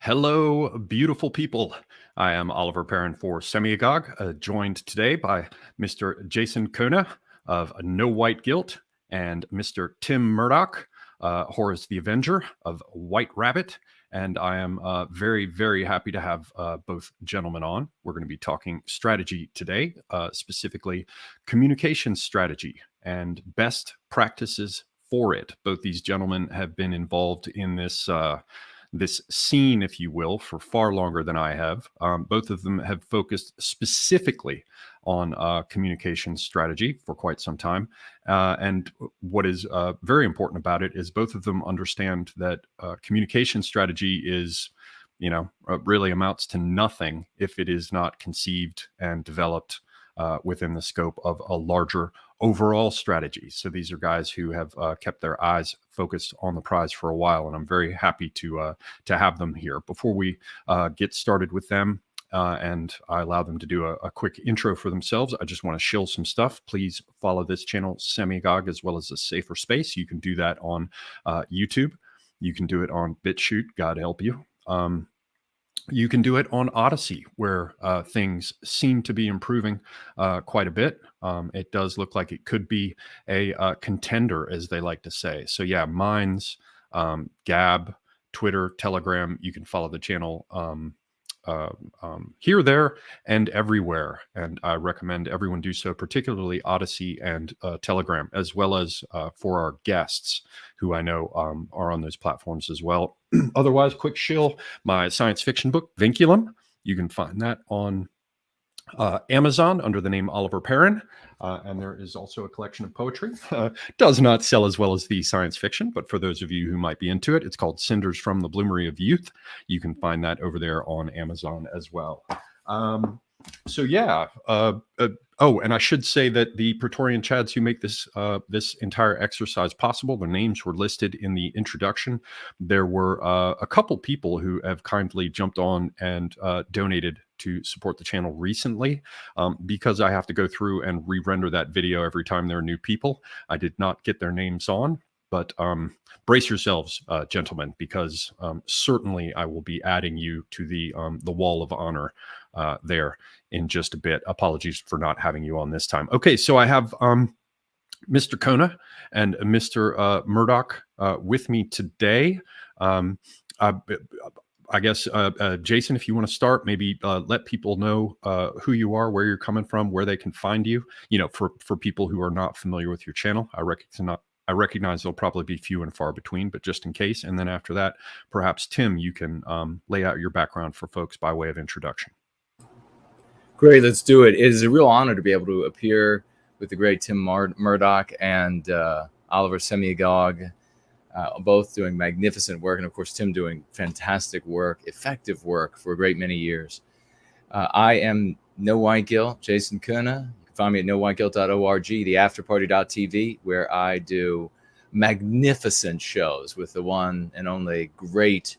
Hello, beautiful people. I am Oliver Perrin for Semiagog, joined today by Mr. Jason Kona of No White Guilt and Mr. Tim Murdock, Horus the Avenger of White Rabbit. And I am very, very happy to have both gentlemen on. We're going to be talking strategy today, specifically communication strategy and best practices for it. Both these gentlemen have been involved in this scene, if you will, for far longer than I have. Both of them have focused specifically on communication strategy for quite some time. And what is very important about it is both of them understand that communication strategy is, really amounts to nothing if it is not conceived and developed within the scope of a larger overall strategy. So these are guys who have kept their eyes focused on the prize for a while, and I'm very happy to have them here. Before we get started with them, and I allow them to do a quick intro for themselves, I just want to shill some stuff. Please follow this channel, Semiagog, as well as A Safer Space. You can do that on YouTube. You can do it on BitChute, God help you. You can do it on Odyssey, where things seem to be improving quite a bit. It does look like it could be a contender, as they like to say. So yeah, Minds, Gab, Twitter, Telegram. You can follow the channel here, there, and everywhere. And I recommend everyone do so, particularly Odyssey and Telegram, as well as for our guests who I know are on those platforms as well. Otherwise, quick shill, my science fiction book, Vinculum. You can find that on Amazon under the name Oliver Perrin. And there is also a collection of poetry. Does not sell as well as the science fiction, but for those of you who might be into it, it's called Cinders from the Bloomery of Youth. You can find that over there on Amazon as well. So yeah. Oh, and I should say that the Praetorian Chads who make this this entire exercise possible, their names were listed in the introduction. There were a couple people who have kindly jumped on and donated to support the channel recently. Because I have to go through and re-render that video every time there are new people, I did not get their names on. But brace yourselves, gentlemen, because certainly I will be adding you to the wall of honor there in just a bit. Apologies for not having you on this time. Okay, so I have Mr. Kona and Mr. Murdock with me today. I guess, Jason, if you want to start, maybe let people know who you are, where you're coming from, where they can find you. For people who are not familiar with your channel, I recognize they'll probably be few and far between, but just in case. And then after that, perhaps, Tim, you can lay out your background for folks by way of introduction. Great, let's do it. It is a real honor to be able to appear with the great Tim Murdock and Oliver Semiagog, both doing magnificent work. And of course, Tim doing fantastic work, effective work for a great many years. I am No White Guilt, Jason Kona. You can find me at nowhiteguilt.org, theafterparty.tv, where I do magnificent shows with the one and only great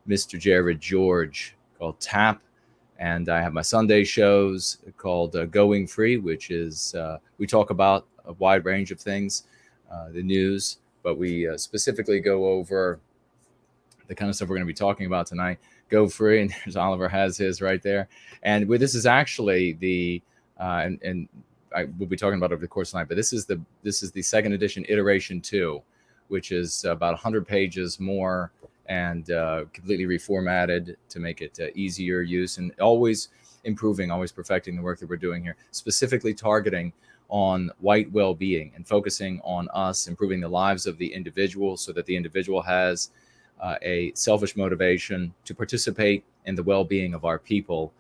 Mr. Jared George called Tap. And I have my Sunday shows called Going Free, which is we talk about a wide range of things, the news, but we specifically go over the kind of stuff we're going to be talking about tonight. Go Free, and there's Oliver has his right there. And this is actually the and I will be talking about it over the course of the night. But this is the second edition, iteration 2, which is about 100 pages more and completely reformatted to make it easier use, and always improving, always perfecting the work that we're doing here, specifically targeting on white well-being and focusing on us improving the lives of the individual so that the individual has a selfish motivation to participate in the well-being of our people.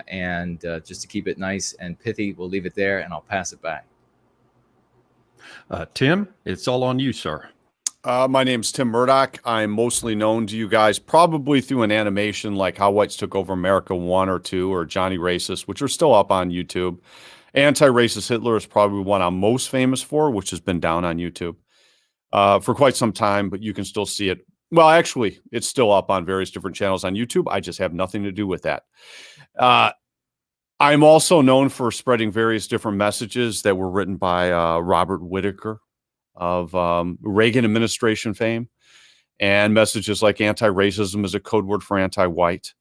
And just to keep it nice and pithy, we'll leave it there and I'll pass it back. Tim, it's all on you, sir. My name's Tim Murdock. I'm mostly known to you guys probably through an animation like How Whites Took Over America 1 or 2 or Johnny Racist, which are still up on YouTube. Anti-Racist Hitler is probably one I'm most famous for, which has been down on YouTube for quite some time, but you can still see it. Well, actually, it's still up on various different channels on YouTube. I just have nothing to do with that. I'm also known for spreading various different messages that were written by Robert Whitaker of Reagan administration fame. and messages like anti-racism is a code word for anti-white,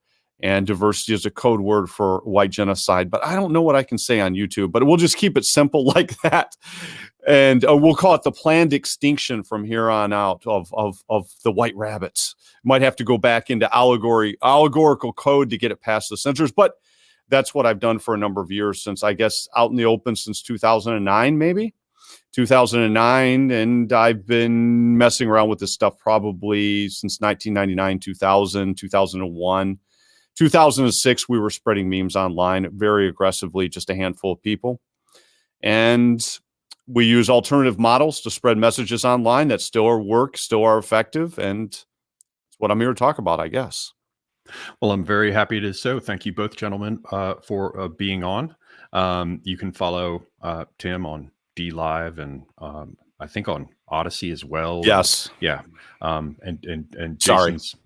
and diversity is a code word for white genocide. But I don't know what I can say on YouTube, but we'll just keep it simple like that. And we'll call it the planned extinction from here on out of the white rabbits. Might have to go back into allegorical code to get it past the censors, but that's what I've done for a number of years, since I guess out in the open since 2009, maybe 2009. And I've been messing around with this stuff probably since 1999, 2000, 2001. 2006, we were spreading memes online very aggressively, just a handful of people. And we use alternative models to spread messages online that still work, still are effective. And it's what I'm here to talk about, I guess. Well, I'm very happy to so. Thank you both, gentlemen, for being on. You can follow Tim on DLive and I think on Odyssey as well. Yes. Yeah. And Sorry. Jason's,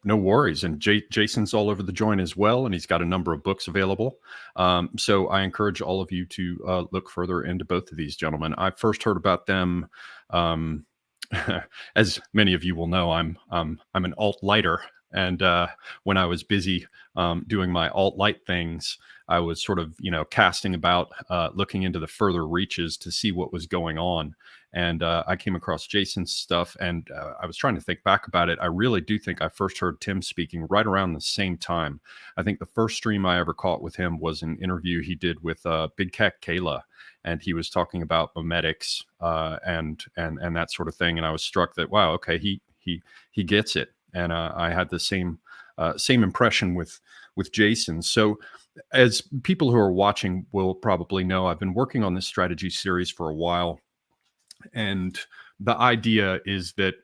no worries. And Jason's all over the joint as well, and he's got a number of books available. So I encourage all of you to look further into both of these gentlemen. I first heard about them, as many of you will know, I'm an alt-lighter. And when I was busy doing my alt-light things, I was sort of, casting about, looking into the further reaches to see what was going on. And I came across Jason's stuff, and I was trying to think back about it. I really do think I first heard Tim speaking right around the same time. I think the first stream I ever caught with him was an interview he did with Big Cat Kayla, and he was talking about memetics and that sort of thing. And I was struck that, wow, okay, he gets it. And I had the same impression with Jason. So as people who are watching will probably know, I've been working on this strategy series for a while. And the idea is that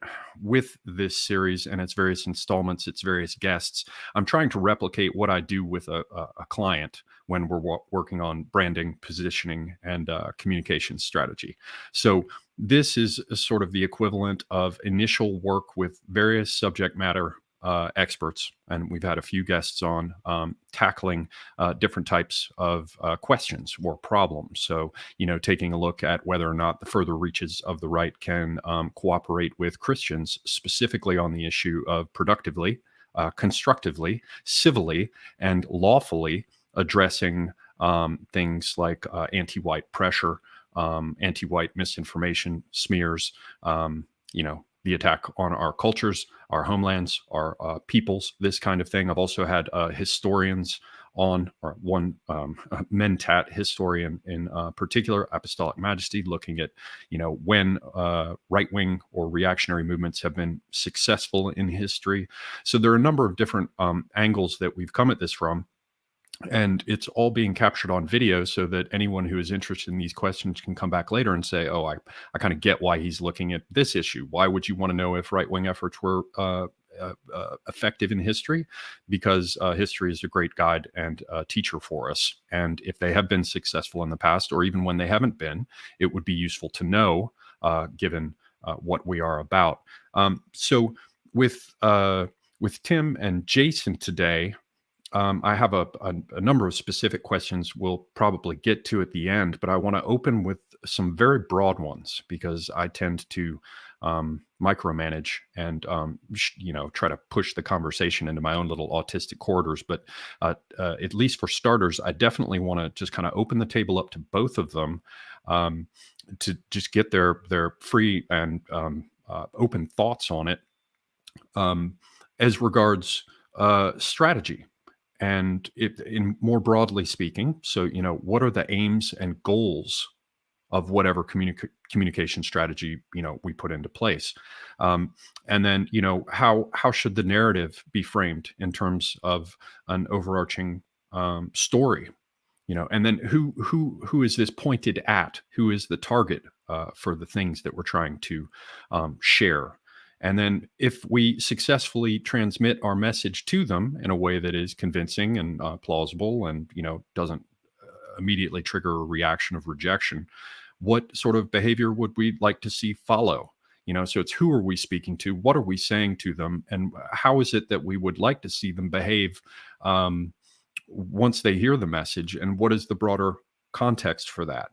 with this series and its various installments, its various guests, I'm trying to replicate what I do with a client when we're working on branding, positioning, and communication strategy. So this is sort of the equivalent of initial work with various subject matter experts, and we've had a few guests on tackling different types of questions or problems. So, taking a look at whether or not the further reaches of the right can cooperate with Christians, specifically on the issue of productively, constructively, civilly, and lawfully addressing things like anti-white pressure, anti-white misinformation, smears, the attack on our cultures, our homelands, our peoples, this kind of thing. I've also had historians on, or one Mentat historian in particular, Apostolic Majesty, looking at, when right-wing or reactionary movements have been successful in history. So there are a number of different angles that we've come at this from. And it's all being captured on video so that anyone who is interested in these questions can come back later and say, oh, I kind of get why he's looking at this issue. Why would you want to know if right-wing efforts were effective in history? Because history is a great guide and teacher for us. And if they have been successful in the past, or even when they haven't been, it would be useful to know, given what we are about. So with Tim and Jason today, I have a number of specific questions we'll probably get to at the end, but I want to open with some very broad ones because I tend to micromanage and try to push the conversation into my own little autistic corridors. But at least for starters, I definitely want to just kind of open the table up to both of them to just get their free and open thoughts on it as regards strategy. And in more broadly speaking, so, what are the aims and goals of whatever communication strategy, we put into place? And then, how should the narrative be framed in terms of an overarching story? And then who is this pointed at? Who is the target for the things that we're trying to share? And then if we successfully transmit our message to them in a way that is convincing and plausible and, doesn't immediately trigger a reaction of rejection, what sort of behavior would we like to see follow? So it's who are we speaking to? What are we saying to them? And how is it that we would like to see them behave once they hear the message? And what is the broader context for that?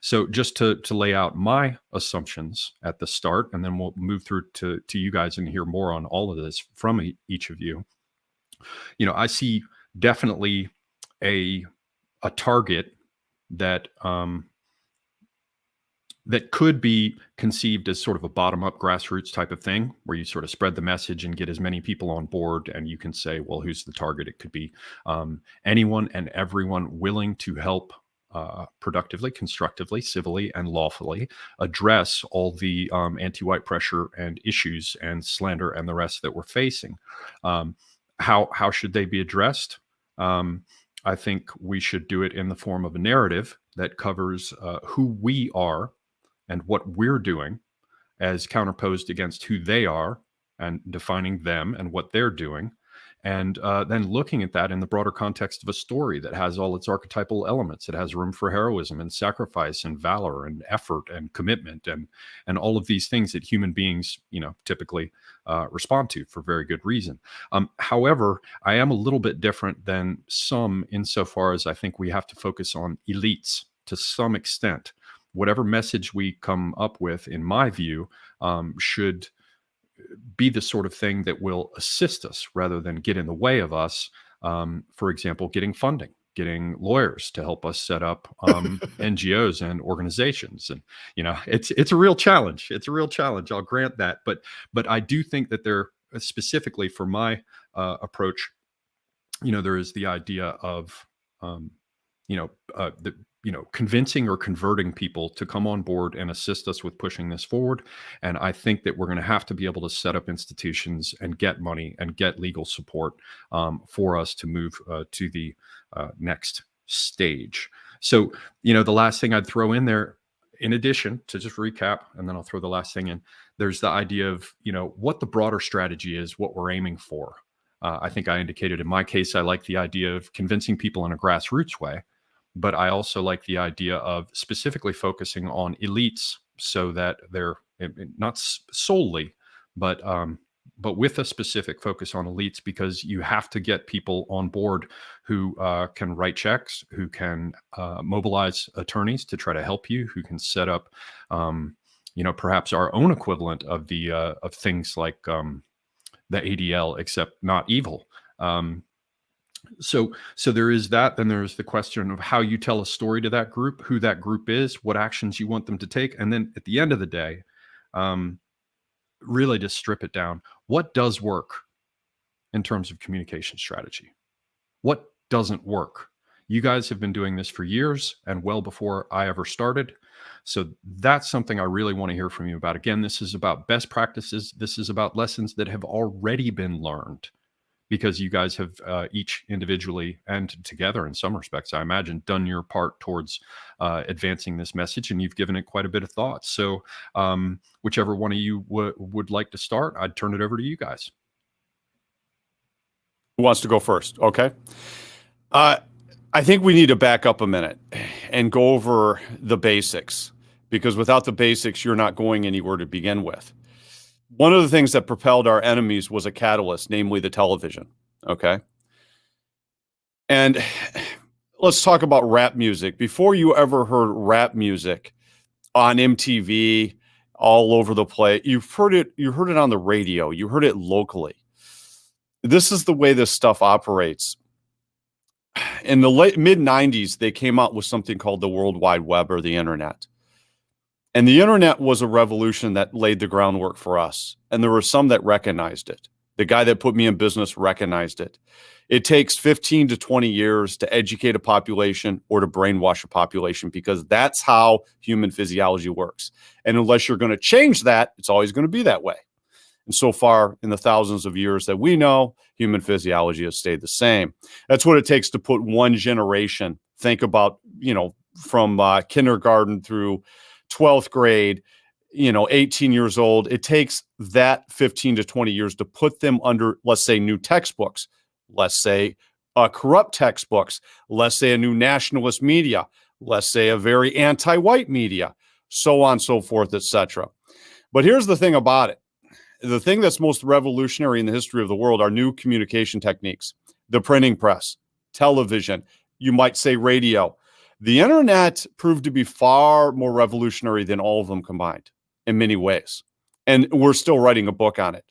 So just to lay out my assumptions at the start, and then we'll move through to you guys and hear more on all of this from each of you. I see definitely a target that that could be conceived as sort of a bottom-up grassroots type of thing, where you sort of spread the message and get as many people on board, and you can say, well, who's the target? It could be anyone and everyone willing to help productively, constructively, civilly, and lawfully address all the anti-white pressure and issues and slander and the rest that we're facing. How should they be addressed? I think we should do it in the form of a narrative that covers who we are and what we're doing, as counterposed against who they are, and defining them and what they're doing. And then looking at that in the broader context of a story that has all its archetypal elements. It has room for heroism and sacrifice and valor and effort and commitment and all of these things that human beings, typically respond to for very good reason. However, I am a little bit different than some insofar as I think we have to focus on elites to some extent. Whatever message we come up with, in my view, should be the sort of thing that will assist us rather than get in the way of us. For example, getting funding, getting lawyers to help us set up NGOs and organizations. And, it's a real challenge. It's a real challenge. I'll grant that. But I do think that there, specifically for my approach, there is the idea of, convincing or converting people to come on board and assist us with pushing this forward. And I think that we're going to have to be able to set up institutions and get money and get legal support for us to move to the next stage. So, the last thing I'd throw in there, in addition to just recap, and then I'll throw the last thing in, there's the idea of, what the broader strategy is, what we're aiming for. I think I indicated in my case, I like the idea of convincing people in a grassroots way. But I also like the idea of specifically focusing on elites so that they're not solely, but with a specific focus on elites, because you have to get people on board who can write checks, who can mobilize attorneys to try to help you, who can set up, perhaps our own equivalent of the of things like the ADL, except not evil. So there is that. Then there's the question of how you tell a story to that group, who that group is, what actions you want them to take. And then at the end of the day, really just strip it down. What does work in terms of communication strategy? What doesn't work? You guys have been doing this for years and well before I ever started. So that's something I really want to hear from you about. Again, this is about best practices. This is about lessons that have already been learned, because you guys have each individually and together, in some respects, I imagine, done your part towards advancing this message, and you've given it quite a bit of thought. So whichever one of you would like to start, I'd turn it over to you guys. Who wants to go first? Okay. I think we need to back up a minute and go over the basics, because without the basics, you're not going anywhere to begin with. One of the things that propelled our enemies was a catalyst, namely the television. Okay. And let's talk about rap music. Before you ever heard rap music on MTV, all over the place, you heard it on the radio, you heard it locally. This is the way this stuff operates. In the mid 90s, they came out with something called the World Wide Web, or the internet. And the internet was a revolution that laid the groundwork for us. And there were some that recognized it. The guy that put me in business recognized it. It takes 15 to 20 years to educate a population or to brainwash a population, because that's how human physiology works. And unless you're going to change that, it's always going to be that way. And so far, in the thousands of years that we know, human physiology has stayed the same. That's what it takes to put one generation. Think about, from kindergarten through 12th grade, 18 years old. It takes that 15 to 20 years to put them under, let's say, new textbooks, let's say corrupt textbooks, let's say a new nationalist media, let's say a very anti-white media, so on, so forth, etc. But here's the thing about it. The thing that's most revolutionary in the history of the world are new communication techniques: the printing press, television, you might say radio. The internet proved to be far more revolutionary than all of them combined in many ways. And we're still writing a book on it.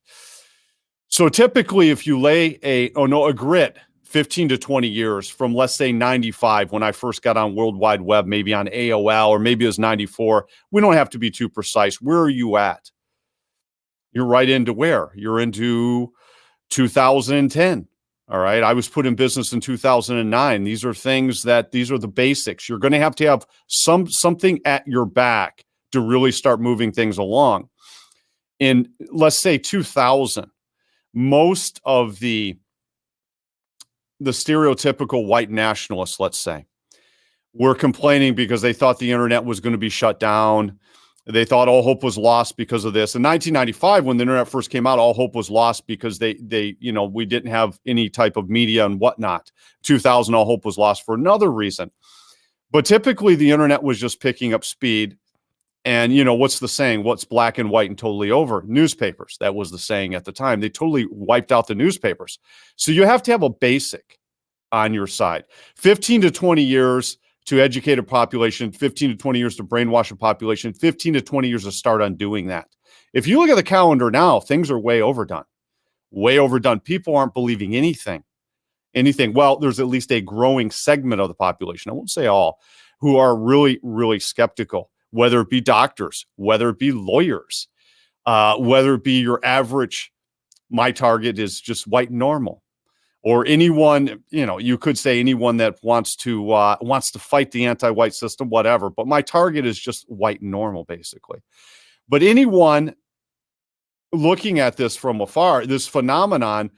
So typically, if you lay a grid 15 to 20 years from, let's say, 95, when I first got on World Wide Web, maybe on AOL, or maybe it was 94, we don't have to be too precise. Where are you at? You're right into where? You're into 2010. All right. I was put in business in 2009. These are the basics. You're going to have something at your back to really start moving things along. In, let's say, 2000, most of the stereotypical white nationalists, let's say, were complaining because they thought the internet was going to be shut down. They thought all hope was lost because of this. In 1995, when the internet first came out, all hope was lost because we didn't have any type of media and whatnot. 2000, all hope was lost for another reason. But typically, the internet was just picking up speed. And, what's the saying? What's black and white and totally over? Newspapers. That was the saying at the time. They totally wiped out the newspapers. So you have to have a basic on your side. 15 to 20 years to educate a population, 15 to 20 years to brainwash a population, 15 to 20 years to start on doing that. If you look at the calendar now, things are way overdone. Way overdone. People aren't believing anything. Well, there's at least a growing segment of the population, I won't say all, who are really, really skeptical, whether it be doctors, whether it be lawyers, whether it be your average, my target is just white and normal. Or anyone, you could say anyone that wants to fight the anti-white system, whatever. But my target is just white and normal, basically. But anyone looking at this from afar, this phenomenon,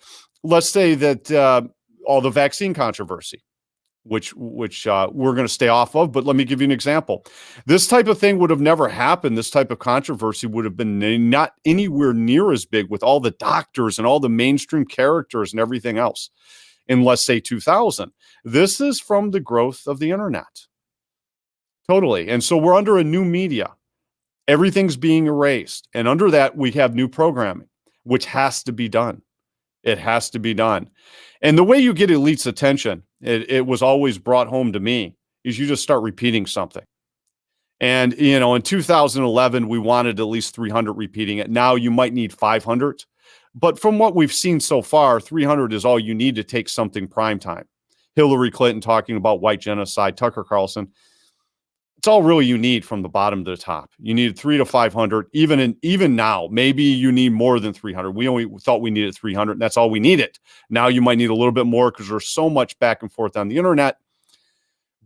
let's say that all the vaccine controversy, which we're going to stay off of. But let me give you an example. This type of thing would have never happened. This type of controversy would have been not anywhere near as big with all the doctors and all the mainstream characters and everything else in, let's say, 2000. This is from the growth of the internet. Totally. And so we're under a new media. Everything's being erased. And under that, we have new programming, which has to be done. It has to be done. And the way you get elite's attention, it was always brought home to me, is you just start repeating something. And, in 2011, we wanted at least 300 repeating it. Now you might need 500. But from what we've seen so far, 300 is all you need to take something prime time. Hillary Clinton talking about white genocide, Tucker Carlson. It's all really you need from the bottom to the top. You need 300 to 500. Even now, maybe you need more than 300. We only thought we needed 300, and that's all we needed. Now you might need a little bit more because there's so much back and forth on the internet.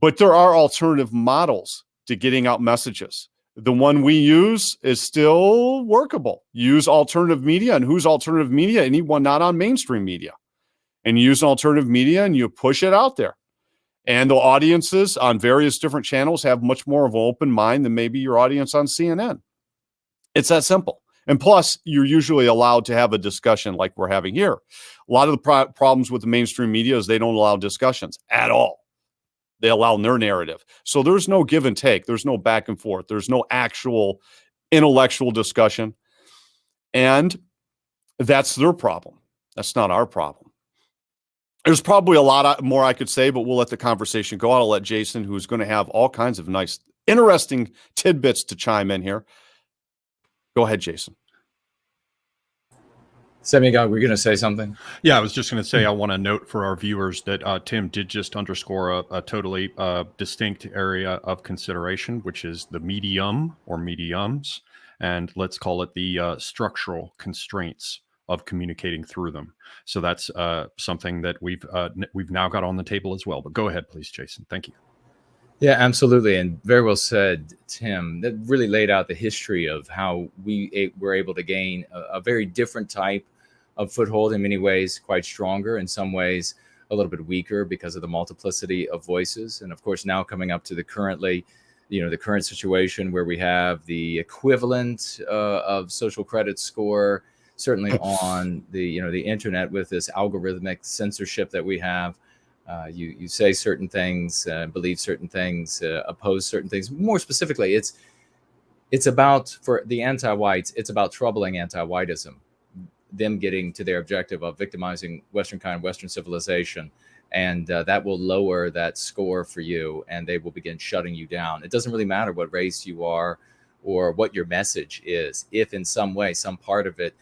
But there are alternative models to getting out messages. The one we use is still workable. Use alternative media. And who's alternative media? Anyone not on mainstream media. And you use alternative media and you push it out there. And the audiences on various different channels have much more of an open mind than maybe your audience on CNN. It's that simple. And plus, you're usually allowed to have a discussion like we're having here. A lot of the problems with the mainstream media is they don't allow discussions at all. They allow their narrative. So there's no give and take. There's no back and forth. There's no actual intellectual discussion. And that's their problem. That's not our problem. There's probably a lot more I could say, but we'll let the conversation go. I'll let Jason, who's going to have all kinds of nice, interesting tidbits to chime in here. Go ahead, Jason. Semigog, we're going to say something? Yeah, I was just going to say, I want to note for our viewers that Tim did just underscore a totally distinct area of consideration, which is the medium or mediums, and let's call it the structural constraints of communicating through them. So that's something that we've now got on the table as well. But go ahead, please, Jason. Thank you. Yeah, absolutely. And very well said, Tim. That really laid out the history of how we were able to gain a very different type of foothold, in many ways quite stronger, in some ways a little bit weaker because of the multiplicity of voices. And of course, now coming up to the current situation where we have the equivalent of social credit score, certainly on the internet, with this algorithmic censorship that we have. You say certain things, believe certain things, oppose certain things. More specifically, it's about, for the anti-whites, it's about troubling anti-whiteism. them getting to their objective of victimizing Western kind, Western civilization. And that will lower that score for you, and they will begin shutting you down. It doesn't really matter what race you are or what your message is. If in some way, some part of it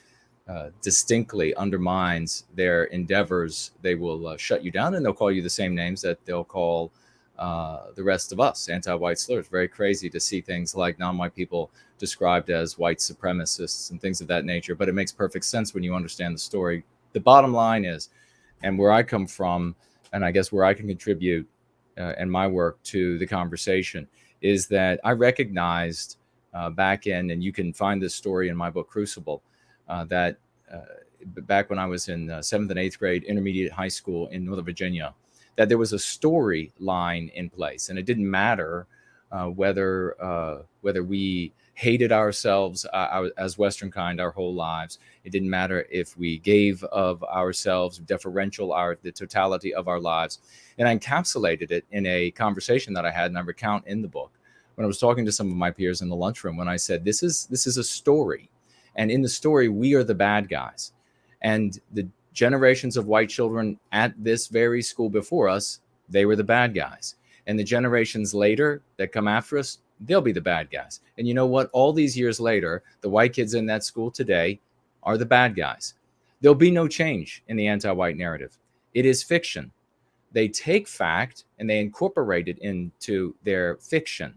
distinctly undermines their endeavors, they will shut you down, and they'll call you the same names that they'll call the rest of us, anti-white slurs. Very crazy to see things like non-white people described as white supremacists and things of that nature, but it makes perfect sense when you understand the story. The bottom line is, and where I come from, and I guess where I can contribute in my work to the conversation, is that I recognized back in, and you can find this story in my book Crucible, that back when I was in 7th and 8th grade intermediate high school in Northern Virginia, that there was a storyline in place, and it didn't matter whether we hated ourselves as Western kind our whole lives. It didn't matter if we gave of ourselves, deferential the totality of our lives. And I encapsulated it in a conversation that I had, and I recount in the book, when I was talking to some of my peers in the lunchroom, when I said, this is a story. And in the story, we are the bad guys. And the generations of white children at this very school before us, they were the bad guys. And the generations later that come after us, they'll be the bad guys. And you know what? All these years later, the white kids in that school today are the bad guys. There'll be no change in the anti-white narrative. It is fiction. They take fact and they incorporate it into their fiction.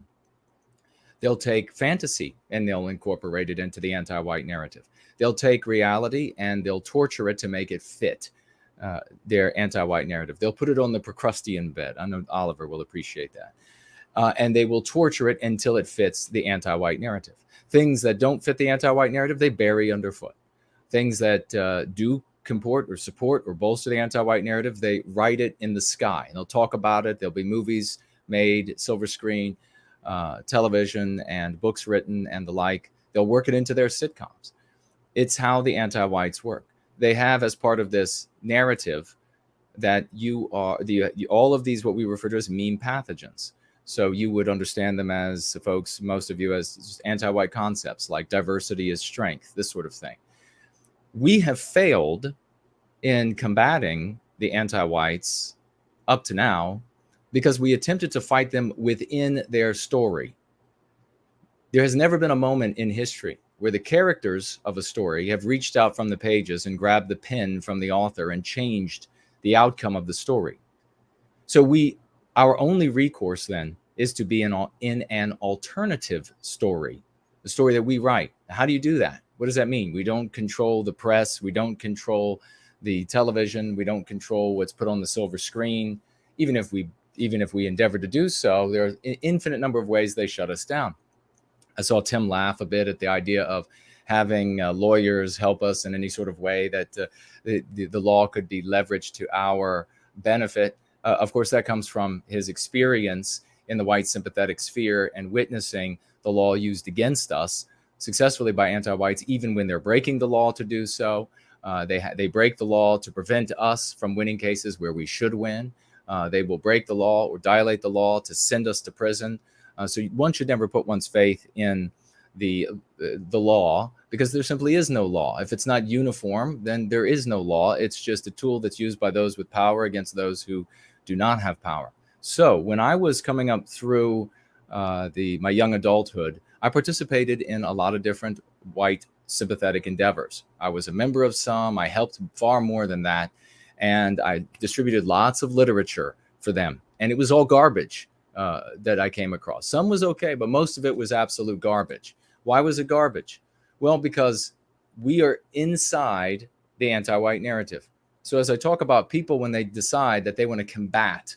They'll take fantasy and they'll incorporate it into the anti-white narrative. They'll take reality and they'll torture it to make it fit their anti-white narrative. They'll put it on the Procrustean bed. I know Oliver will appreciate that. And they will torture it until it fits the anti-white narrative. Things that don't fit the anti-white narrative, they bury underfoot. Things that do comport or support or bolster the anti-white narrative, they write it in the sky. And they'll talk about it. There'll be movies made, silver screen, television, and books written, and the like. They'll work it into their sitcoms. It's how the anti-whites work. They have, as part of this narrative, that you are all of these, what we refer to as meme pathogens. So you would understand them as, folks, most of you, as just anti-white concepts like diversity is strength, this sort of thing. We have failed in combating the anti-whites up to now because we attempted to fight them within their story. There has never been a moment in history where the characters of a story have reached out from the pages and grabbed the pen from the author and changed the outcome of the story. So our only recourse then is to be in an alternative story, the story that we write. How do you do that? What does that mean? We don't control the press. We don't control the television. We don't control what's put on the silver screen. Even if we endeavor to do so, there are an infinite number of ways they shut us down. I saw Tim laugh a bit at the idea of having lawyers help us in any sort of way that the law could be leveraged to our benefit. Of course, that comes from his experience in the white sympathetic sphere and witnessing the law used against us successfully by anti-whites, even when they're breaking the law to do so. They break the law to prevent us from winning cases where we should win. They will break the law or dilate the law to send us to prison. So one should never put one's faith in the law, because there simply is no law. If it's not uniform, then there is no law. It's just a tool that's used by those with power against those who do not have power. So when I was coming up through my young adulthood, I participated in a lot of different white sympathetic endeavors. I was a member of some. I helped far more than that. And I distributed lots of literature for them. And it was all garbage that I came across. Some was okay, but most of it was absolute garbage. Why was it garbage? Well, because we are inside the anti-white narrative. So as I talk about people, when they decide that they want to combat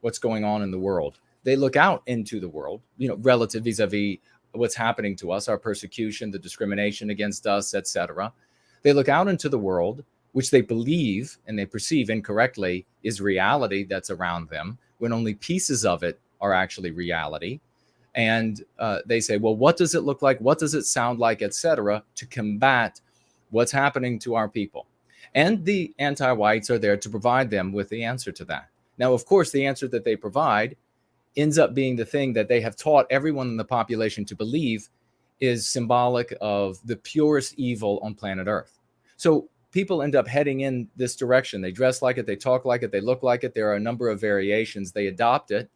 what's going on in the world, they look out into the world, relative vis-a-vis what's happening to us, our persecution, the discrimination against us, etc. They look out into the world, which they believe and they perceive incorrectly is reality that's around them, when only pieces of it are actually reality. And they say, well, what does it look like? What does it sound like, etc., to combat what's happening to our people? And the anti-whites are there to provide them with the answer to that. Now, of course, the answer that they provide ends up being the thing that they have taught everyone in the population to believe is symbolic of the purest evil on planet Earth. So people end up heading in this direction. They dress like it, they talk like it, they look like it. There are a number of variations. They adopt it,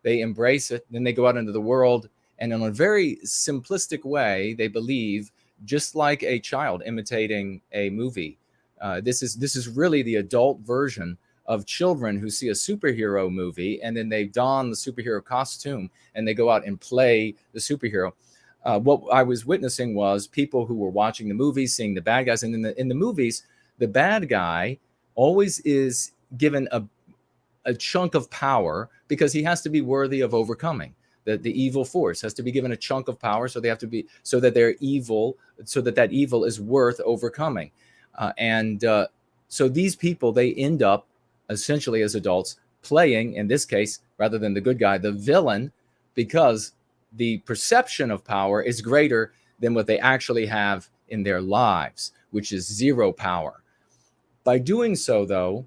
they embrace it, then they go out into the world, and in a very simplistic way, they believe, just like a child imitating a movie. This is really the adult version of children who see a superhero movie, and then they don the superhero costume and they go out and play the superhero. What I was witnessing was people who were watching the movies, seeing the bad guys, and in the movies, the bad guy always is given a chunk of power because he has to be worthy of overcoming. The evil force has to be given a chunk of power, so they have to be, so that they're evil, so that evil is worth overcoming. So these people, they end up essentially as adults playing, in this case, rather than the good guy, the villain, because the perception of power is greater than what they actually have in their lives, which is zero power. By doing so, though,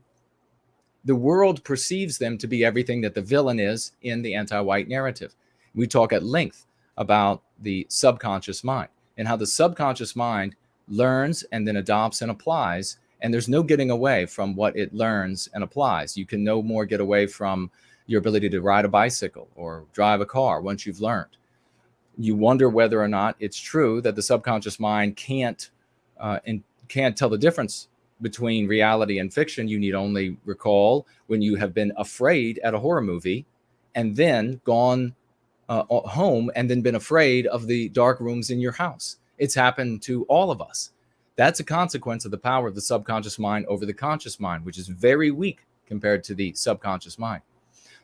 the world perceives them to be everything that the villain is in the anti-white narrative. We talk at length about the subconscious mind and how the subconscious mind learns and then adopts and applies, and there's no getting away from what it learns and applies. You can no more get away from your ability to ride a bicycle or drive a car once you've learned. You wonder whether or not it's true that the subconscious mind can't tell the difference between reality and fiction. You need only recall when you have been afraid at a horror movie and then gone home and then been afraid of the dark rooms in your house. It's happened to all of us. That's a consequence of the power of the subconscious mind over the conscious mind, which is very weak compared to the subconscious mind.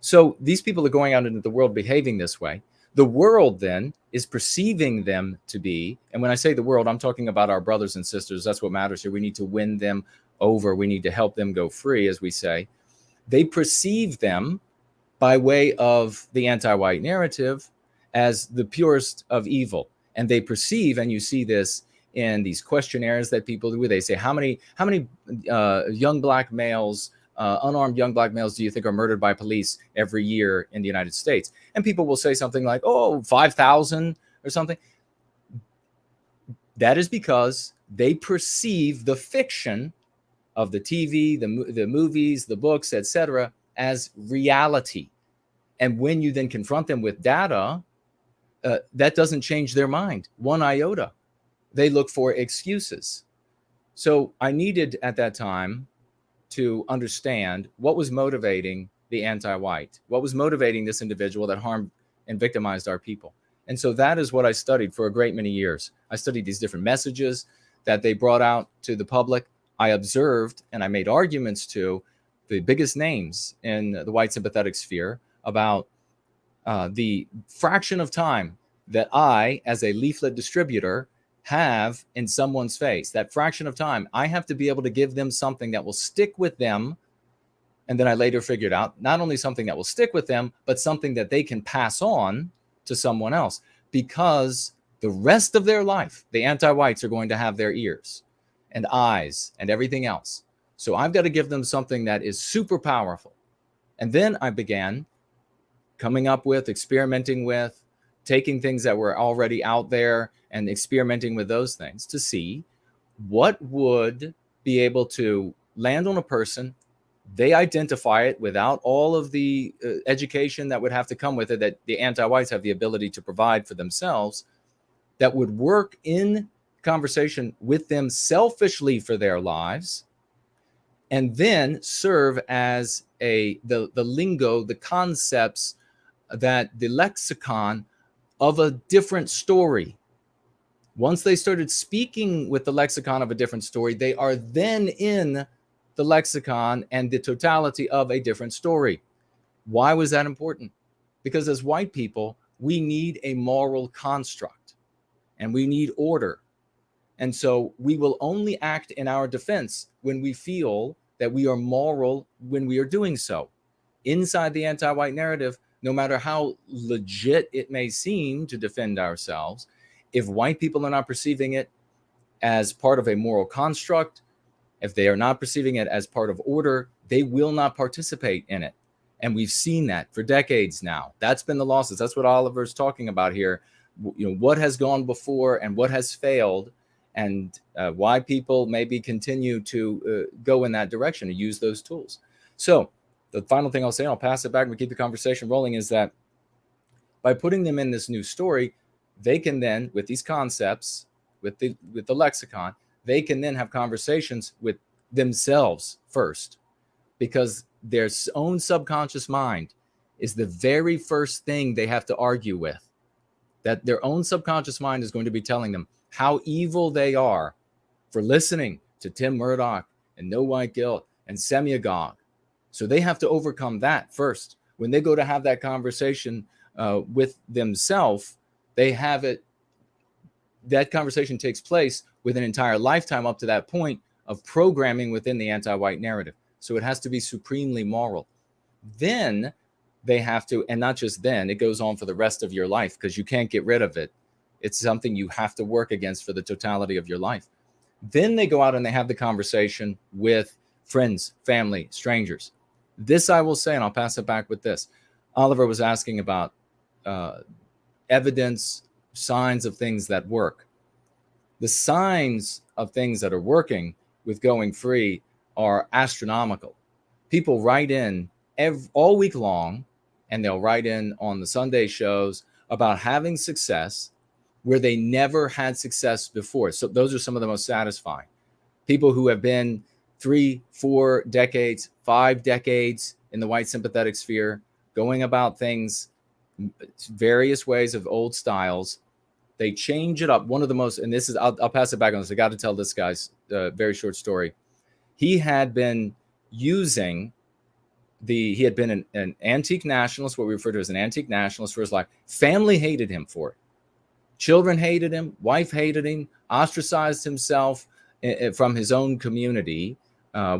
So these people are going out into the world behaving this way. The world then is perceiving them to be, and when I say the world, I'm talking about our brothers and sisters. That's what matters here. We need to win them over. We need to help them go free, as we say. They perceive them by way of the anti-white narrative as the purest of evil. And they perceive, and you see this in these questionnaires that people do, they say, how many young black males, unarmed young black males do you think are murdered by police every year in the United States? And people will say something like, 5,000 or something. That is because they perceive the fiction of the TV, the movies, the books, etc., as reality. And when you then confront them with data, that doesn't change their mind one iota. They look for excuses. So I needed at that time to understand what was motivating the anti-white, what was motivating this individual that harmed and victimized our people. And so that is what I studied for a great many years. I studied these different messages that they brought out to the public. I observed and I made arguments to the biggest names in the white sympathetic sphere about the fraction of time that I, as a leaflet distributor, have in someone's face. That fraction of time, I have to be able to give them something that will stick with them. And then I later figured out not only something that will stick with them, but something that they can pass on to someone else, because the rest of their life, the anti-whites are going to have their ears and eyes and everything else. So I've got to give them something that is super powerful. And then I began coming up with, experimenting with, taking things that were already out there and experimenting with those things to see what would be able to land on a person. They identify it without all of the education that would have to come with it, that the anti-whites have the ability to provide for themselves, that would work in conversation with them selfishly for their lives, and then serve as the lingo, the concepts, that the lexicon of a different story. Once they started speaking with the lexicon of a different story, they are then in the lexicon and the totality of a different story. Why was that important? Because as white people, we need a moral construct and we need order. And so we will only act in our defense when we feel that we are moral when we are doing so. Inside the anti-white narrative, no matter how legit it may seem to defend ourselves, if white people are not perceiving it as part of a moral construct, if they are not perceiving it as part of order, they will not participate in it. And we've seen that for decades now. That's been the losses. That's what Oliver's talking about here. You know, what has gone before and what has failed. and why people maybe continue to go in that direction and use those tools. So the final thing I'll say, and I'll pass it back and we keep the conversation rolling, is that by putting them in this new story, they can then, with these concepts, with the lexicon, they can then have conversations with themselves first, because their own subconscious mind is the very first thing they have to argue with. That their own subconscious mind is going to be telling them how evil they are for listening to Tim Murdock and No White Guilt and Semiagog. So they have to overcome that first. When they go to have that conversation with themselves, they have it. That conversation takes place with an entire lifetime up to that point of programming within the anti-white narrative. So it has to be supremely moral. Then they have to, and not just then, it goes on for the rest of your life, because you can't get rid of it. It's something you have to work against for the totality of your life. Then they go out and they have the conversation with friends, family, strangers. This I will say, and I'll pass it back with this. Oliver was asking about evidence, signs of things that work. The signs of things that are working with going free are astronomical. People write in all week long, and they'll write in on the Sunday shows about having success where they never had success before. So those are some of the most satisfying. People who have been 3, 4 decades, 5 decades in the white sympathetic sphere, going about things various ways of old styles. They change it up. One of the most, and this is, I'll pass it back on this. I got to tell this guy's very short story. He had been using he had been an antique nationalist, what we refer to as an antique nationalist for his life. Family hated him for it. Children hated him. Wife hated him. Ostracized himself from his own community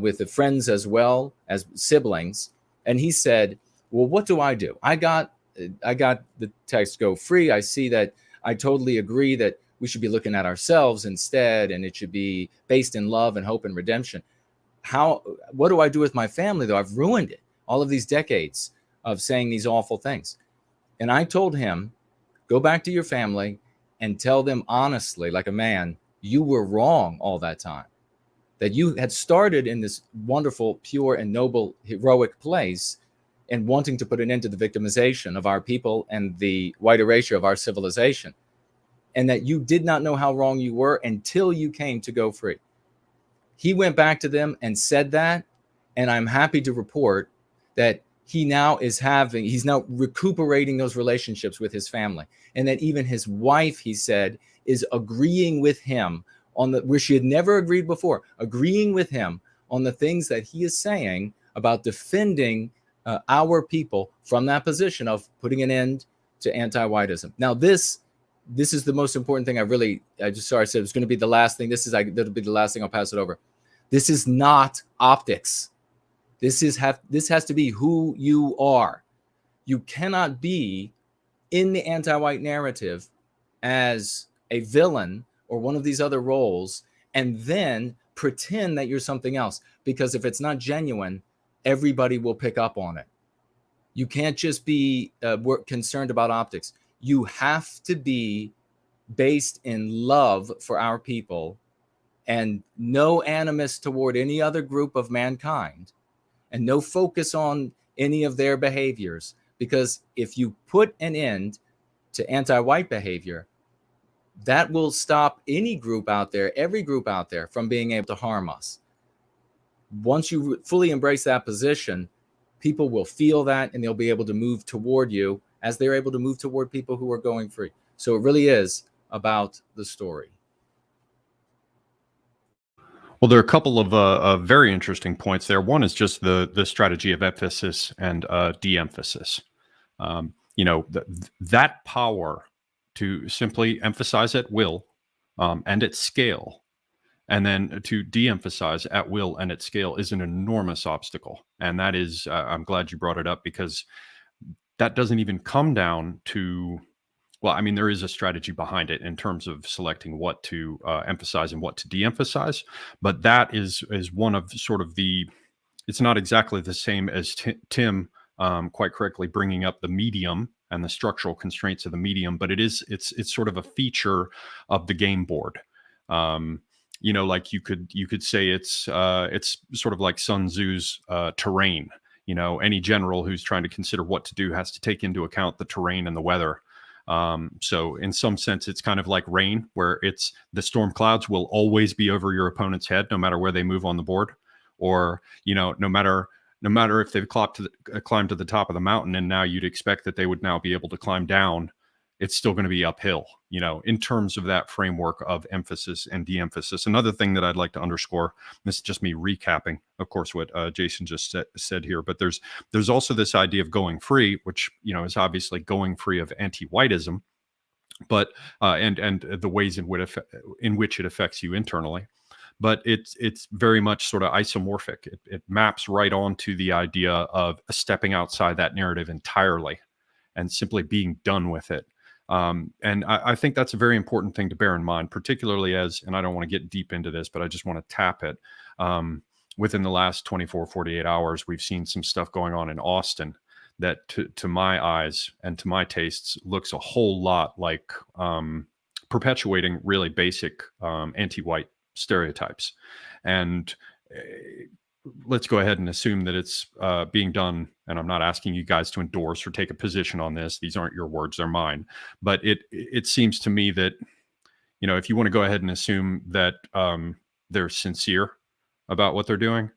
with the friends as well as siblings. And he said, well, what do? I got the text Go Free. I see that. I totally agree that we should be looking at ourselves instead, and it should be based in love and hope and redemption. What do I do with my family, though? I've ruined it. All of these decades of saying these awful things. And I told him, go back to your family and tell them honestly, like a man, you were wrong all that time. That you had started in this wonderful, pure, and noble, heroic place, and wanting to put an end to the victimization of our people and the white erasure of our civilization. And that you did not know how wrong you were until you came to Go Free. He went back to them and said that, and I'm happy to report that he's now recuperating those relationships with his family. And that even his wife, he said, is agreeing with him on where she had never agreed before, agreeing with him on the things that he is saying about defending our people from that position of putting an end to anti-whiteism. Now, this is the most important thing. I just said it was going to be the last thing. That'll be the last thing. I'll pass it over. This is not optics. This has to be who you are. You cannot be in the anti-white narrative as a villain or one of these other roles and then pretend that you're something else. Because if it's not genuine, everybody will pick up on it. You can't just be concerned about optics. You have to be based in love for our people and no animus toward any other group of mankind and no focus on any of their behaviors. Because if you put an end to anti-white behavior, that will stop any group out there, every group out there, from being able to harm us. Once you fully embrace that position, people will feel that and they'll be able to move toward you as they're able to move toward people who are going free. So it really is about the story. Well, there are a couple of very interesting points there. One is just the strategy of emphasis and de-emphasis. That power to simply emphasize at will and at scale, and then to de-emphasize at will and at scale is an enormous obstacle. And that is, I'm glad you brought it up, because that doesn't even come down to, well, I mean, there is a strategy behind it in terms of selecting what to emphasize and what to de-emphasize. But that is one of sort of it's not exactly the same as Tim quite correctly bringing up the medium and the structural constraints of the medium, but it's sort of a feature of the game board. Like you could say it's sort of like Sun Tzu's terrain. Any general who's trying to consider what to do has to take into account the terrain and the weather. So in some sense, it's kind of like rain, where it's the storm clouds will always be over your opponent's head, no matter where they move on the board, or no matter if they've climbed to the top of the mountain, and now you'd expect that they would now be able to climb down. It's still going to be uphill, in terms of that framework of emphasis and de-emphasis. Another thing that I'd like to underscore, this is just me recapping, of course, what Jason just said here, but there's also this idea of going free, which, is obviously going free of anti-whiteism, but and the ways in which it affects you internally. But it's very much sort of isomorphic. It maps right onto the idea of stepping outside that narrative entirely and simply being done with it. And I think that's a very important thing to bear in mind, particularly and I don't want to get deep into this, but I just want to tap it. Within the last 24, 48 hours, we've seen some stuff going on in Austin that to my eyes and to my tastes looks a whole lot like perpetuating really basic anti-white stereotypes. And let's go ahead and assume that it's being done. And I'm not asking you guys to endorse or take a position on this. These aren't your words, they're mine. But it seems to me that, if you want to go ahead and assume that they're sincere about what they're doing,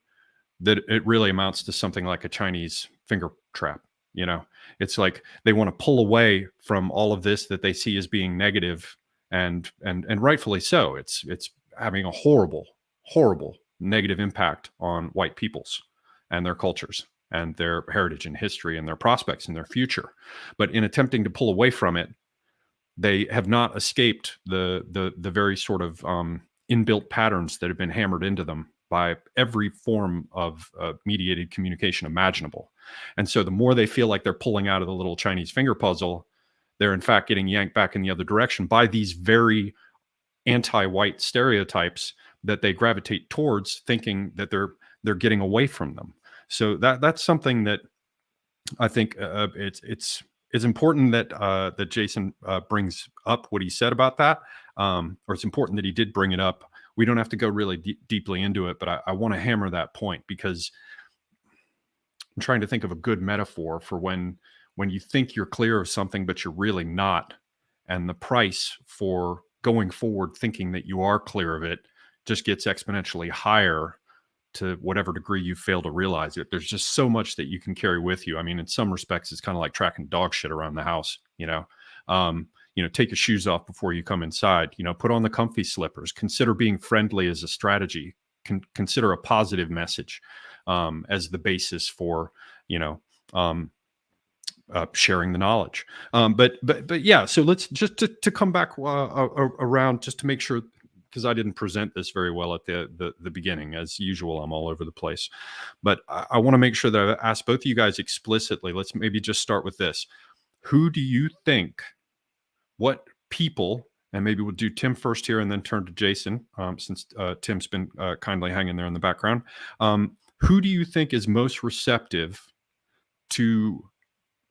that it really amounts to something like a Chinese finger trap. It's like they want to pull away from all of this that they see as being negative, and rightfully so. It's having a horrible negative impact on white peoples and their cultures and their heritage and history and their prospects and their future. But in attempting to pull away from it, they have not escaped the very sort of inbuilt patterns that have been hammered into them by every form of mediated communication imaginable. And so the more they feel like they're pulling out of the little Chinese finger puzzle, they're in fact getting yanked back in the other direction by these very anti-white stereotypes that they gravitate towards, thinking that they're getting away from them. So that's something that I think it's important that Jason brings up what he said about that, or it's important that he did bring it up. We don't have to go really deeply into it, but I want to hammer that point, because I'm trying to think of a good metaphor for when you think you're clear of something, but you're really not. And the price for going forward thinking that you are clear of it just gets exponentially higher to whatever degree you fail to realize it. There's just so much that you can carry with you. I mean, in some respects, it's kind of like tracking dog shit around the house, take your shoes off before you come inside, put on the comfy slippers, consider being friendly as a strategy, consider a positive message as the basis for, sharing the knowledge. But yeah, so let's just to come back around, just to make sure, because I didn't present this very well at the beginning. As usual, I'm all over the place. But I want to make sure that I ask both of you guys explicitly. Let's maybe just start with this. Who do you think, what people, and maybe we'll do Tim first here and then turn to Jason, since Tim's been kindly hanging there in the background. Who do you think is most receptive to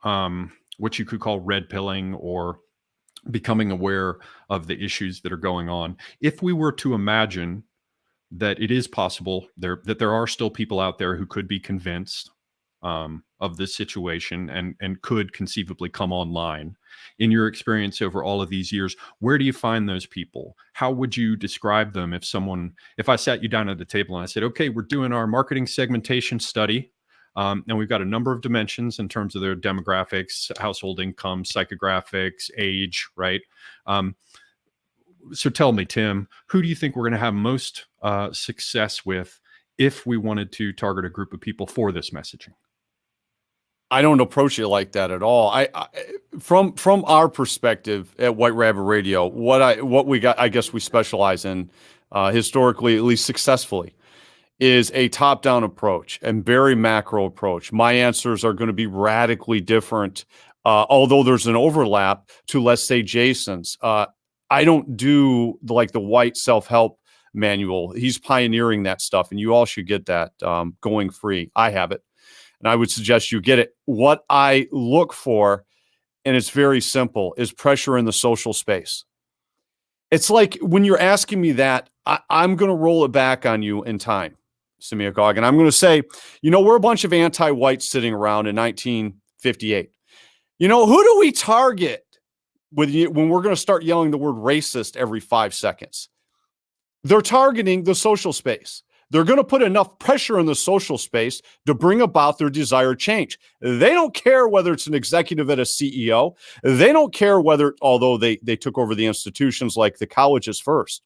what you could call red pilling or becoming aware of the issues that are going on? If we were to imagine that it is possible that there are still people out there who could be convinced of this situation and could conceivably come online, in your experience over all of these years, where do you find those people? How would you describe them if I sat you down at the table and I said, okay, we're doing our marketing segmentation study, and we've got a number of dimensions in terms of their demographics, household income, psychographics, age, right? So tell me, Tim, who do you think we're going to have most success with if we wanted to target a group of people for this messaging? I don't approach it like that at all. From our perspective at White Rabbit Radio, what we got, I guess we specialize in historically, at least successfully, is a top-down approach and very macro approach. My answers are going to be radically different, although there's an overlap to, let's say, Jason's. I don't do the white self-help manual. He's pioneering that stuff, and you all should get that going free. I have it, and I would suggest you get it. What I look for, and it's very simple, is pressure in the social space. It's like when you're asking me that, I'm going to roll it back on you in time, Semyagog, and I'm going to say, we're a bunch of anti-whites sitting around in 1958. Who do we target when we're going to start yelling the word racist every 5 seconds? They're targeting the social space. They're going to put enough pressure in the social space to bring about their desired change. They don't care whether it's an executive at a CEO. They don't care whether, although they took over the institutions like the colleges first.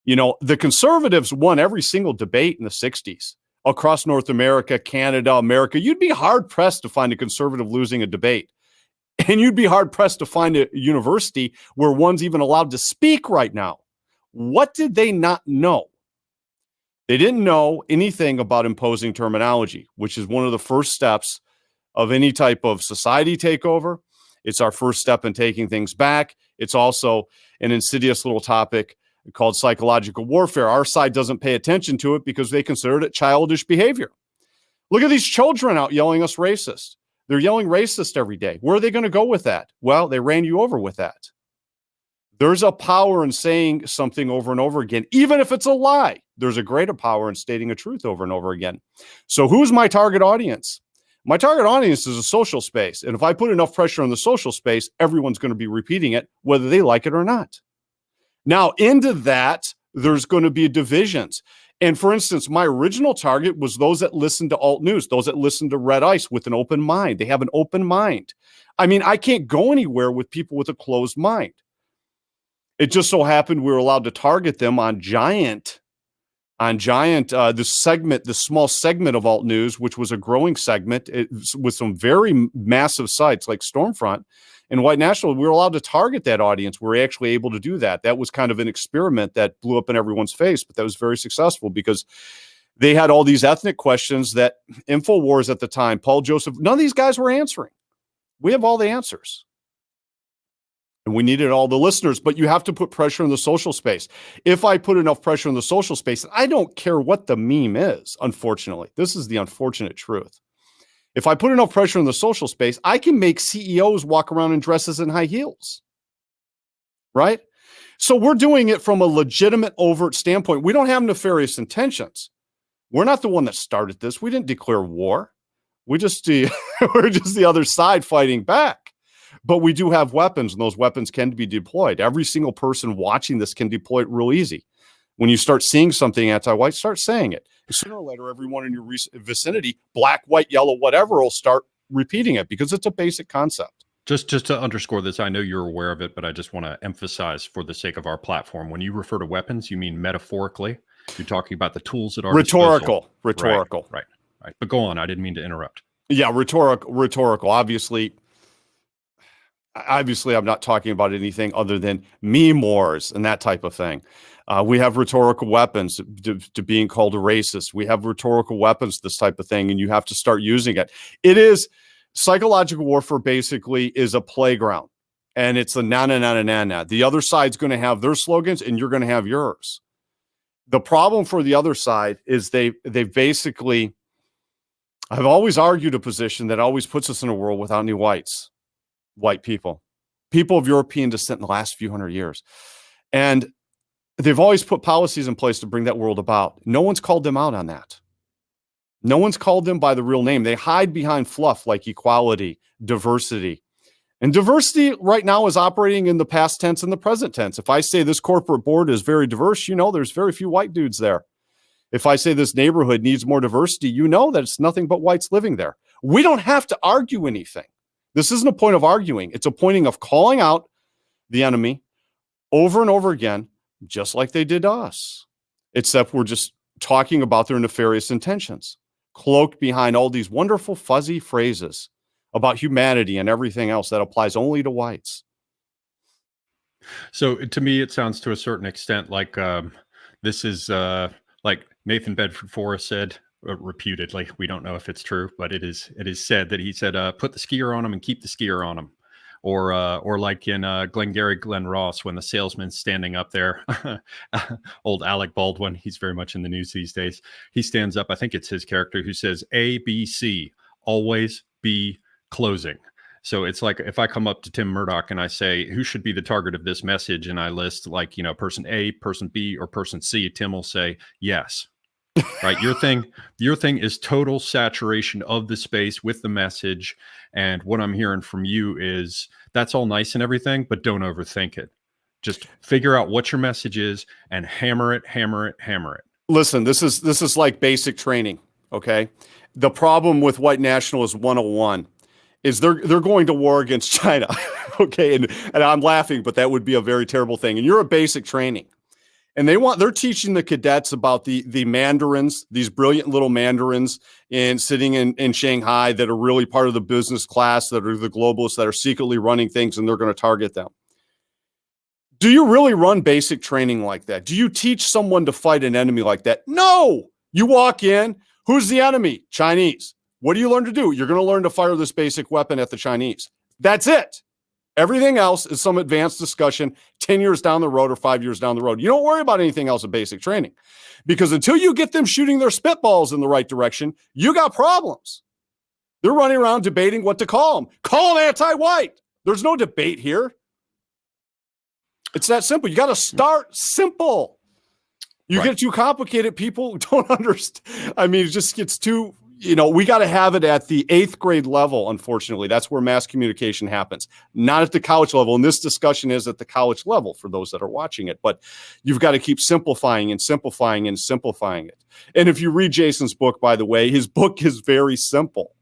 The conservatives won every single debate in the 60s across North America, Canada, America. You'd be hard-pressed to find a conservative losing a debate. And you'd be hard-pressed to find a university where one's even allowed to speak right now. What did they not know? They didn't know anything about imposing terminology, which is one of the first steps of any type of society takeover. It's our first step in taking things back. It's also an insidious little topic called psychological warfare. Our side doesn't pay attention to it because they consider it childish behavior. Look at these children out yelling us racist. They're yelling racist every day. Where are they going to go with that? Well, they ran you over with that. There's a power in saying something over and over again, even if it's a lie. There's a greater power in stating a truth over and over again. So who's my target audience? My target audience is a social space. And if I put enough pressure on the social space, everyone's going to be repeating it, whether they like it or not. Now, into that, there's going to be divisions. And for instance, my original target was those that listen to alt news, those that listen to Red Ice with an open mind. They have an open mind. I mean, I can't go anywhere with people with a closed mind. It just so happened we were allowed to target them on Giant, the small segment of alt news, which was a growing segment with some very massive sites like Stormfront and White National. We were allowed to target that audience. We were actually able to do that. That was kind of an experiment that blew up in everyone's face, but that was very successful because they had all these ethnic questions that InfoWars at the time, Paul Joseph, none of these guys were answering. We have all the answers. And we needed all the listeners, but you have to put pressure in the social space. If I put enough pressure in the social space, I don't care what the meme is, unfortunately. This is the unfortunate truth. If I put enough pressure in the social space, I can make CEOs walk around in dresses and high heels, right? So we're doing it from a legitimate, overt standpoint. We don't have nefarious intentions. We're not the one that started this. We didn't declare war. We're just the other side fighting back. But we do have weapons, and those weapons can be deployed. Every single person watching this can deploy it real easy. When you start seeing something anti-white, start saying it. Sooner or later, everyone in your vicinity, black, white, yellow, whatever, will start repeating it because it's a basic concept. Just to underscore this, I know you're aware of it, but I just want to emphasize for the sake of our platform, when you refer to weapons, you mean metaphorically. You're talking about the tools at our Rhetorical. Right. But go on. I didn't mean to interrupt. Yeah, rhetorical. Obviously, I'm not talking about anything other than meme wars and that type of thing. We have rhetorical weapons to being called a racist. We have rhetorical weapons, this type of thing, and you have to start using it. It is psychological warfare, basically, is a playground, and it's a na-na-na-na-na-na. The other side's going to have their slogans, and you're going to have yours. The problem for the other side is they basically, I've always argued a position that always puts us in a world without any white people of European descent in the last few hundred years. And they've always put policies in place to bring that world about. No one's called them out on that. No one's called them by the real name. They hide behind fluff like equality, diversity. And diversity right now is operating in the past tense and the present tense. If I say this corporate board is very diverse, there's very few white dudes there. If I say this neighborhood needs more diversity, that it's nothing but whites living there. We don't have to argue anything. This isn't a point of arguing. It's a point of calling out the enemy over and over again, just like they did to us, except we're just talking about their nefarious intentions, cloaked behind all these wonderful fuzzy phrases about humanity and everything else that applies only to whites. So to me, it sounds to a certain extent like this is like Nathan Bedford Forrest said, reputedly, we don't know if it's true, but it is said that he said, put the skier on him and keep the skier on him. Or like in Glengarry Glen Ross, when the salesman's standing up there, old Alec Baldwin, he's very much in the news these days. He stands up, I think it's his character, who says, A, B, C, always be closing. So it's like if I come up to Tim Murdock and I say, who should be the target of this message? And I list like, person A, person B, or person C, Tim will say, yes. Right. Your thing is total saturation of the space with the message. And what I'm hearing from you is that's all nice and everything, but don't overthink it. Just figure out what your message is and hammer it, hammer it, hammer it. Listen, this is like basic training. Okay. The problem with white nationalist 101 is they're going to war against China. Okay. And I'm laughing, but that would be a very terrible thing. And you're a basic training. And they're teaching the cadets about the mandarins, these brilliant little mandarins sitting in Shanghai that are really part of the business class, that are the globalists that are secretly running things, and they're going to target them. Do you really run basic training like that? Do you teach someone to fight an enemy like that? No. You walk in. Who's the enemy? Chinese. What do you learn to do? You're going to learn to fire this basic weapon at the Chinese. That's it. Everything else is some advanced discussion 10 years down the road or 5 years down the road. You don't worry about anything else in basic training, because until you get them shooting their spitballs in the right direction, you got problems. They're running around debating what to call them. Call them anti-white. There's no debate here. It's that simple. You got to start simple. You get too complicated, people don't understand. I mean, it just gets too, we got to have it at the 8th grade level. Unfortunately, that's where mass communication happens, not at the college level. And this discussion is at the college level for those that are watching it, but you've got to keep simplifying and simplifying and simplifying it. And if you read Jason's book, by the way, his book is very simple.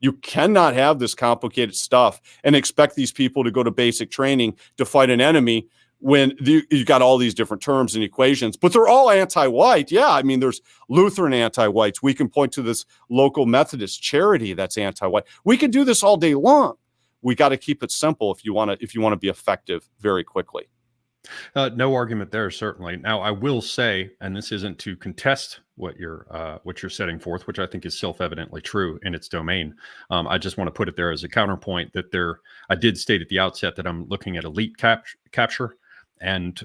You cannot have this complicated stuff and expect these people to go to basic training to fight an enemy when you got all these different terms and equations, but they're all anti-white. Yeah, I mean, there's Lutheran anti-whites. We can point to this local Methodist charity that's anti-white. We can do this all day long. We got to keep it simple if you want to be effective very quickly. No argument there, certainly. Now, I will say, and this isn't to contest what you're setting forth, which I think is self-evidently true in its domain. I just want to put it there as a counterpoint that I did state at the outset that I'm looking at elite capture. And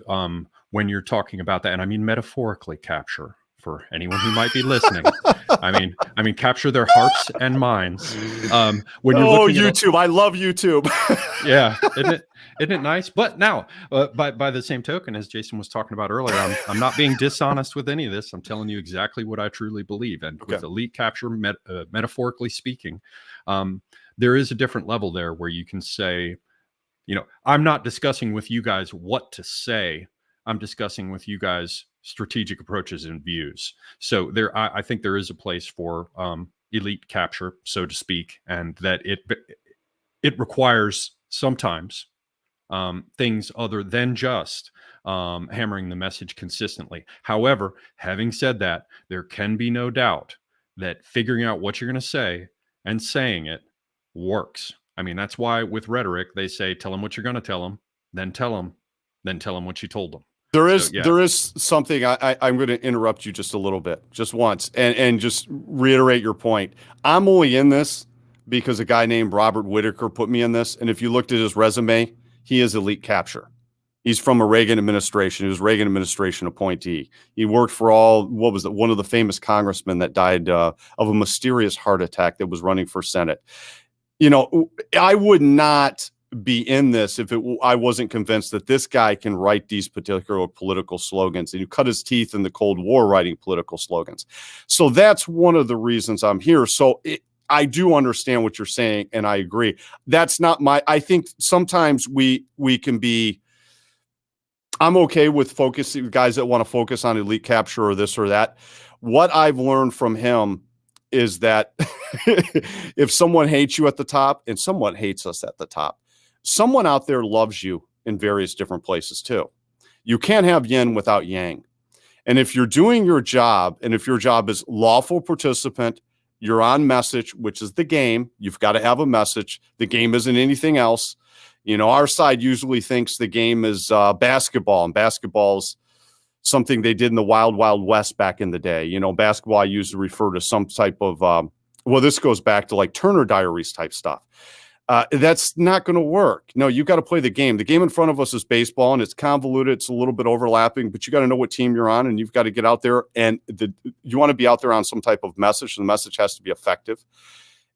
when you're talking about that, and I mean metaphorically capture for anyone who might be listening, I mean capture their hearts and minds. When you're looking YouTube, I love YouTube. Yeah, isn't it nice? But now, by the same token, as Jason was talking about earlier, I'm not being dishonest with any of this. I'm telling you exactly what I truly believe. And with elite capture, metaphorically speaking, there is a different level there where you can say, I'm not discussing with you guys what to say. I'm discussing with you guys strategic approaches and views. So I think there is a place for elite capture, so to speak, and that it requires sometimes things other than just hammering the message consistently. However, having said that, there can be no doubt that figuring out what you're going to say and saying it works. I mean, that's why with rhetoric, they say, tell them what you're going to tell them, then tell them what you told them. There is something I'm going to interrupt you just a little bit, just once, and just reiterate your point. I'm only in this because a guy named Robert Whitaker put me in this. And if you looked at his resume, he is elite capture. He's from a Reagan administration. He was a Reagan administration appointee. He worked for one of the famous congressmen that died of a mysterious heart attack that was running for Senate. I would not be in this if I wasn't convinced that this guy can write these particular political slogans, and you cut his teeth in the Cold War writing political slogans. So that's one of the reasons I'm here. So I do understand what you're saying, and I agree. That's not I think sometimes we can be, I'm okay with focusing guys that want to focus on elite capture or this or that. What I've learned from him is that if someone hates you at the top, and someone hates us at the top, someone out there loves you in various different places too. You can't have yin without yang. And if you're doing your job, and if your job is lawful participant, you're on message, which is the game. You've got to have a message. The game isn't anything else. Our side usually thinks the game is basketball, and basketball's something they did in the Wild Wild West back in the day. Basketball I used to refer to some type of, this goes back to like Turner Diaries type stuff. That's not going to work. No, you got to play the game. The game in front of us is baseball, and it's convoluted. It's a little bit overlapping, but you got to know what team you're on, and you've got to get out there, and you want to be out there on some type of message. The message has to be effective.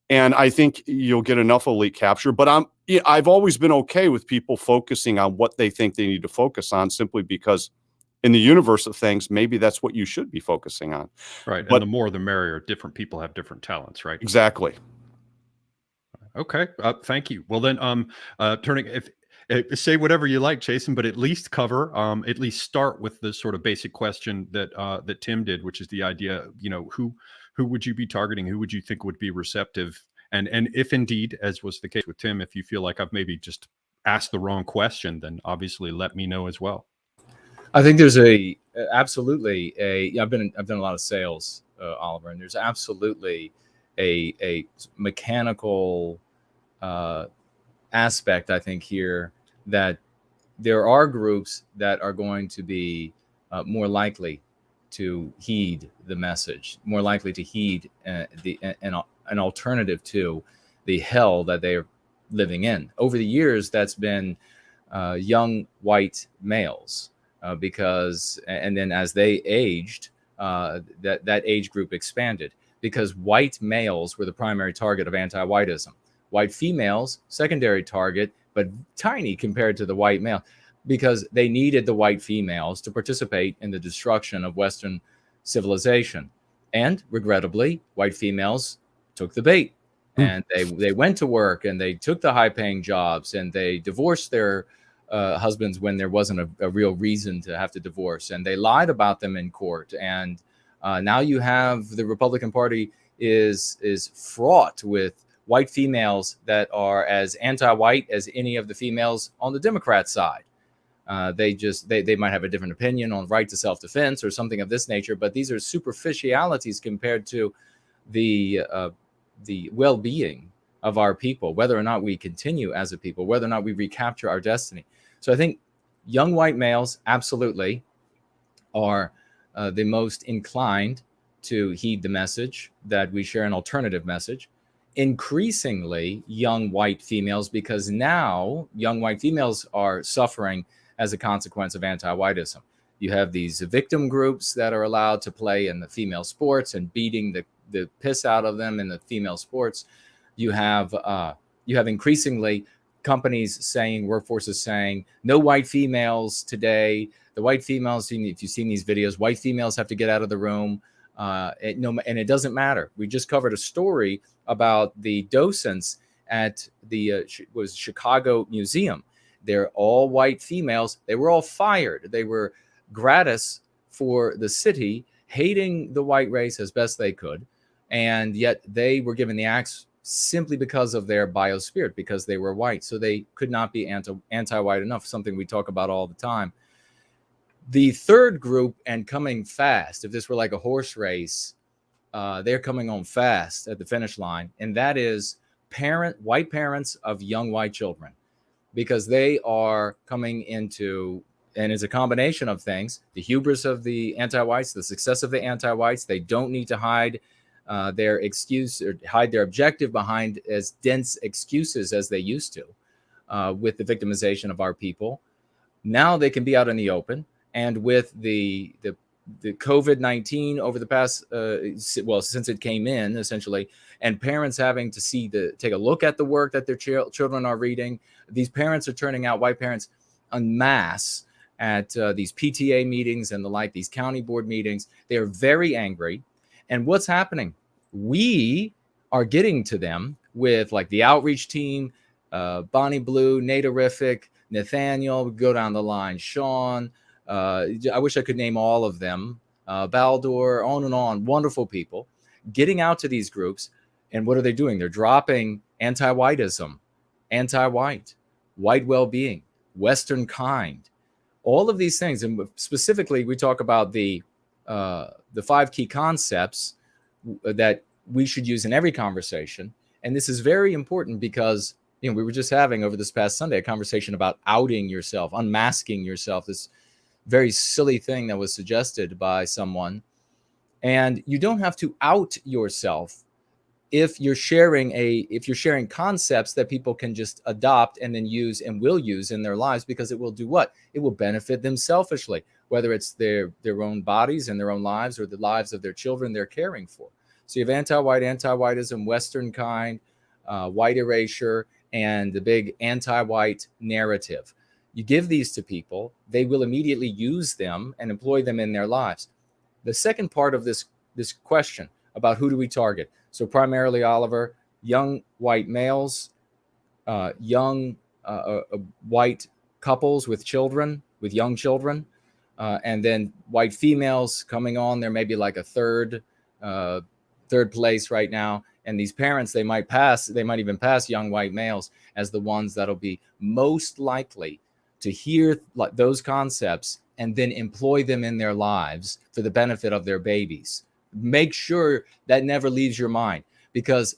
And I think you'll get enough elite capture, but I've always been okay with people focusing on what they think they need to focus on, simply because in the universe of things, maybe that's what you should be focusing on. Right. But And the more the merrier. Different people have different talents, right? exactly. Okay. Thank you. Well, then, turning if say whatever you like, Jason, but at least cover, at least start with the sort of basic question that that Tim did, which is the idea. Who would you be targeting? Who would you think would be receptive? And if indeed, as was the case with Tim, if you feel like I've maybe just asked the wrong question, then obviously let me know as well. I think there's absolutely I've done a lot of sales, Oliver, and there's absolutely a mechanical aspect, I think, here, that there are groups that are going to be more likely to heed the message, more likely to heed an alternative to the hell that they're living in. Over the years, that's been young white males, because, and then as they aged, that age group expanded, because white males were the primary target of anti-whiteism. White females, secondary target, but tiny compared to the white male, because they needed the white females to participate in the destruction of Western civilization. And regrettably, white females took the bait, and they went to work, and they took the high-paying jobs, and they divorced their husbands when there wasn't a real reason to have to divorce, and they lied about them in court. And now you have the Republican Party is fraught with white females that are as anti-white as any of the females on the Democrat side. They might have a different opinion on right to self-defense or something of this nature, but these are superficialities compared to the well-being of our people, whether or not we continue as a people, whether or not we recapture our destiny. So I think young white males absolutely are the most inclined to heed the message that we share, an alternative message. Increasingly, young white females, because now young white females are suffering as a consequence of anti-whiteism. You have these victim groups that are allowed to play in the female sports and beating the piss out of them in the female sports. You have increasingly companies saying, workforces saying, no white females today. The white females, if you've seen these videos, white females have to get out of the room. And it doesn't matter. We just covered a story about the docents at the Chicago Museum. They're all white females. They were all fired. They were gratis for the city, hating the white race as best they could. And yet they were given the axe simply because of their biospirit, because they were white. So they could not be anti-white enough, something we talk about all the time. The third group, and coming fast, if this were like a horse race, they're coming on fast at the finish line. And that is white parents of young white children, because they are coming into, and it's a combination of things, the hubris of the anti-whites, the success of the anti-whites. They don't need to hide their excuse or hide their objective behind as dense excuses as they used to, with the victimization of our people. Now they can be out in the open. And with the COVID-19 over the past, since it came in, essentially, and parents having to take a look at the work that their children are reading, these parents are turning out, white parents en masse, at these PTA meetings and the like, these county board meetings. They are very angry. And what's happening? We are getting to them with, like, the outreach team, Bonnie Blue, Naderific, Nathaniel, go down the line, Sean. I wish I could name all of them. Baldor, on, wonderful people, getting out to these groups. And what are they doing? They're dropping anti-whiteism, anti-white, white well-being, Western kind, all of these things. And specifically, we talk about the 5 key concepts that we should use in every conversation. And this is very important because, we were just having over this past Sunday a conversation about outing yourself, unmasking yourself, this very silly thing that was suggested by someone. And you don't have to out yourself if you're sharing concepts that people can just adopt and then use and will use in their lives, because it will do what? It will benefit them selfishly, whether it's their own bodies and their own lives or the lives of their children they're caring for. So you have anti-white, anti-whiteism, Western kind, white erasure, and the big anti-white narrative. You give these to people, they will immediately use them and employ them in their lives. The second part of this question about who do we target? So primarily, Oliver, young white males, young white couples with children, with young children, and then white females coming on. There may be like a third place right now. And these parents, they might even pass young white males as the ones that'll be most likely to hear those concepts and then employ them in their lives for the benefit of their babies. Make sure that never leaves your mind, because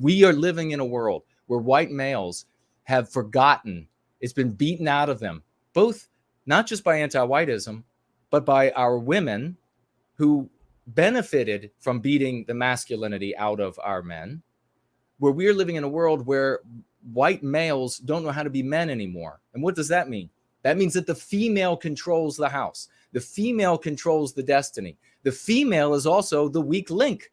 we are living in a world where white males have forgotten, it's been beaten out of them, both not just by anti-whiteism, but by our women who benefited from beating the masculinity out of our men, where we're living in a world where white males don't know how to be men anymore. And what does that mean? That means that the female controls the house. The female controls the destiny. The female is also the weak link.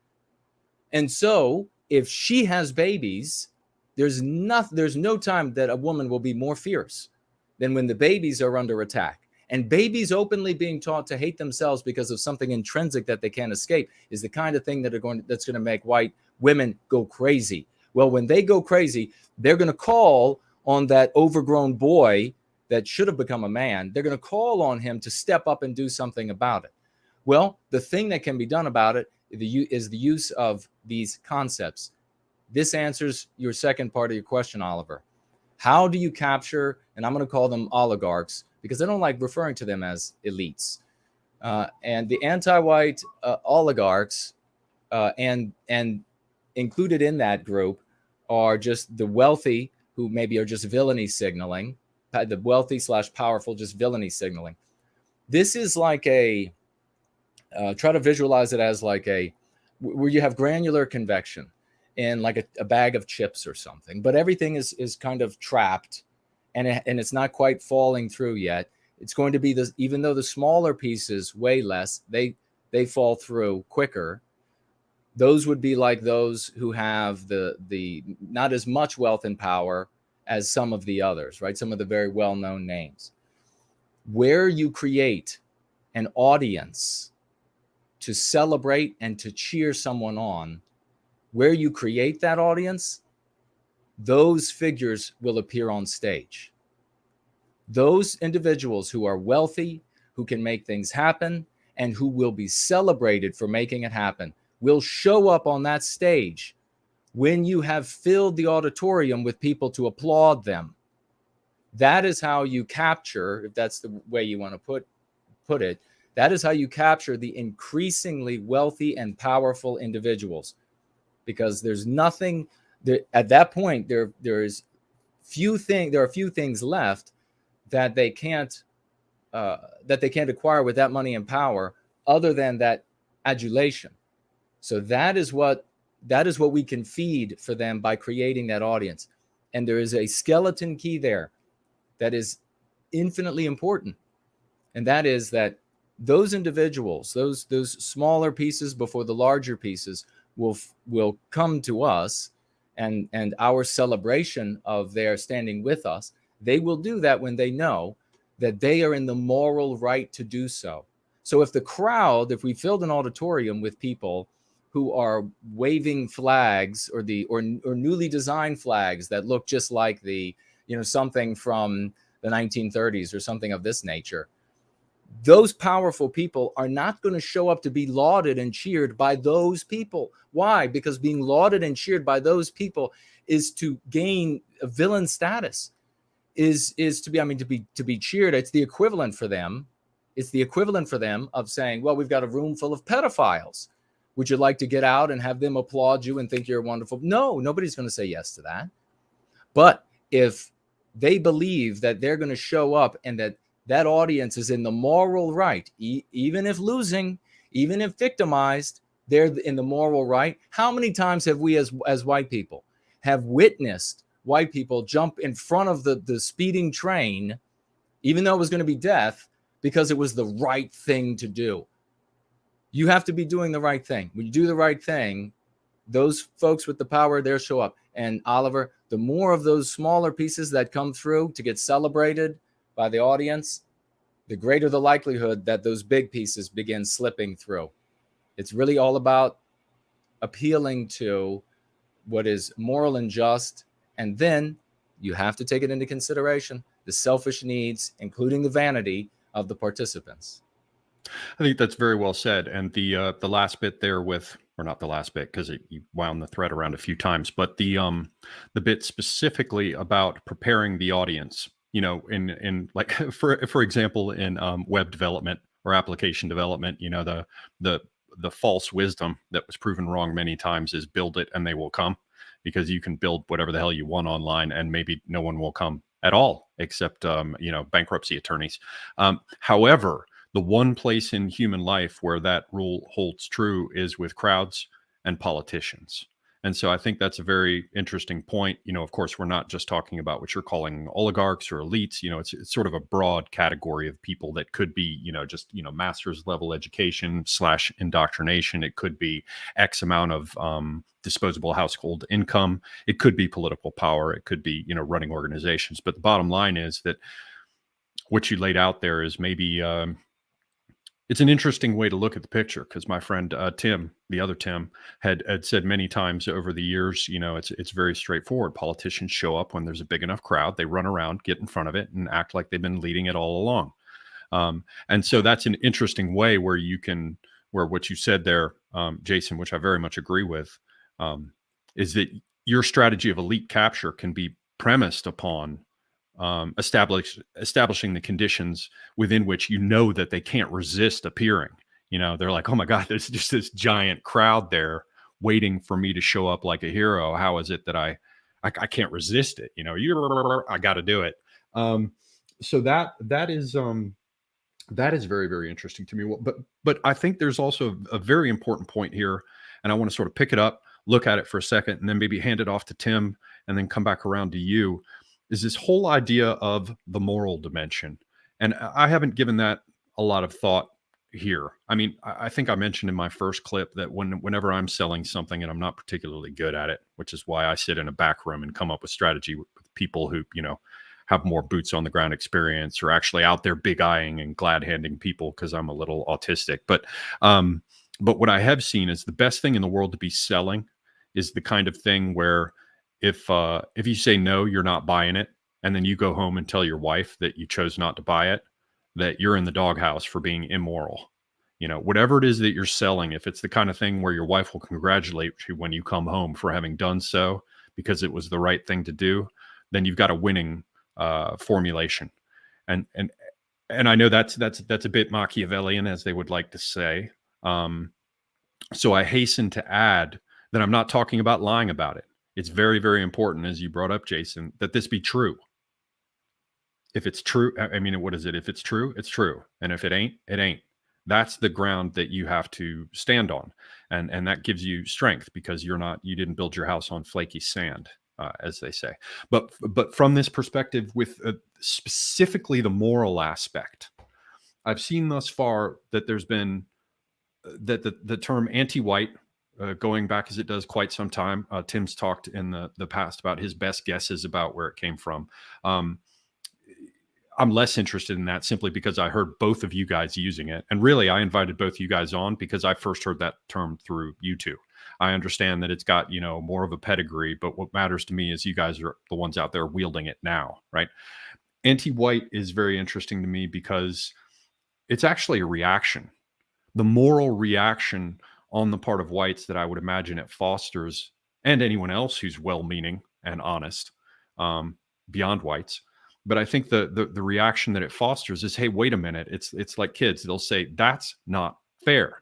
And so if she has babies, there's no time that a woman will be more fierce than when the babies are under attack. And babies openly being taught to hate themselves because of something intrinsic that they can't escape is the kind of thing that's going to make white women go crazy. Well, when they go crazy, they're going to call on that overgrown boy that should have become a man. They're going to call on him to step up and do something about it. Well, the thing that can be done about it is the use of these concepts. This answers your second part of your question, Oliver. How do you capture, and I'm going to call them oligarchs, because I don't like referring to them as elites. And the anti-white oligarchs and included in that group are just the wealthy who maybe are just villainy signaling, the wealthy / powerful, just villainy signaling. This is like try to visualize it as like where you have granular convection in like a bag of chips or something, but everything is kind of trapped and it's not quite falling through yet. It's going to be this, even though the smaller pieces weigh less, they fall through quicker. Those would be like those who have the not as much wealth and power as some of the others, right? Some of the very well-known names. Where you create an audience to celebrate and to cheer someone on, where you create that audience, those figures will appear on stage. Those individuals who are wealthy, who can make things happen, and who will be celebrated for making it happen will show up on that stage when you have filled the auditorium with people to applaud them. That is how you capture, if that's the way you want to put it, that is how you capture the increasingly wealthy and powerful individuals. Because there's nothing at that point, there are few things left that they can't acquire with that money and power other than that adulation. So that is what we can feed for them by creating that audience. And there is a skeleton key there that is infinitely important. And that is that those individuals, those smaller pieces before the larger pieces will come to us, and our celebration of their standing with us, they will do that when they know that they are in the moral right to do so. So if we filled an auditorium with people who are waving flags or newly designed flags that look just like something from the 1930s or something of this nature, those powerful people are not going to show up to be lauded and cheered by those people. Why? Because being lauded and cheered by those people is to gain a villain status, is to be cheered. It's the equivalent for them. It's the equivalent for them of saying, well, we've got a room full of pedophiles. Would you like to get out and have them applaud you and think you're wonderful? No, nobody's going to say yes to that. But if they believe that they're going to show up and that audience is in the moral right, even if losing, even if victimized, they're in the moral right. How many times have we as white people have witnessed white people jump in front of the speeding train, even though it was going to be death, because it was the right thing to do? You have to be doing the right thing. When you do the right thing, those folks with the power there show up. And Oliver, the more of those smaller pieces that come through to get celebrated by the audience, the greater the likelihood that those big pieces begin slipping through. It's really all about appealing to what is moral and just. And then you have to take it into consideration, the selfish needs, including the vanity of the participants. I think that's very well said. And the last bit there with, or not the last bit, because you wound the thread around a few times, but the bit specifically about preparing the audience, you know, in like for example, in web development or application development, you know, the false wisdom that was proven wrong many times is build it and they will come, because you can build whatever the hell you want online and maybe no one will come at all except you know, bankruptcy attorneys. However, the one place in human life where that rule holds true is with crowds and politicians. And so I think that's a very interesting point. You know, of course, we're not just talking about what you're calling oligarchs or elites. You know, it's sort of a broad category of people that could be, you know, just, you know, master's level education / indoctrination. It could be X amount of disposable household income. It could be political power. It could be, you know, running organizations. But the bottom line is that what you laid out there is maybe it's an interesting way to look at the picture, because my friend Tim, the other Tim, had said many times over the years, you know, it's very straightforward. Politicians show up when there's a big enough crowd. They run around, get in front of it, and act like they've been leading it all along. And so that's an interesting way where you can, where what you said there, Jason, which I very much agree with, is that your strategy of elite capture can be premised upon establishing the conditions within which you know that they can't resist appearing. You know, they're like, oh my God, there's just this giant crowd there waiting for me to show up like a hero. How is it that I can't resist it? You know, I got to do it. So that is very, very interesting to me. But I think there's also a very important point here, and I want to sort of pick it up, look at it for a second, and then maybe hand it off to Tim, and then come back around to you. Is this whole idea of the moral dimension. And I haven't given that a lot of thought here. I mean, I think I mentioned in my first clip that whenever I'm selling something and I'm not particularly good at it, which is why I sit in a back room and come up with strategy with people who, you know, have more boots on the ground experience, or actually out there big eyeing and glad handing people because I'm a little autistic. But what I have seen is the best thing in the world to be selling is the kind of thing where if you say no, you're not buying it, and then you go home and tell your wife that you chose not to buy it, that you're in the doghouse for being immoral. You know, whatever it is that you're selling, if it's the kind of thing where your wife will congratulate you when you come home for having done so because it was the right thing to do, then you've got a winning formulation. And I know that's a bit Machiavellian, as they would like to say. So I hasten to add that I'm not talking about lying about it. It's very, very important, as you brought up, Jason, that this be true. If it's true, I mean, what is it? If it's true, it's true. And if it ain't, it ain't. That's the ground that you have to stand on. And that gives you strength, because you didn't build your house on flaky sand, as they say. But from this perspective, with specifically the moral aspect, I've seen thus far that there's been that the term anti-white, going back as it does quite some time. Tim's talked in the past about his best guesses about where it came from. I'm less interested in that, simply because I heard both of you guys using it. And really, I invited both you guys on because I first heard that term through you two. I understand that it's got, you know, more of a pedigree, but what matters to me is you guys are the ones out there wielding it now, right? Anti-white is very interesting to me because it's actually a reaction. The moral reaction on the part of whites that I would imagine it fosters, and anyone else who's well-meaning and honest, beyond whites. But I think the reaction that it fosters is, hey, wait a minute. It's like kids. They'll say, that's not fair.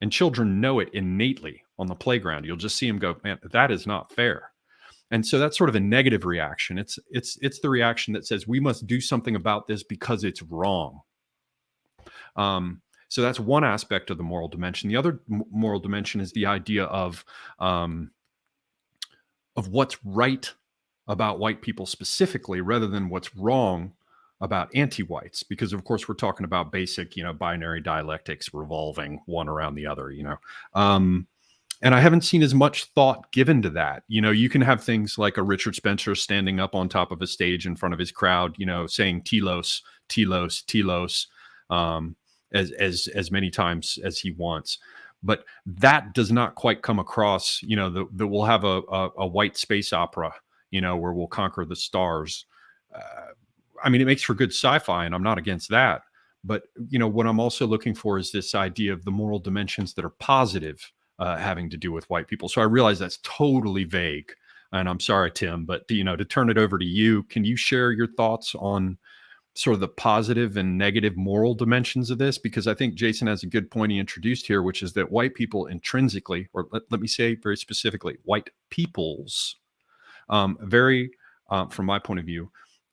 And children know it innately on the playground. You'll just see them go, man, that is not fair. And so that's sort of a negative reaction. It's the reaction that says we must do something about this because it's wrong. So that's one aspect of the moral dimension. The other moral dimension is the idea of what's right about white people specifically, rather than what's wrong about anti-whites, because of course we're talking about basic, binary dialectics revolving one around the other, and I haven't seen as much thought given to that. You can have things like a Richard Spencer standing up on top of a stage in front of his crowd, saying telos, telos, telos, as many times as he wants. But that does not quite come across, that we'll have a white space opera, where we'll conquer the stars. It makes for good sci-fi, and I'm not against that. But, what I'm also looking for is this idea of the moral dimensions that are positive, having to do with white people. So I realize that's totally vague, and I'm sorry, Tim, but to turn it over to you, can you share your thoughts on sort of the positive and negative moral dimensions of this? Because I think Jason has a good point he introduced here, which is that white people intrinsically, or let me say very specifically, white peoples, from my point of view,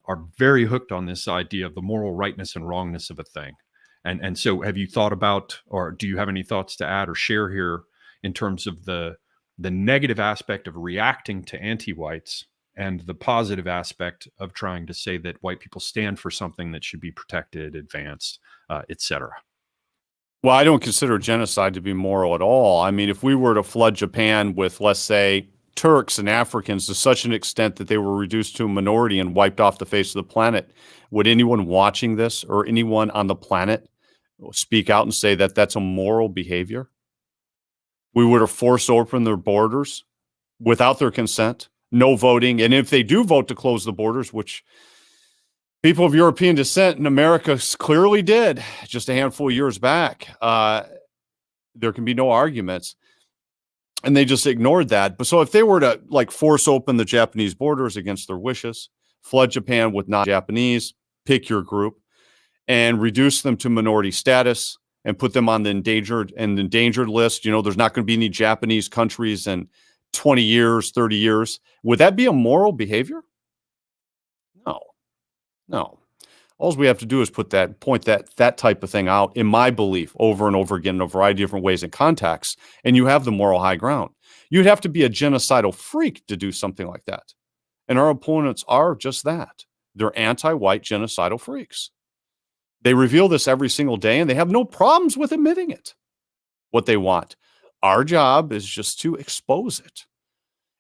are very hooked on this idea of the moral rightness and wrongness of a thing. And so have you thought about, or do you have any thoughts to add or share here in terms of the negative aspect of reacting to anti-whites and the positive aspect of trying to say that white people stand for something that should be protected, advanced, etc.? Well, I don't consider genocide to be moral at all. I mean, if we were to flood Japan with, let's say, Turks and Africans to such an extent that they were reduced to a minority and wiped off the face of the planet, would anyone watching this or anyone on the planet speak out and say that that's a moral behavior? We would have forced open their borders without their consent, no voting. And if they do vote to close the borders, which people of European descent in America clearly did just a handful of years back, there can be no arguments. And they just ignored that. But so if they were to force open the Japanese borders against their wishes, flood Japan with non-Japanese, pick your group, and reduce them to minority status and put them on the endangered list, there's not going to be any Japanese countries in 20 years, 30 years. Would that be a moral behavior? No. All we have to do is point that type of thing out, in my belief, over and over again in a variety of different ways and contexts, and you have the moral high ground. You'd have to be a genocidal freak to do something like that. And our opponents are just that. They're anti-white genocidal freaks. They reveal this every single day, and they have no problems with admitting it. What they want. Our job is just to expose it.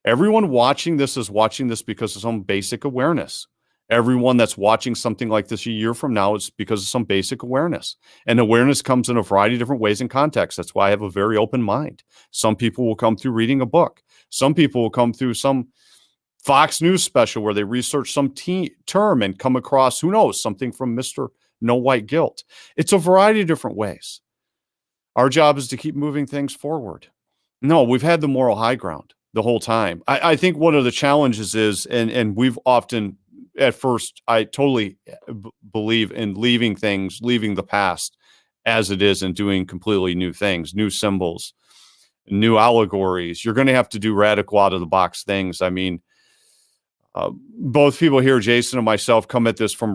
Everyone watching this is watching this because of some basic awareness. Everyone that's watching something like this a year from now is because of some basic awareness. And awareness comes in a variety of different ways and contexts. That's why I have a very open mind. Some people will come through reading a book. Some people will come through some Fox News special where they research some term and come across, who knows, something from Mr. No White Guilt. It's a variety of different ways. Our job is to keep moving things forward. No, we've had the moral high ground the whole time. I think one of the challenges is, and we've often, at first, I totally believe in leaving the past as it is and doing completely new things, new symbols, new allegories. You're going to have to do radical out of the box things. I mean, both people here, Jason and myself, come at this from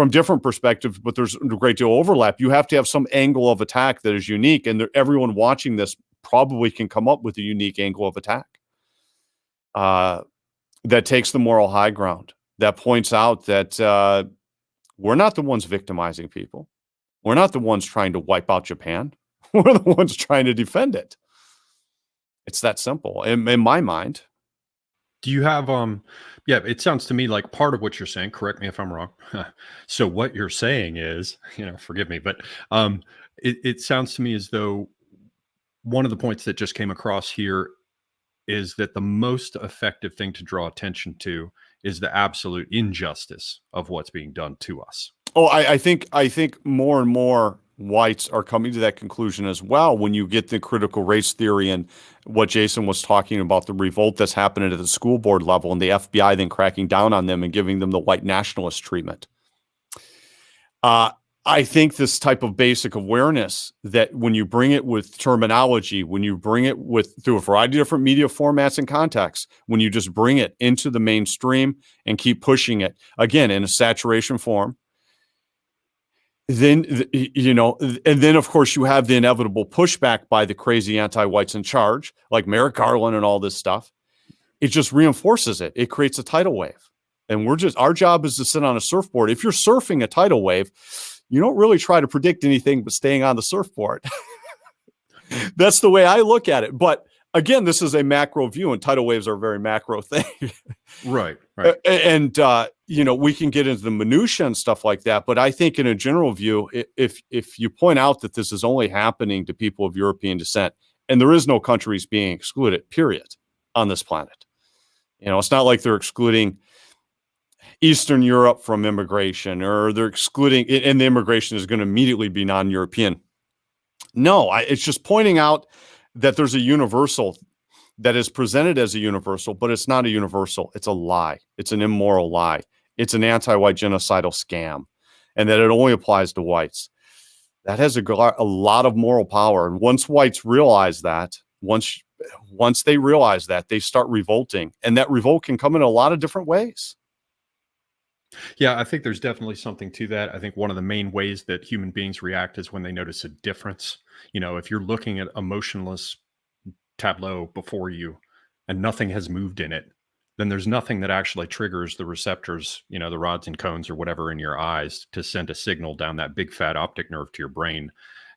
different perspectives, but there's a great deal of overlap. You have to have some angle of attack that is unique, and everyone watching this probably can come up with a unique angle of attack that takes the moral high ground, that points out that we're not the ones victimizing people. We're not the ones trying to wipe out Japan. We're the ones trying to defend it. It's that simple, in my mind. Do you have, it sounds to me like part of what you're saying, correct me if I'm wrong. So what you're saying is, forgive me, but it sounds to me as though one of the points that just came across here is that the most effective thing to draw attention to is the absolute injustice of what's being done to us. Oh, I think more and more whites are coming to that conclusion as well when you get the critical race theory and what Jason was talking about, the revolt that's happening at the school board level and the FBI then cracking down on them and giving them the white nationalist treatment. I think this type of basic awareness that when you bring it with terminology, when you bring it through a variety of different media formats and contexts, when you just bring it into the mainstream and keep pushing it, again, in a saturation form, then, and then, of course, you have the inevitable pushback by the crazy anti-whites in charge, like Merrick Garland and all this stuff. It just reinforces it. It creates a tidal wave. And our job is to sit on a surfboard. If you're surfing a tidal wave, you don't really try to predict anything but staying on the surfboard. That's the way I look at it. But again, this is a macro view, and tidal waves are a very macro thing. Right. And, we can get into the minutia and stuff like that. But I think in a general view, if you point out that this is only happening to people of European descent, and there is no countries being excluded, period, on this planet. It's not like they're excluding Eastern Europe from immigration, or they're excluding, and the immigration is going to immediately be non-European. No, it's just pointing out that there's a universal that is presented as a universal, but it's not a universal. It's a lie. It's an immoral lie. It's an anti-white genocidal scam, and that it only applies to whites. That has a lot of moral power. And once whites realize that, once they realize that, they start revolting, and that revolt can come in a lot of different ways. Yeah, I think there's definitely something to that. I think one of the main ways that human beings react is when they notice a difference. If you're looking at a motionless tableau before you and nothing has moved in it, then there's nothing that actually triggers the receptors, the rods and cones or whatever in your eyes to send a signal down that big fat optic nerve to your brain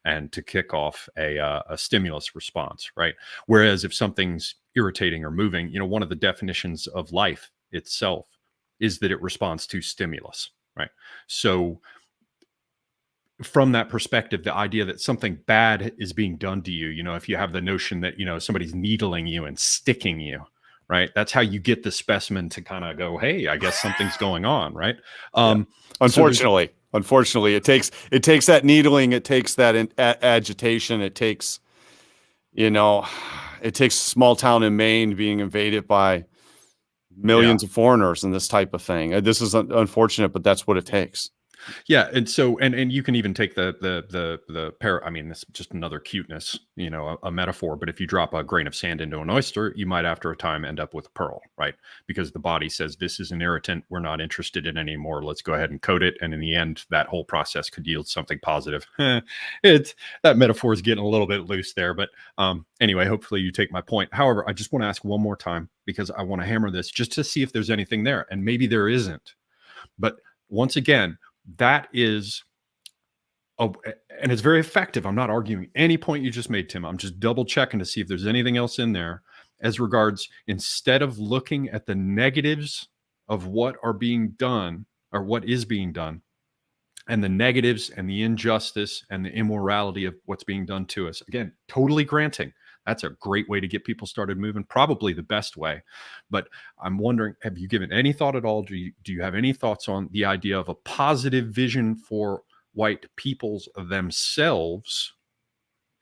and to kick off a stimulus response, right? Whereas if something's irritating or moving, one of the definitions of life itself is that it responds to stimulus, right? So from that perspective, the idea that something bad is being done to you, if you have the notion that, somebody's needling you and sticking you, right? That's how you get the specimen to kind of go, hey, I guess something's going on, right? Unfortunately, it takes that needling, it takes that agitation, it takes a small town in Maine being invaded by millions of foreigners and this type of thing. This is unfortunate, but that's what it takes. Yeah, and so and you can even take the pair. I mean, this is just another cuteness, a metaphor. But if you drop a grain of sand into an oyster, you might after a time end up with a pearl, right? Because the body says this is an irritant we're not interested in anymore. Let's go ahead and coat it, and in the end, that whole process could yield something positive. That metaphor is getting a little bit loose there, but anyway, hopefully you take my point. However, I just want to ask one more time because I want to hammer this just to see if there's anything there, and maybe there isn't. But once again, that is, and it's very effective. I'm not arguing any point you just made, Tim. I'm just double checking to see if there's anything else in there as regards, instead of looking at the negatives of what are being done or what is being done, and the negatives and the injustice and the immorality of what's being done to us. Again, totally granting. That's a great way to get people started moving, probably the best way. But I'm wondering, have you given any thought at all? Do you have any thoughts on the idea of a positive vision for white peoples themselves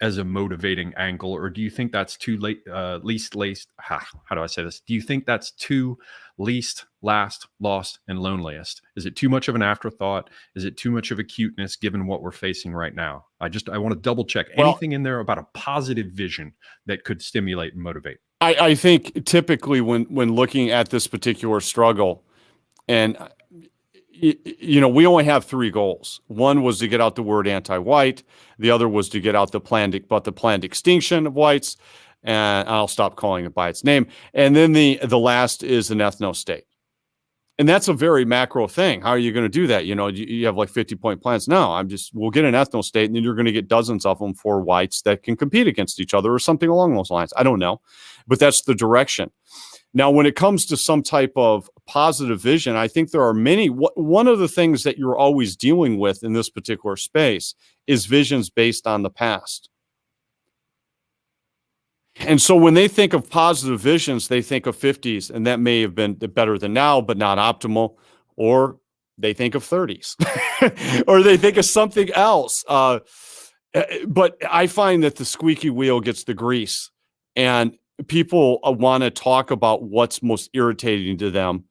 as a motivating angle? Or do you think that's too late, how do I say this? Do you think that's too least, last, lost, and loneliest? Is it too much of an afterthought? Is it too much of a cuteness given what we're facing right now? I want to double check anything in there about a positive vision that could stimulate and motivate. I think typically when looking at this particular struggle, and we only have three goals. One was to get out the word anti-white. The other was to get out the planned extinction of whites. And I'll stop calling it by its name. And then the last is an ethno-state. And that's a very macro thing. How are you going to do that? You have like 50-point plans. No, we'll get an ethno-state, and then you're going to get dozens of them for whites that can compete against each other or something along those lines. I don't know, but that's the direction. Now, when it comes to some type of positive vision, I think there are many. One of the things that you're always dealing with in this particular space is visions based on the past. And so when they think of positive visions, they think of 50s, and that may have been better than now, but not optimal. Or they think of 30s, or they think of something else. But I find that the squeaky wheel gets the grease, and people want to talk about what's most irritating to them,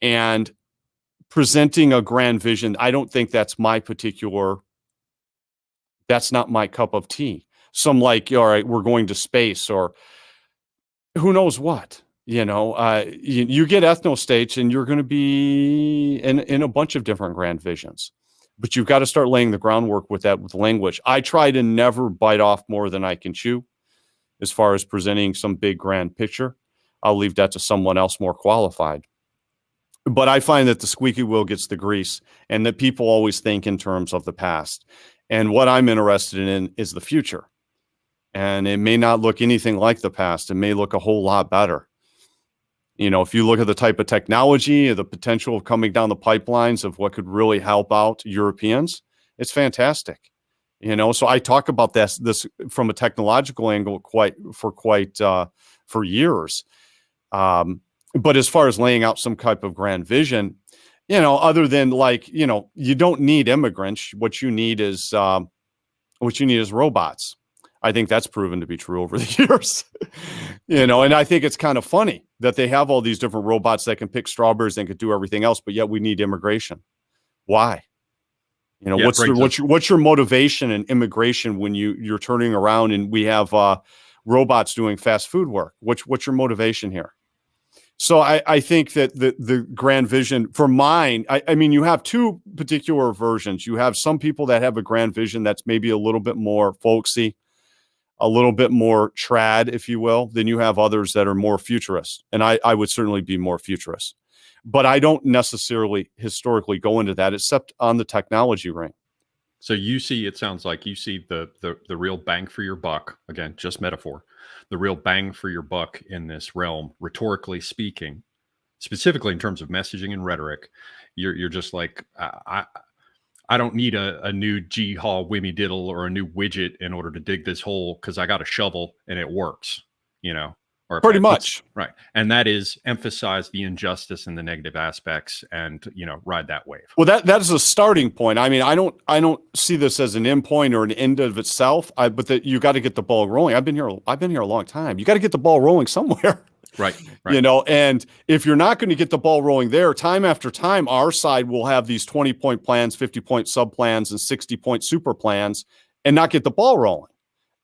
and presenting a grand vision. I don't think that's not my cup of tea. Some like, all right, we're going to space, or who knows what, you get ethno-states, and you're going to be in a bunch of different grand visions, but you've got to start laying the groundwork with language. I try to never bite off more than I can chew as far as presenting some big grand picture. I'll leave that to someone else more qualified. But I find that the squeaky wheel gets the grease, and that people always think in terms of the past. And what I'm interested in is the future. And it may not look anything like the past. It may look a whole lot better. You know, if you look at the type of technology, the potential of coming down the pipelines of what could really help out Europeans, it's fantastic. You know, so I talk about this from a technological angle for years. But as far as laying out some type of grand vision, you know, other than like, you know, you don't need immigrants. What you need is robots. I think that's proven to be true over the years. You know, and I think it's kind of funny that they have all these different robots that can pick strawberries and can do everything else, but yet we need immigration. Why? You know, what's your motivation in immigration when you're turning around and we have robots doing fast food work? What's your motivation here? So I think that the grand vision for mine, I mean, you have two particular versions. You have some people that have a grand vision that's maybe a little bit more folksy, a little bit more trad, if you will. Then you have others that are more futurist. And I would certainly be more futurist. But I don't necessarily historically go into that except on the technology ring. So you see, it sounds like you see the real bang for your buck, again, just metaphor, the real bang for your buck in this realm, rhetorically speaking, specifically in terms of messaging and rhetoric. You're just like, I don't need a new G-haw wimmy diddle or a new widget in order to dig this hole because I got a shovel and it works, you know. Or pretty much. Right. And that is emphasize the injustice and the negative aspects and, you know, ride that wave. Well, that is a starting point. I mean, I don't see this as an end point or an end of itself, but that you got to get the ball rolling. I've been here a long time. You got to get the ball rolling somewhere. Right. You know, and if you're not going to get the ball rolling there, time after time, our side will have these 20-point plans, 50-point sub plans, and 60-point super plans and not get the ball rolling.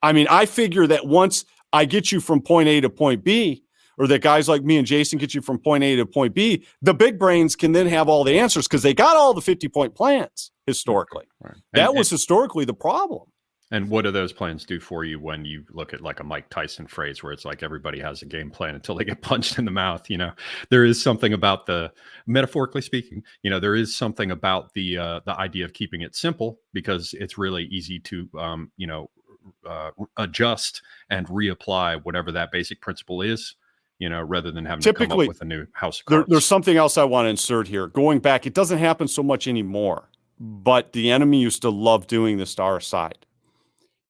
I mean, I figure that once I get you from point A to point B, or that guys like me and Jason get you from point A to point B, the big brains can then have all the answers because they got all the 50-point plans historically. Right. That was historically the problem. And what do those plans do for you when you look at like a Mike Tyson phrase where it's like everybody has a game plan until they get punched in the mouth? You know, there is something about metaphorically speaking, you know, there is something about the idea of keeping it simple because it's really easy to, you know, adjust and reapply whatever that basic principle is, you know, rather than having to come up with a new house of cards. There's something else I want to insert here. Going back, it doesn't happen so much anymore, but the enemy used to love doing this to our side.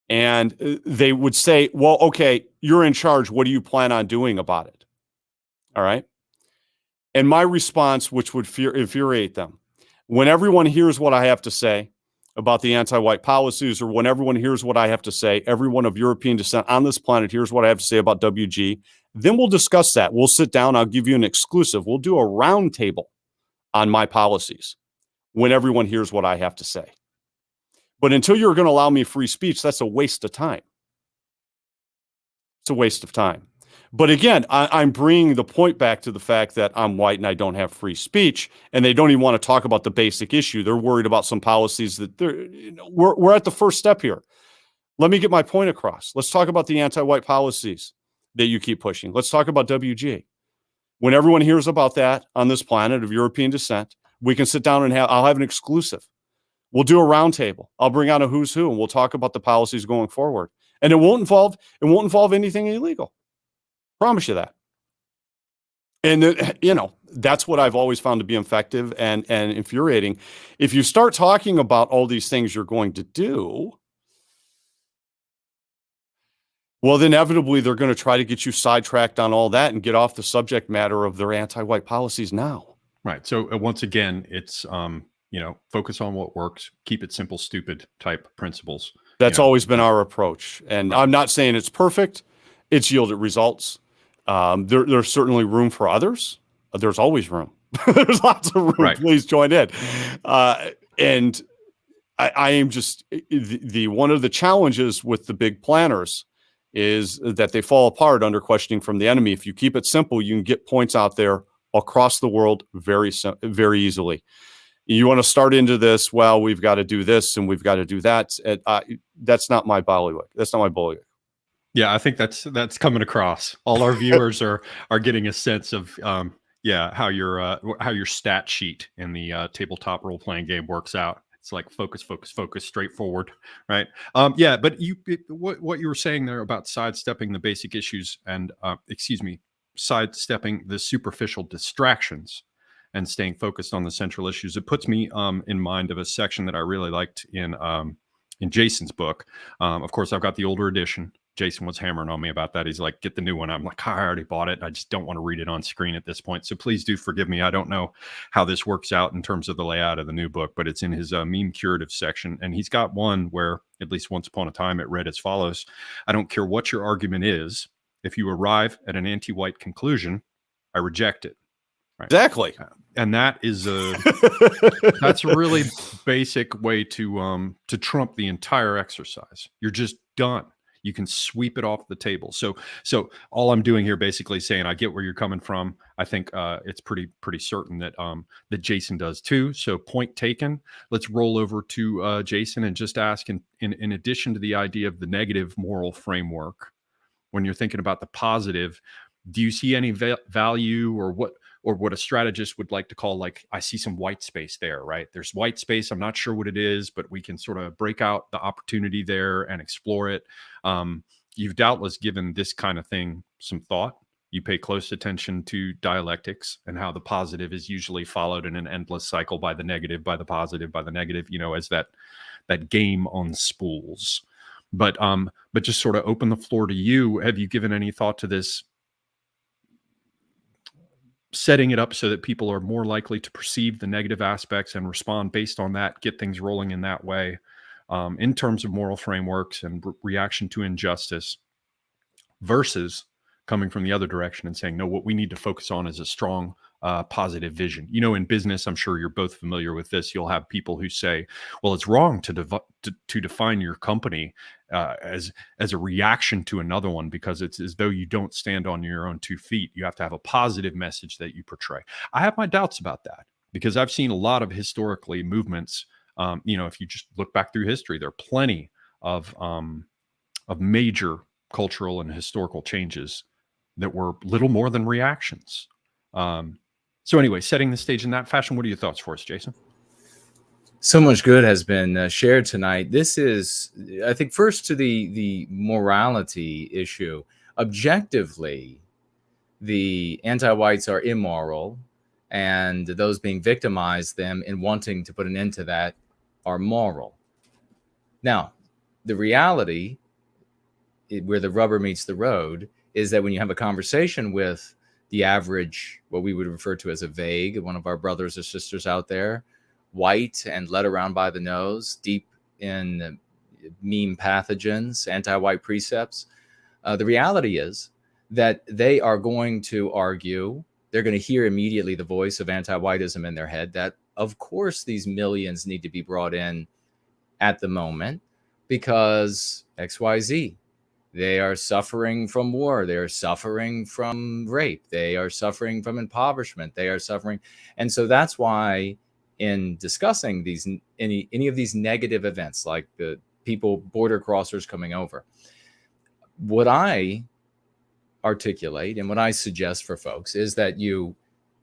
And they would say, well, okay, you're in charge. What do you plan on doing about it? All right. And my response, which would infuriate them, when everyone hears what I have to say about the anti-white policies, or when everyone hears what I have to say, everyone of European descent on this planet hears what I have to say about WG, then we'll discuss that. We'll sit down. I'll give you an exclusive. We'll do a round table on my policies when everyone hears what I have to say. But until you're going to allow me free speech, that's a waste of time. It's a waste of time. But again, I'm bringing the point back to the fact that I'm white and I don't have free speech, and they don't even want to talk about the basic issue. They're worried about some policies that we're at the first step here. Let me get my point across. Let's talk about the anti-white policies that you keep pushing. Let's talk about WG. When everyone hears about that on this planet of European descent, we can sit down and I'll have an exclusive. We'll do a roundtable. I'll bring out a who's who, and we'll talk about the policies going forward. And it won't involve anything illegal. Promise you that. And you know, that's what I've always found to be effective and infuriating. If you start talking about all these things you're going to do, well, then inevitably they're going to try to get you sidetracked on all that and get off the subject matter of their anti-white policies now. Right. So once again, it's you know, focus on what works, keep it simple, stupid type principles. That's always been our approach. And right. I'm not saying it's perfect. It's yielded results. There's certainly room for others. There's always room. There's lots of room. Right. Please join in. And I am just the one of the challenges with the big planners is that they fall apart under questioning from the enemy. If you keep it simple, you can get points out there across the world very easily. You want to start into this, well, we've got to do this and we've got to do that. That's not my bailiwick. That's not my bailiwick. Yeah, I think that's coming across. All our viewers are getting a sense of Yeah, how your stat sheet in the tabletop role playing game works out. It's like focus, focus, focus, straightforward, right? Yeah, but what you were saying there about sidestepping the basic issues and sidestepping the superficial distractions and staying focused on the central issues. It puts me in mind of a section that I really liked in Jason's book. Of course, I've got the older edition. Jason was hammering on me about that. He's like, get the new one. I'm like, I already bought it. I just don't want to read it on screen at this point. So please do forgive me. I don't know how this works out in terms of the layout of the new book, but it's in his meme curative section. And he's got one where, at least once upon a time, it read as follows: I don't care what your argument is. If you arrive at an anti-white conclusion, I reject it. Right? Exactly. And that is that's a really basic way to trump the entire exercise. You're just done. You can sweep it off the table. So all I'm doing here basically is saying I get where you're coming from. I think it's pretty certain that that Jason does too. So point taken. Let's roll over to Jason and just ask, in addition to the idea of the negative moral framework, when you're thinking about the positive, do you see any value or what a strategist would like to call, like, I see some white space there, right? There's white space. I'm not sure what it is, but we can sort of break out the opportunity there and explore it. You've doubtless given this kind of thing some thought. You pay close attention to dialectics and how the positive is usually followed in an endless cycle by the negative, by the positive, by the negative, as that game on spools. But just sort of open the floor to you. Have you given any thought to this, setting it up so that people are more likely to perceive the negative aspects and respond based on that, get things rolling in that way, in terms of moral frameworks and reaction to injustice, versus coming from the other direction and saying, no, what we need to focus on is a strong, positive vision. In business, I'm sure you're both familiar with this. You'll have people who say, well, it's wrong to define your company as a reaction to another one, because it's as though you don't stand on your own 2 feet. You have to have a positive message that you portray. I have my doubts about that, because I've seen a lot of historically movements. If you just look back through history, there are plenty of major cultural and historical changes that were little more than reactions. So anyway, setting the stage in that fashion, what are your thoughts for us, Jason? So much good has been shared tonight. This is, I think, first to the morality issue. Objectively, the anti-whites are immoral, and those being victimized them in wanting to put an end to that are moral. Now, the reality, where the rubber meets the road, is that when you have a conversation with the average, what we would refer to as a vague, one of our brothers or sisters out there, white and led around by the nose, deep in meme pathogens, anti-white precepts, the reality is that they are going to argue, they're going to hear immediately the voice of anti-whiteism in their head, that of course these millions need to be brought in at the moment because XYZ. They are suffering from war. They are suffering from rape. They are suffering from impoverishment. They are suffering. And so that's why in discussing these, any of these negative events, like the people, border crossers coming over, what I articulate and what I suggest for folks is that you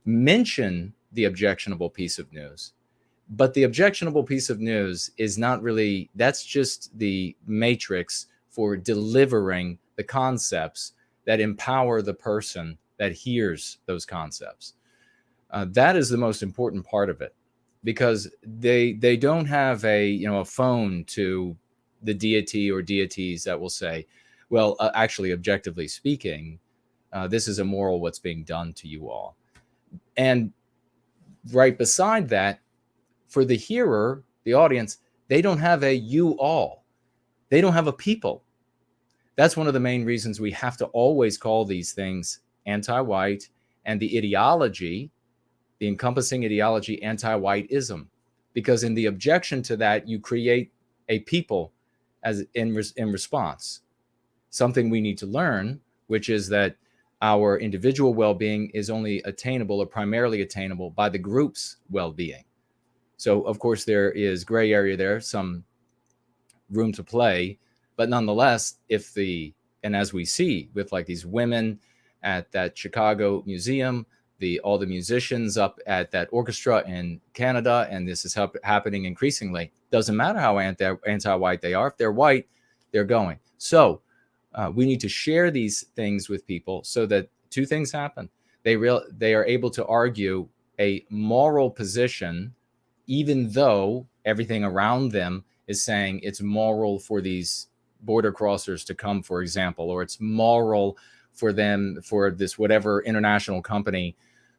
mention the objectionable piece of news, but the objectionable piece of news is not really, that's just the matrix for delivering the concepts that empower the person that hears those concepts. That is the most important part of it, because they don't have a phone to the deity or deities that will say, well, actually, objectively speaking, this is immoral what's being done to you all. And right beside that, for the hearer, the audience, they don't have a you all. They don't have a people. That's one of the main reasons we have to always call these things anti-white, and the ideology, the encompassing ideology, anti-whiteism, because in the objection to that, you create a people as in response. Something we need to learn, which is that our individual well-being is only attainable or primarily attainable by the group's well-being. So, of course, there is gray area there, some room to play, but nonetheless, and as we see with like these women at that Chicago museum, all the musicians up at that orchestra in Canada, and this is happening increasingly. Doesn't matter how anti-white they are. If they're white, they're going. So we need to share these things with people so that two things happen. They are able to argue a moral position, even though everything around them is saying it's moral for these border crossers to come, for example, or it's moral for them, for this whatever international company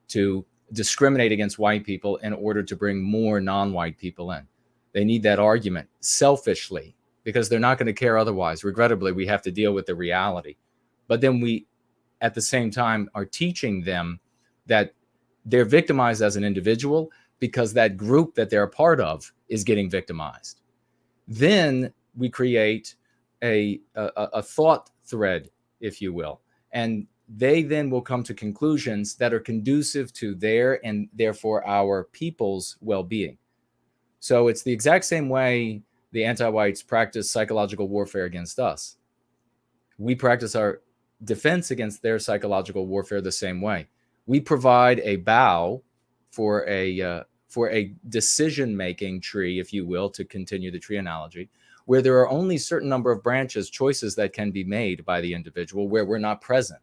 to discriminate against white people in order to bring more non-white people in. They need that argument selfishly because they're not going to care otherwise. Regrettably, we have to deal with the reality. But then we, at the same time, are teaching them that they're victimized as an individual because that group that they're a part of is getting victimized. Then we create a thought thread, if you will, and they then will come to conclusions that are conducive to their and therefore our people's well-being. So it's the exact same way the anti-whites practice psychological warfare against us. We practice our defense against their psychological warfare the same way. We provide a bow for a decision-making tree, if you will, to continue the tree analogy, where there are only a certain number of branches, choices that can be made by the individual where we're not present.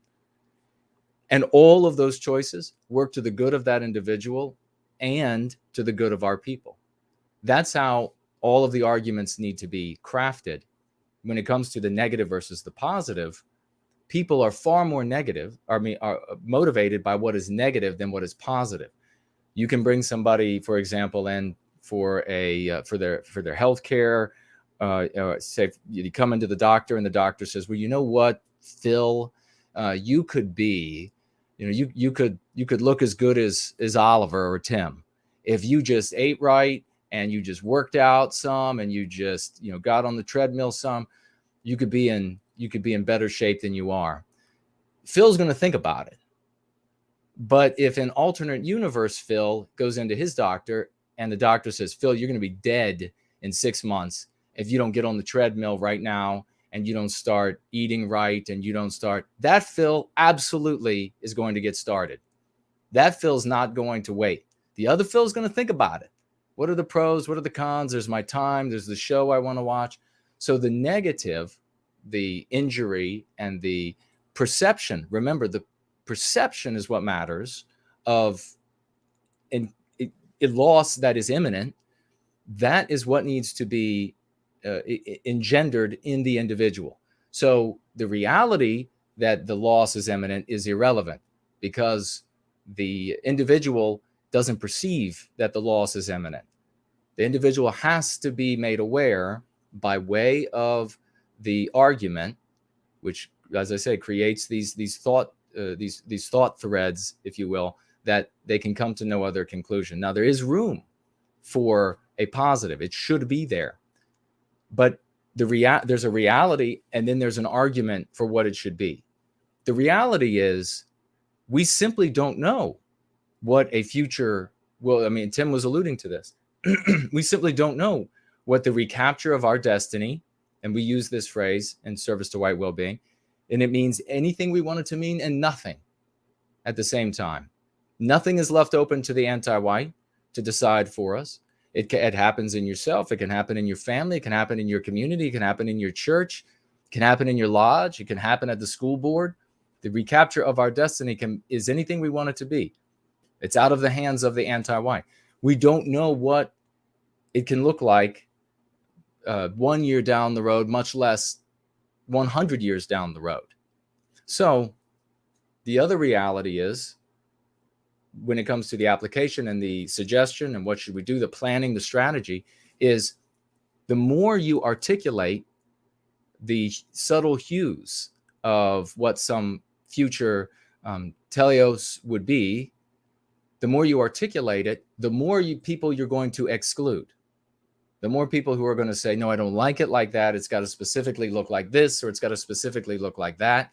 And all of those choices work to the good of that individual and to the good of our people. That's how all of the arguments need to be crafted. When it comes to the negative versus the positive, people are far more are motivated by what is negative than what is positive. You can bring somebody, for example, in for their health care. Say you come into the doctor and the doctor says, well, you know what, Phil, you could be, you could look as good as Oliver or Tim if you just ate right and you just worked out some and you just got on the treadmill some. You could be in better shape than you are. Phil's going to think about it. But if an alternate universe Phil goes into his doctor and the doctor says, Phil, you're going to be dead in 6 months if you don't get on the treadmill right now and you don't start eating right and you don't start, that Phil absolutely is going to get started. That Phil's not going to wait. The other Phil's going to think about it. What are the pros? What are the cons? There's my time. There's the show I want to watch. So the negative, the injury, and the perception, remember, the perception is what matters of a loss that is imminent. That is what needs to be engendered in the individual. So the reality that the loss is imminent is irrelevant because the individual doesn't perceive that the loss is imminent. The individual has to be made aware by way of the argument, which, as I say, creates these thought threads, if you will, that they can come to no other conclusion. Now, there is room for a positive. It should be there. But there's a reality, and then there's an argument for what it should be. The reality is we simply don't know what a future will. I mean, Tim was alluding to this. We simply don't know what the recapture of our destiny, and we use this phrase in service to white well-being, and it means anything we want it to mean and nothing at the same time. Nothing is left open to the anti-white to decide for us. It happens in yourself. It can happen in your family. It can happen in your community. It can happen in your church. It can happen in your lodge. It can happen at the school board. The recapture of our destiny is anything we want it to be. It's out of the hands of the anti-white. We don't know what it can look like 1 year down the road, much less 100 years down the road. So the other reality is, when it comes to the application and the suggestion and what should we do, the planning, the strategy, is the more you articulate the subtle hues of what some future teleos would be, the more you articulate it, the more people you're going to exclude. The more people who are going to say, no, I don't like it like that. It's got to specifically look like this, or it's got to specifically look like that.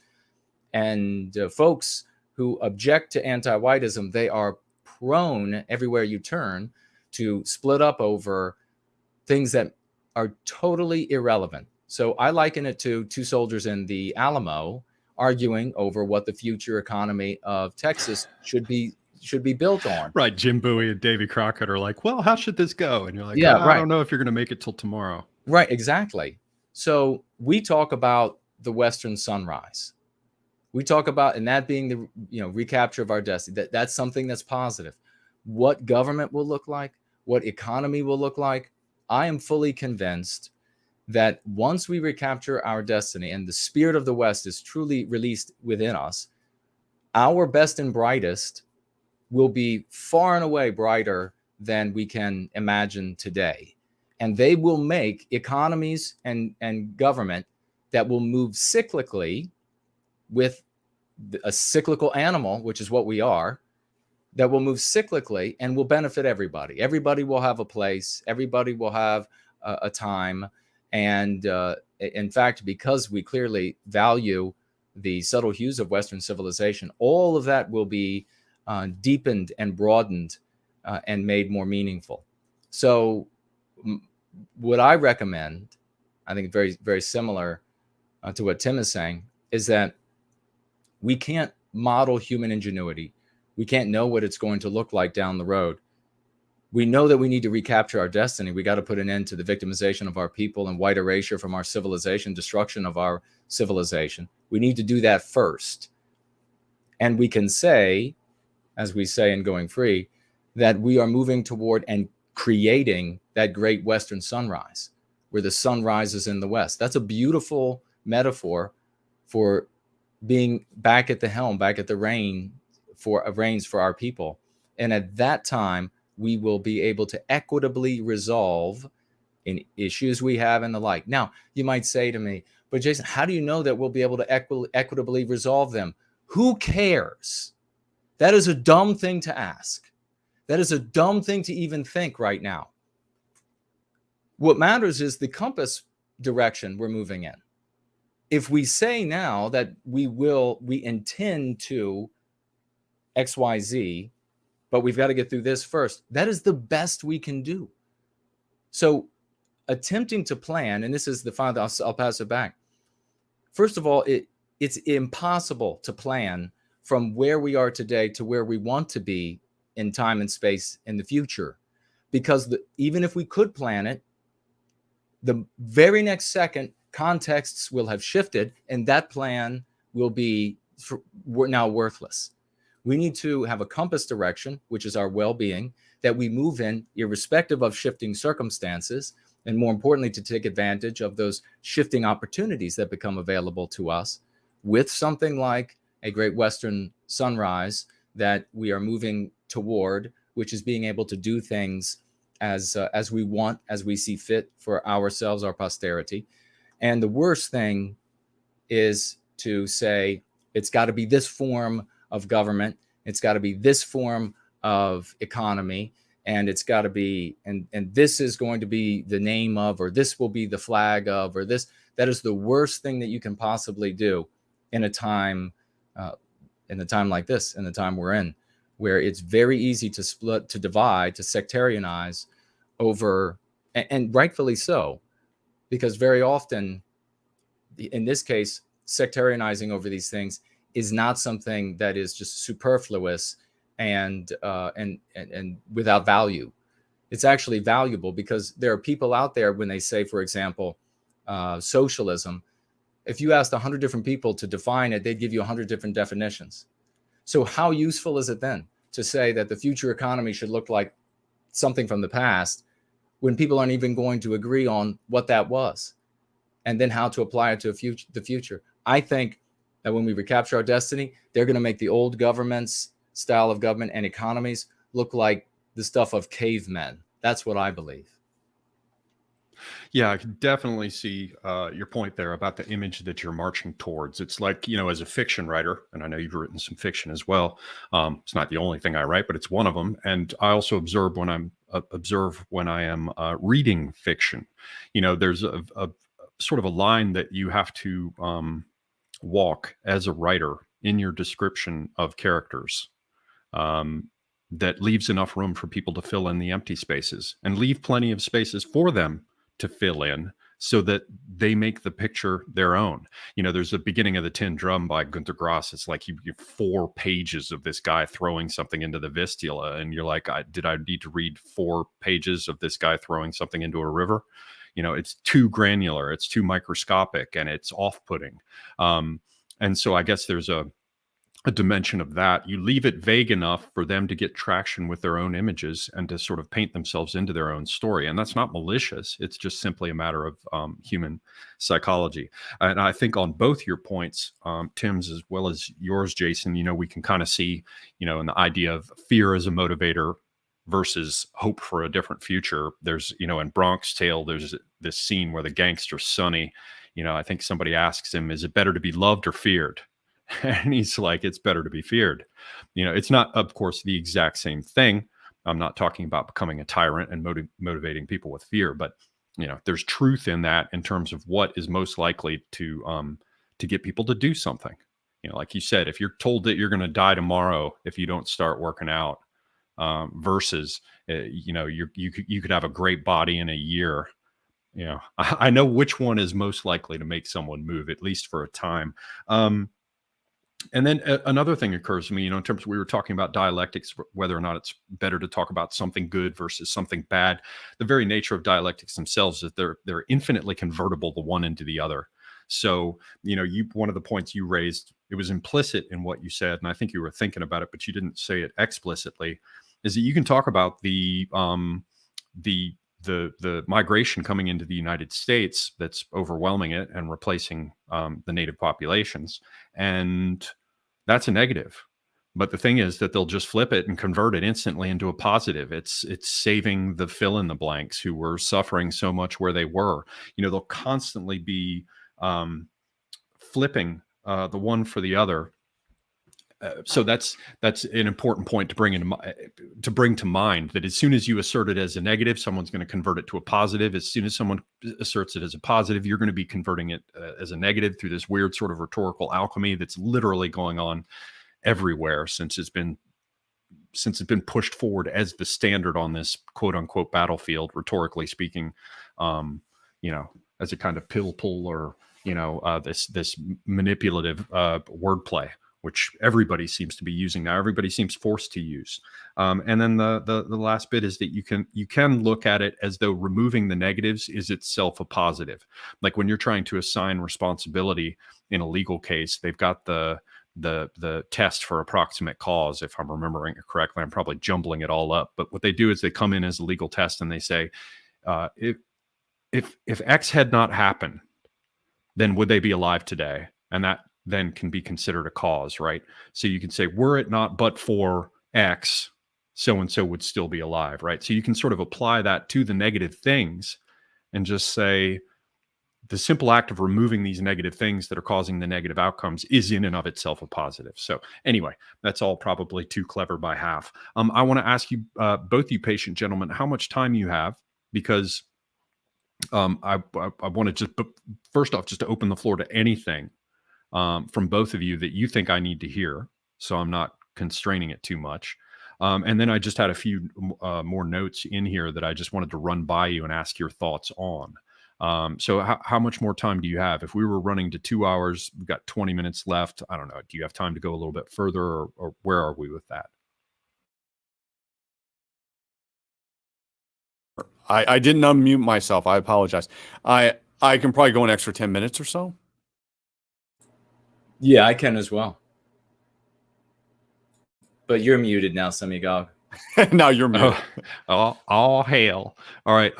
And folks who object to anti-whiteism, they are prone everywhere you turn to split up over things that are totally irrelevant. So I liken it to two soldiers in the Alamo arguing over what the future economy of Texas should be should be built on. Right. Jim Bowie and Davy Crockett are like, well, how should this go? And you're like, Yeah, I right. don't know if you're going to make it till tomorrow. Right, exactly. So we talk about the Western sunrise. We talk about, and that being the recapture of our destiny. That's something that's positive. What government will look like, what economy will look like. I am fully convinced that once we recapture our destiny and the spirit of the West is truly released within us, our best and brightest will be far and away brighter than we can imagine today. And they will make economies and government that will move cyclically with a cyclical animal, which is what we are, that will move cyclically and will benefit everybody. Everybody will have a place. Everybody will have a time. And in fact, because we clearly value the subtle hues of Western civilization, all of that will be deepened and broadened and made more meaningful. So what I recommend, I think very, very similar to what Tim is saying, is that we can't model human ingenuity. We can't know what it's going to look like down the road. We know that we need to recapture our destiny. We got to put an end to the victimization of our people and white erasure from our civilization, destruction of our civilization. We need to do that first. And we can say, as we say in Going Free, that we are moving toward and creating that great Western sunrise, where the sun rises in the West. That's a beautiful metaphor for being back at the helm, back at the reins for our people. And at that time, we will be able to equitably resolve in issues we have and the like. Now, you might say to me, but Jason, how do you know that we'll be able to equitably resolve them? Who cares? That is a dumb thing to ask. That is a dumb thing to even think right now. What matters is the compass direction we're moving in. If we say now that we intend to XYZ, but we've got to get through this first, that is the best we can do. So attempting to plan, and this is the final, I'll pass it back. First of all, it's impossible to plan from where we are today to where we want to be in time and space in the future. Because even if we could plan it, the very next second, contexts will have shifted, and that plan will be now worthless. We need to have a compass direction, which is our well-being, that we move in irrespective of shifting circumstances, and more importantly, to take advantage of those shifting opportunities that become available to us with something like a great Western sunrise that we are moving toward, which is being able to do things as we want, as we see fit for ourselves, our posterity. And the worst thing is to say it's got to be this form of government, it's got to be this form of economy, and it's got to be, and this is going to be the name of, or this will be the flag of, or this. That is the worst thing that you can possibly do in a time like this, in the time we're in, where it's very easy to split, to divide, to sectarianize over, and rightfully so, because very often, in this case, sectarianizing over these things is not something that is just superfluous and without value. It's actually valuable, because there are people out there, when they say, for example, socialism, if you asked 100 different people to define it, they'd give you 100 different definitions. So how useful is it then to say that the future economy should look like something from the past, when people aren't even going to agree on what that was, and then how to apply it to the future? I think that when we recapture our destiny, they're going to make the old government's style of government and economies look like the stuff of cavemen. That's what I believe. Yeah, I can definitely see your point there about the image that you're marching towards. It's like, as a fiction writer, and I know you've written some fiction as well. It's not the only thing I write, but it's one of them. And I also observe when I am reading fiction. There's a sort of a line that you have to walk as a writer in your description of characters that leaves enough room for people to fill in the empty spaces, and leave plenty of spaces for them to fill in so that they make the picture their own. There's the beginning of the Tin Drum by Günter Grass. It's like you 4 pages of this guy throwing something into the Vistula, and you're like, did I need to read 4 pages of this guy throwing something into a river? It's too granular, it's too microscopic, and it's off-putting. And so I guess there's a dimension of that. You leave it vague enough for them to get traction with their own images and to sort of paint themselves into their own story. And that's not malicious. It's just simply a matter of human psychology. And I think on both your points, Tim's as well as yours, Jason, we can kind of see, in the idea of fear as a motivator versus hope for a different future. There's, in Bronx Tale, there's this scene where the gangster Sonny, I think somebody asks him, is it better to be loved or feared? And he's like, it's better to be feared. It's not, of course, the exact same thing. I'm not talking about becoming a tyrant and motivating people with fear, but there's truth in that in terms of what is most likely to get people to do something. Like you said, if you're told that you're going to die tomorrow if you don't start working out, versus you could have a great body in a year. I know which one is most likely to make someone move, at least for a time. And then another thing occurs to me, in terms of, we were talking about dialectics, whether or not it's better to talk about something good versus something bad. The very nature of dialectics themselves is they're infinitely convertible, the one into the other. So, one of the points you raised, it was implicit in what you said, and I think you were thinking about it, but you didn't say it explicitly, is that you can talk about the migration coming into the United States that's overwhelming it and replacing the native populations. And that's a negative. But the thing is that they'll just flip it and convert it instantly into a positive. It's saving the fill in the blanks who were suffering so much where they were. They'll constantly be flipping the one for the other. So that's an important point to bring to mind, that as soon as you assert it as a negative, someone's going to convert it to a positive. As soon as someone asserts it as a positive, you're going to be converting it as a negative through this weird sort of rhetorical alchemy that's literally going on everywhere since it's been pushed forward as the standard on this quote unquote battlefield, rhetorically speaking, as a kind of pill pull or this manipulative wordplay, which everybody seems to be using now. Everybody seems forced to use. And then the last bit is that you can look at it as though removing the negatives is itself a positive. Like when you're trying to assign responsibility in a legal case, they've got the test for approximate cause, if I'm remembering it correctly. I'm probably jumbling it all up. But what they do is they come in as a legal test and they say, if X had not happened, then would they be alive today? And that then can be considered a cause, right? So you can say, were it not but for X, so-and-so would still be alive, right? So you can sort of apply that to the negative things and just say, the simple act of removing these negative things that are causing the negative outcomes is in and of itself a positive. So anyway, that's all probably too clever by half. I want to ask you, both you patient gentlemen, how much time you have, because I want to just, first off, just to open the floor to anything from both of you that you think I need to hear, so I'm not constraining it too much. And then I just had a few more notes in here that I just wanted to run by you and ask your thoughts on. So how much more time do you have? If we were running to 2 hours, we've got 20 minutes left. I don't know. Do you have time to go a little bit further, or where are we with that? I didn't unmute myself. I apologize. I can probably go an extra 10 minutes or so. Yeah, I can as well. But you're muted now, Semigog. Now you're muted. All hail. All right.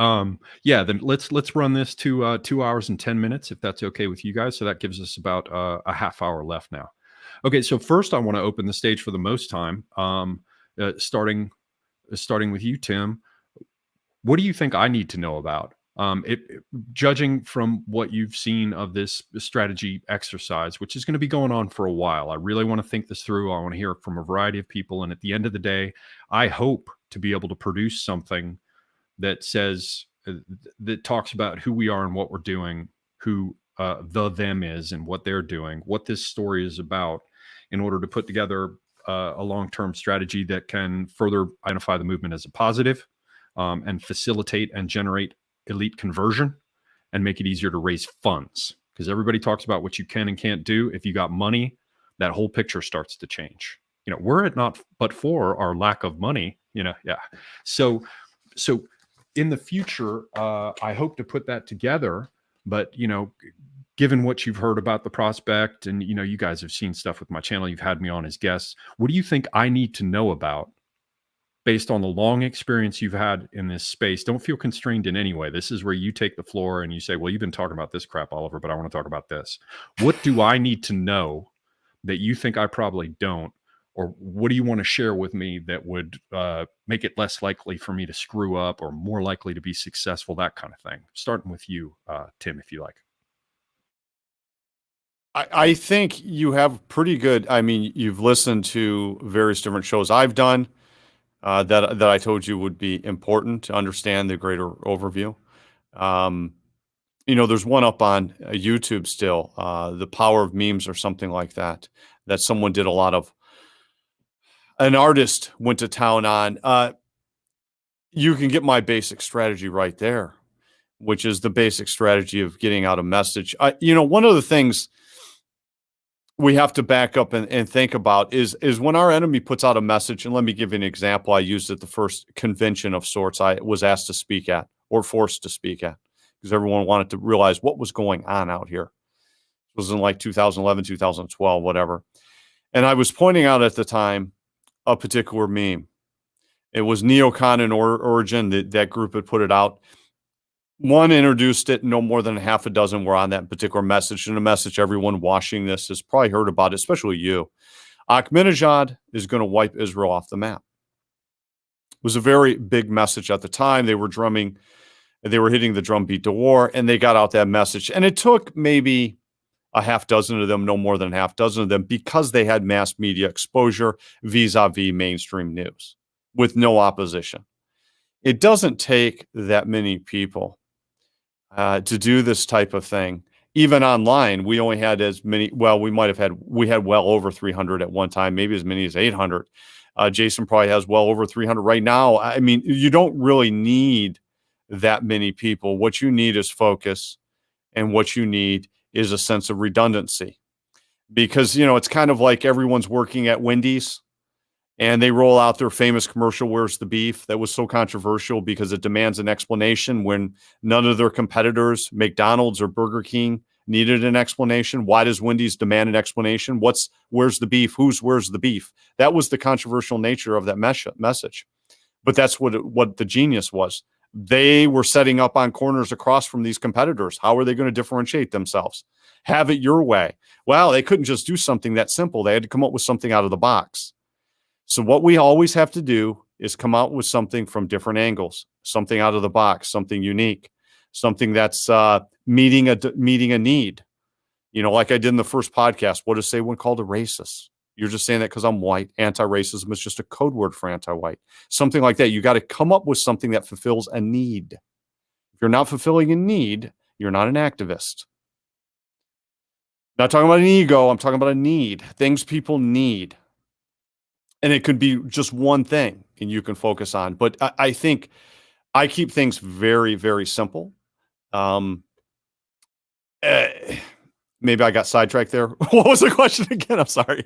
Yeah, then let's run this to 2 hours and 10 minutes, if that's okay with you guys. So that gives us about a half hour left now. Okay, so first I want to open the stage for the most time. Starting with you, Tim. What do you think I need to know about? Judging from what you've seen of this strategy exercise, which is going to be going on for a while, I really want to think this through. I want to hear it from a variety of people. And at the end of the day, I hope to be able to produce something that says, that talks about who we are and what we're doing, who the them is and what they're doing, what this story is about, in order to put together a long-term strategy that can further identify the movement as a positive, and facilitate and generate elite conversion, and make it easier to raise funds. Because everybody talks about what you can and can't do. If you got money, that whole picture starts to change. Were it not but for our lack of money, yeah. So in the future, I hope to put that together. But, given what you've heard about the prospect, and, you guys have seen stuff with my channel, you've had me on as guests. What do you think I need to know about based on the long experience you've had in this space? Don't feel constrained in any way. This is where you take the floor and you say, well, you've been talking about this crap, Oliver, but I want to talk about this. What do I need to know that you think I probably don't? Or what do you want to share with me that would make it less likely for me to screw up or more likely to be successful, that kind of thing? Starting with you, Tim, if you like. I think you have pretty good, you've listened to various different shows I've done that I told you would be important to understand the greater overview. There's one up on YouTube still, The Power of Memes or something like that someone did a lot of. An artist went to town on. You can get my basic strategy right there, which is the basic strategy of getting out a message. One of the things we have to back up and think about is when our enemy puts out a message, and let me give you an example. I used at the first convention of sorts I was asked to speak at, or forced to speak at, because everyone wanted to realize what was going on out here. It was in like 2011, 2012, whatever. And I was pointing out at the time a particular meme. It was Neocon in origin. That group had put it out. One introduced it. No more than half a dozen were on that particular message. And a message everyone watching this has probably heard about it, especially you. Ahmadinejad is going to wipe Israel off the map. It was a very big message at the time. They were hitting the drumbeat to war, and they got out that message. And it took maybe a half dozen of them, no more than a half dozen of them, because they had mass media exposure vis-a-vis mainstream news with no opposition. It doesn't take that many people to do this type of thing. Even online, we only had as many, we had well over 300 at one time, maybe as many as 800. Jason probably has well over 300 right now. You don't really need that many people. What you need is focus, and what you need is a sense of redundancy, because, it's kind of like everyone's working at Wendy's and they roll out their famous commercial, "Where's the beef?" That was so controversial because it demands an explanation when none of their competitors, McDonald's or Burger King, needed an explanation. Why does Wendy's demand an explanation? Where's the beef? Where's the beef? That was the controversial nature of that message. But that's what the genius was. They were setting up on corners across from these competitors. How are they going to differentiate themselves? Have it your way. Well, they couldn't just do something that simple. They had to come up with something out of the box. So what we always have to do is come out with something from different angles, something out of the box, something unique, something that's meeting a need. Like I did in the first podcast, what does someone called a racist? You're just saying that because I'm white. Anti-racism is just a code word for anti-white. Something like that. You got to come up with something that fulfills a need. If you're not fulfilling a need, you're not an activist. Not talking about an ego. I'm talking about a need. Things people need. And it could be just one thing and you can focus on. But I think I keep things very, very simple. Maybe I got sidetracked there. What was the question again? I'm sorry.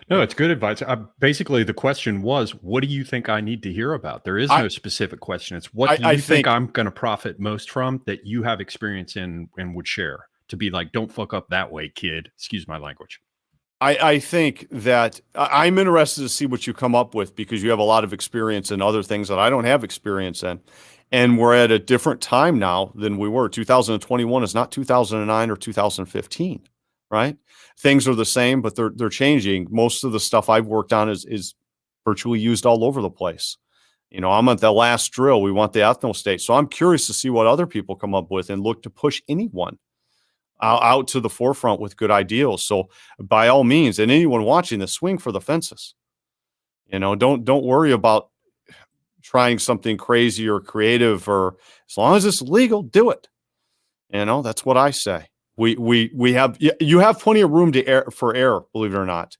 No, it's good advice. Basically, the question was, what do you think I need to hear about? There is no specific question. It's what do you think I'm going to profit most from that you have experience in and would share, to be like, don't fuck up that way, kid. Excuse my language. I think that I'm interested to see what you come up with, because you have a lot of experience in other things that I don't have experience in. And we're at a different time now than we were. 2021 is not 2009 or 2015, right? Things are the same, but they're changing. Most of the stuff I've worked on is virtually used all over the place. I'm at the last drill. We want the ethno state. So I'm curious to see what other people come up with and look to push anyone out to the forefront with good ideals. So by all means, and anyone watching this, swing for the fences. Don't worry about trying something crazy or creative, or as long as it's legal, do it. That's what I say. You have plenty of room for error, believe it or not,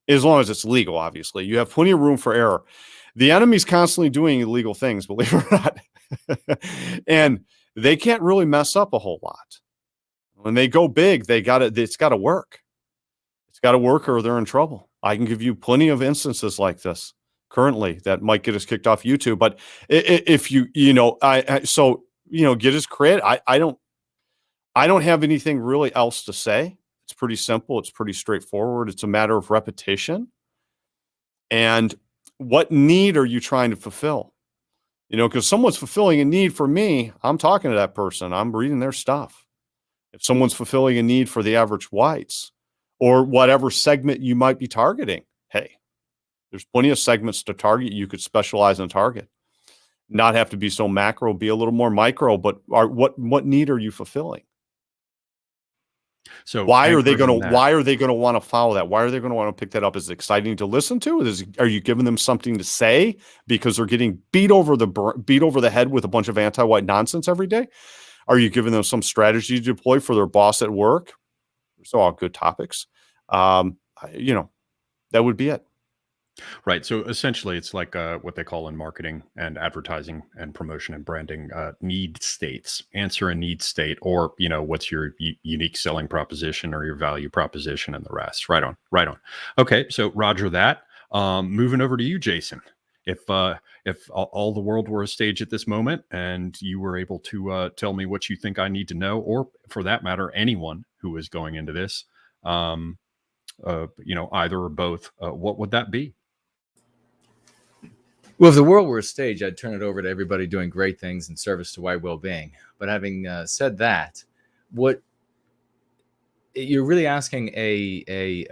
as long as it's legal. Obviously, you have plenty of room for error. The enemy's constantly doing illegal things, believe it or not. And they can't really mess up a whole lot. When they go big, it's got to work. It's got to work or they're in trouble. I can give you plenty of instances like this currently that might get us kicked off YouTube. But if get his credit. I don't have anything really else to say. It's pretty simple. It's pretty straightforward. It's a matter of repetition. And what need are you trying to fulfill? Because someone's fulfilling a need for me, I'm talking to that person. I'm reading their stuff. If someone's fulfilling a need for the average whites or whatever segment you might be targeting, hey, there's plenty of segments to target. You could specialize and target. Not have to be so macro, be a little more micro, but what need are you fulfilling? So why are they going to want to follow that? Why are they going to want to pick that up? Is it exciting to listen to? Are you giving them something to say because they're getting beat over the head with a bunch of anti-white nonsense every day? Are you giving them some strategy to deploy for their boss at work? Those are all good topics. That would be it. Right. So essentially, it's like what they call in marketing and advertising and promotion and branding need states. Answer a need state, or what's your unique selling proposition or your value proposition, and the rest. Right on. Okay. So Roger that. Moving over to you, Jason. If all the world were a stage at this moment, and you were able to tell me what you think I need to know, or for that matter, anyone who is going into this, either or both, what would that be? Well, if the world were a stage, I'd turn it over to everybody doing great things in service to white well-being. But having said that, what you're really asking a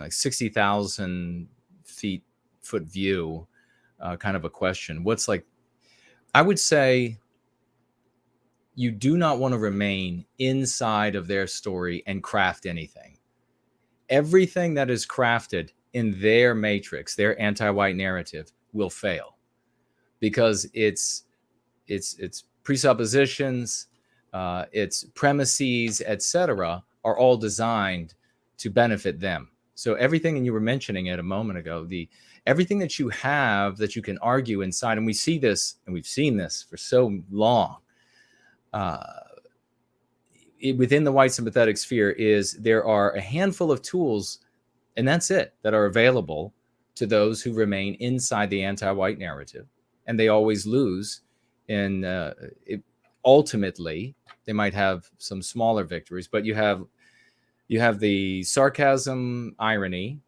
60,000 foot view kind of a question. I would say you do not want to remain inside of their story and craft anything. Everything that is crafted in their matrix, their anti-white narrative, will fail because its presuppositions, its premises, etc., are all designed to benefit them. So everything, and you were mentioning it a moment ago, everything that you have that you can argue inside, and we see this, and we've seen this for so long, within the white sympathetic sphere, is there are a handful of tools, and that's it, that are available to those who remain inside the anti-white narrative. And they always lose. And ultimately, they might have some smaller victories, but you have the sarcasm, irony.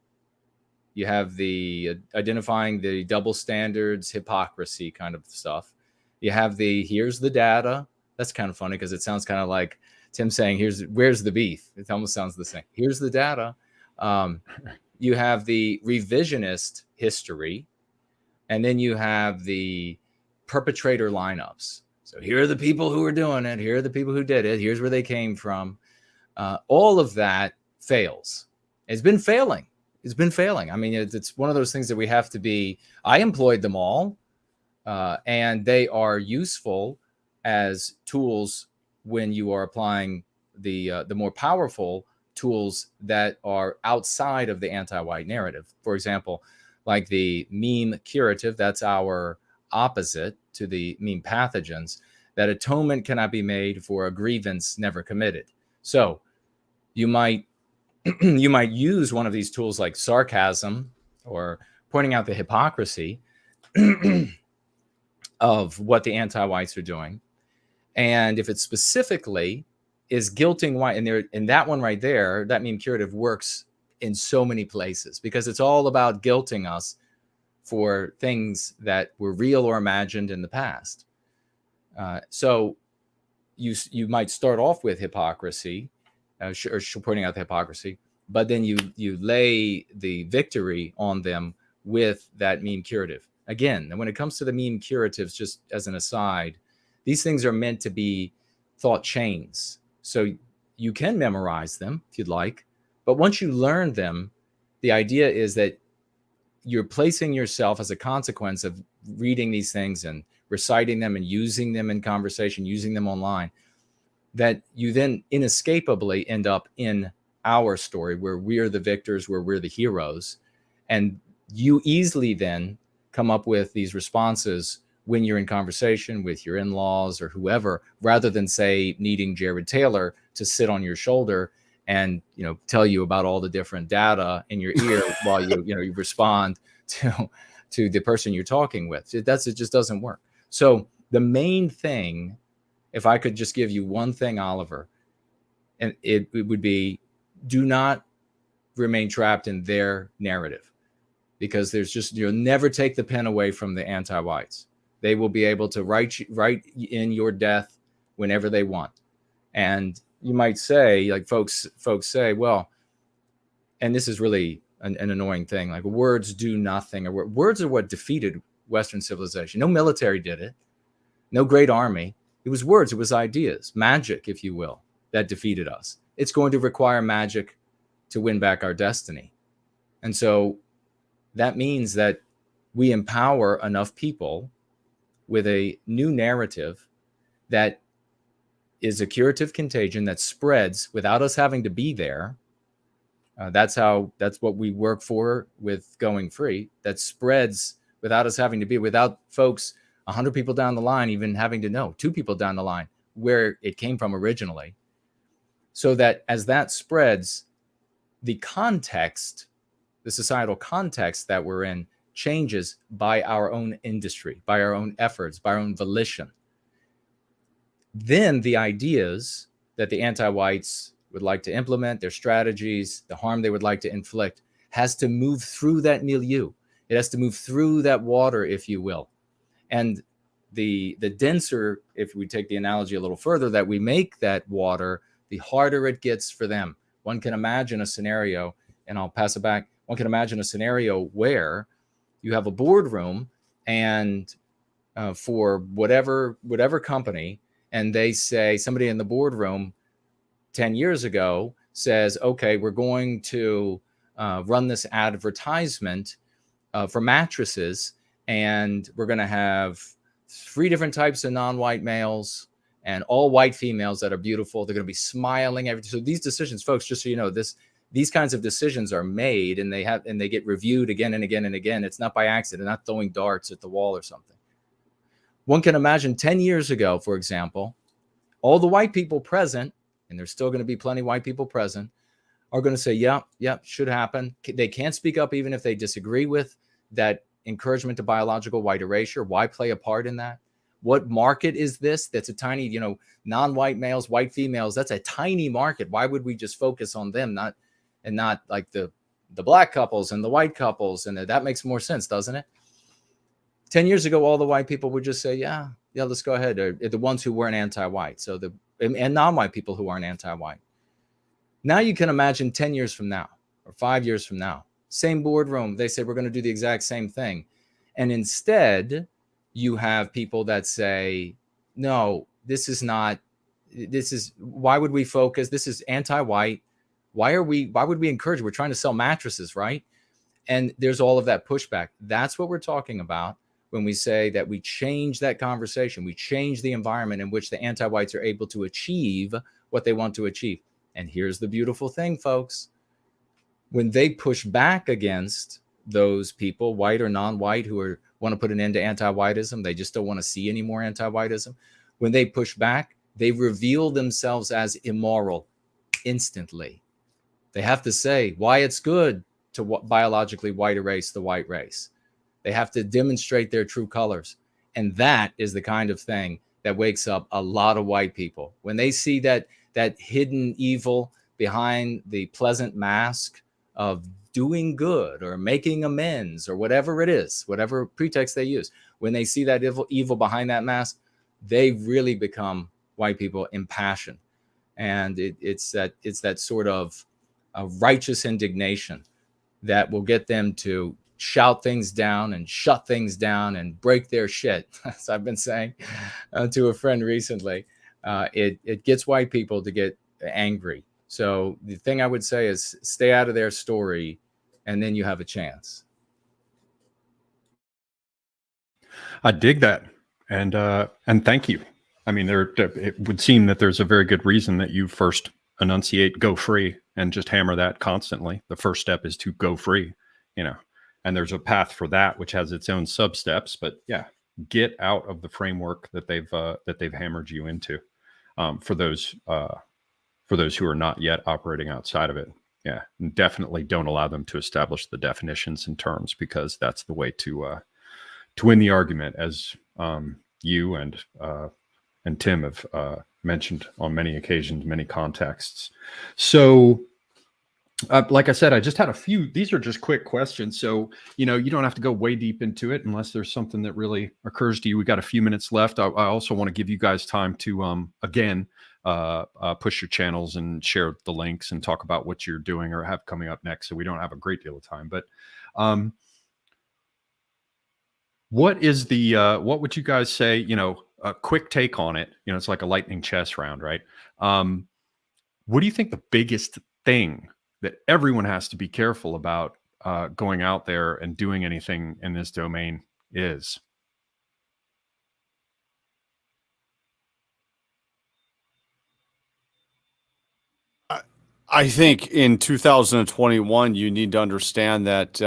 You have the identifying the double standards, hypocrisy kind of stuff. You have here's the data. That's kind of funny because it sounds kind of like Tim saying, where's the beef? It almost sounds the same. Here's the data. You have the revisionist history, and then you have the perpetrator lineups. So here are the people who are doing it. Here are the people who did it. Here's where they came from. All of that fails. It's been failing. I mean, it's one of those things that we have to be. I employed them all, and they are useful as tools when you are applying the more powerful tools that are outside of the anti-white narrative. For example, like the meme curative, that's our opposite to the meme pathogens, that atonement cannot be made for a grievance never committed. So you might use one of these tools like sarcasm or pointing out the hypocrisy of what the anti-whites are doing. And if it specifically is guilting white, and that one right there, that meme curative works in so many places because it's all about guilting us for things that were real or imagined in the past. So you might start off with hypocrisy, or pointing out the hypocrisy, but then you lay the victory on them with that meme curative. Again, and when it comes to the meme curatives, just as an aside, these things are meant to be thought chains. So you can memorize them if you'd like, but once you learn them, the idea is that you're placing yourself as a consequence of reading these things and reciting them and using them in conversation, using them online, that you then inescapably end up in our story where we're the victors, where we're the heroes. And you easily then come up with these responses when you're in conversation with your in-laws or whoever, rather than say needing Jared Taylor to sit on your shoulder and tell you about all the different data in your ear while you respond to the person you're talking with. It just doesn't work. So the main thing, if I could just give you one thing, Oliver, and it would be, do not remain trapped in their narrative, because there's just, never take the pen away from the anti-whites. They will be able to write in your death whenever they want. And you might say, like folks say, well, and this is really an annoying thing, like words do nothing, or words are what defeated Western civilization. No military did it. No great army. It was words. It was ideas, magic, if you will, that defeated us. It's going to require magic to win back our destiny. And so that means that we empower enough people with a new narrative that is a curative contagion that spreads without us having to be there. That's what we work for with Going Free. That spreads without us having to be, without folks 100 people down the line even having to know, 2 people down the line, where it came from originally. So that as that spreads, the context, the societal context that we're in, changes by our own industry, by our own efforts, by our own volition. Then the ideas that the anti-whites would like to implement, their strategies, the harm they would like to inflict, has to move through that milieu. It has to move through that water, if you will. And the denser, if we take the analogy a little further, that we make that water, the harder it gets for them. One can imagine a scenario, and I'll pass it back. One can imagine a scenario where you have a boardroom, and for whatever company, and they say, somebody in the boardroom 10 years ago says, okay, we're going to run this advertisement for mattresses, and we're going to have 3 different types of non-white males and all white females that are beautiful. They're going to be smiling. So these decisions, folks, just so you know, these kinds of decisions are made, and they get reviewed again and again and again. It's not by accident, not throwing darts at the wall or something. One can imagine 10 years ago, for example, all the white people present, and there's still going to be plenty of white people present, are going to say, yeah, should happen. They can't speak up even if they disagree with that encouragement to biological white erasure. Why play a part in that? What market is this? That's a tiny, non-white males, white females. That's a tiny market. Why would we just focus on them, not like the black couples and the white couples? And that makes more sense, doesn't it? 10 years ago, all the white people would just say, yeah, let's go ahead. Or the ones who weren't anti-white. So and non-white people who aren't anti-white. Now you can imagine 10 years from now or 5 years from now, same boardroom, they say we're going to do the exact same thing. And instead, you have people that say, no, why would we focus? This is anti-white. Why would we encourage? We're trying to sell mattresses, right? And there's all of that pushback. That's what we're talking about when we say that we change that conversation. We change the environment in which the anti-whites are able to achieve what they want to achieve. And here's the beautiful thing, folks. When they push back against those people, white or non-white, who want to put an end to anti-whiteism, they just don't want to see any more anti-whiteism. When they push back, they reveal themselves as immoral instantly. They have to say why it's good to biologically white erase the white race. They have to demonstrate their true colors. And that is the kind of thing that wakes up a lot of white people. When they see that hidden evil behind the pleasant mask of doing good or making amends or whatever it is, whatever pretext they use, when they see that evil behind that mask, they really become white people impassioned. And it's that sort of righteous indignation that will get them to shout things down and shut things down and break their shit, as I've been saying to a friend recently. It gets white people to get angry. So the thing I would say is stay out of their story, and then you have a chance. I dig that. And thank you. I mean, it would seem that there's a very good reason that you first enunciate go free and just hammer that constantly. The first step is to go free, and there's a path for that, which has its own sub steps. But yeah, get out of the framework that they've hammered you into. For those who are not yet operating outside of it, yeah, and definitely don't allow them to establish the definitions and terms, because that's the way to win the argument, as you and Tim have mentioned on many occasions, many contexts. So, like I said, I just had a few. These are just quick questions, so you don't have to go way deep into it unless there's something that really occurs to you. We got a few minutes left. I also want to give you guys time to again push your channels and share the links and talk about what you're doing or have coming up next. So we don't have a great deal of time, but what would you guys say? A quick take on it. It's like a lightning chess round, right? What do you think the biggest thing that everyone has to be careful about going out there and doing anything in this domain is? I think in 2021, you need to understand that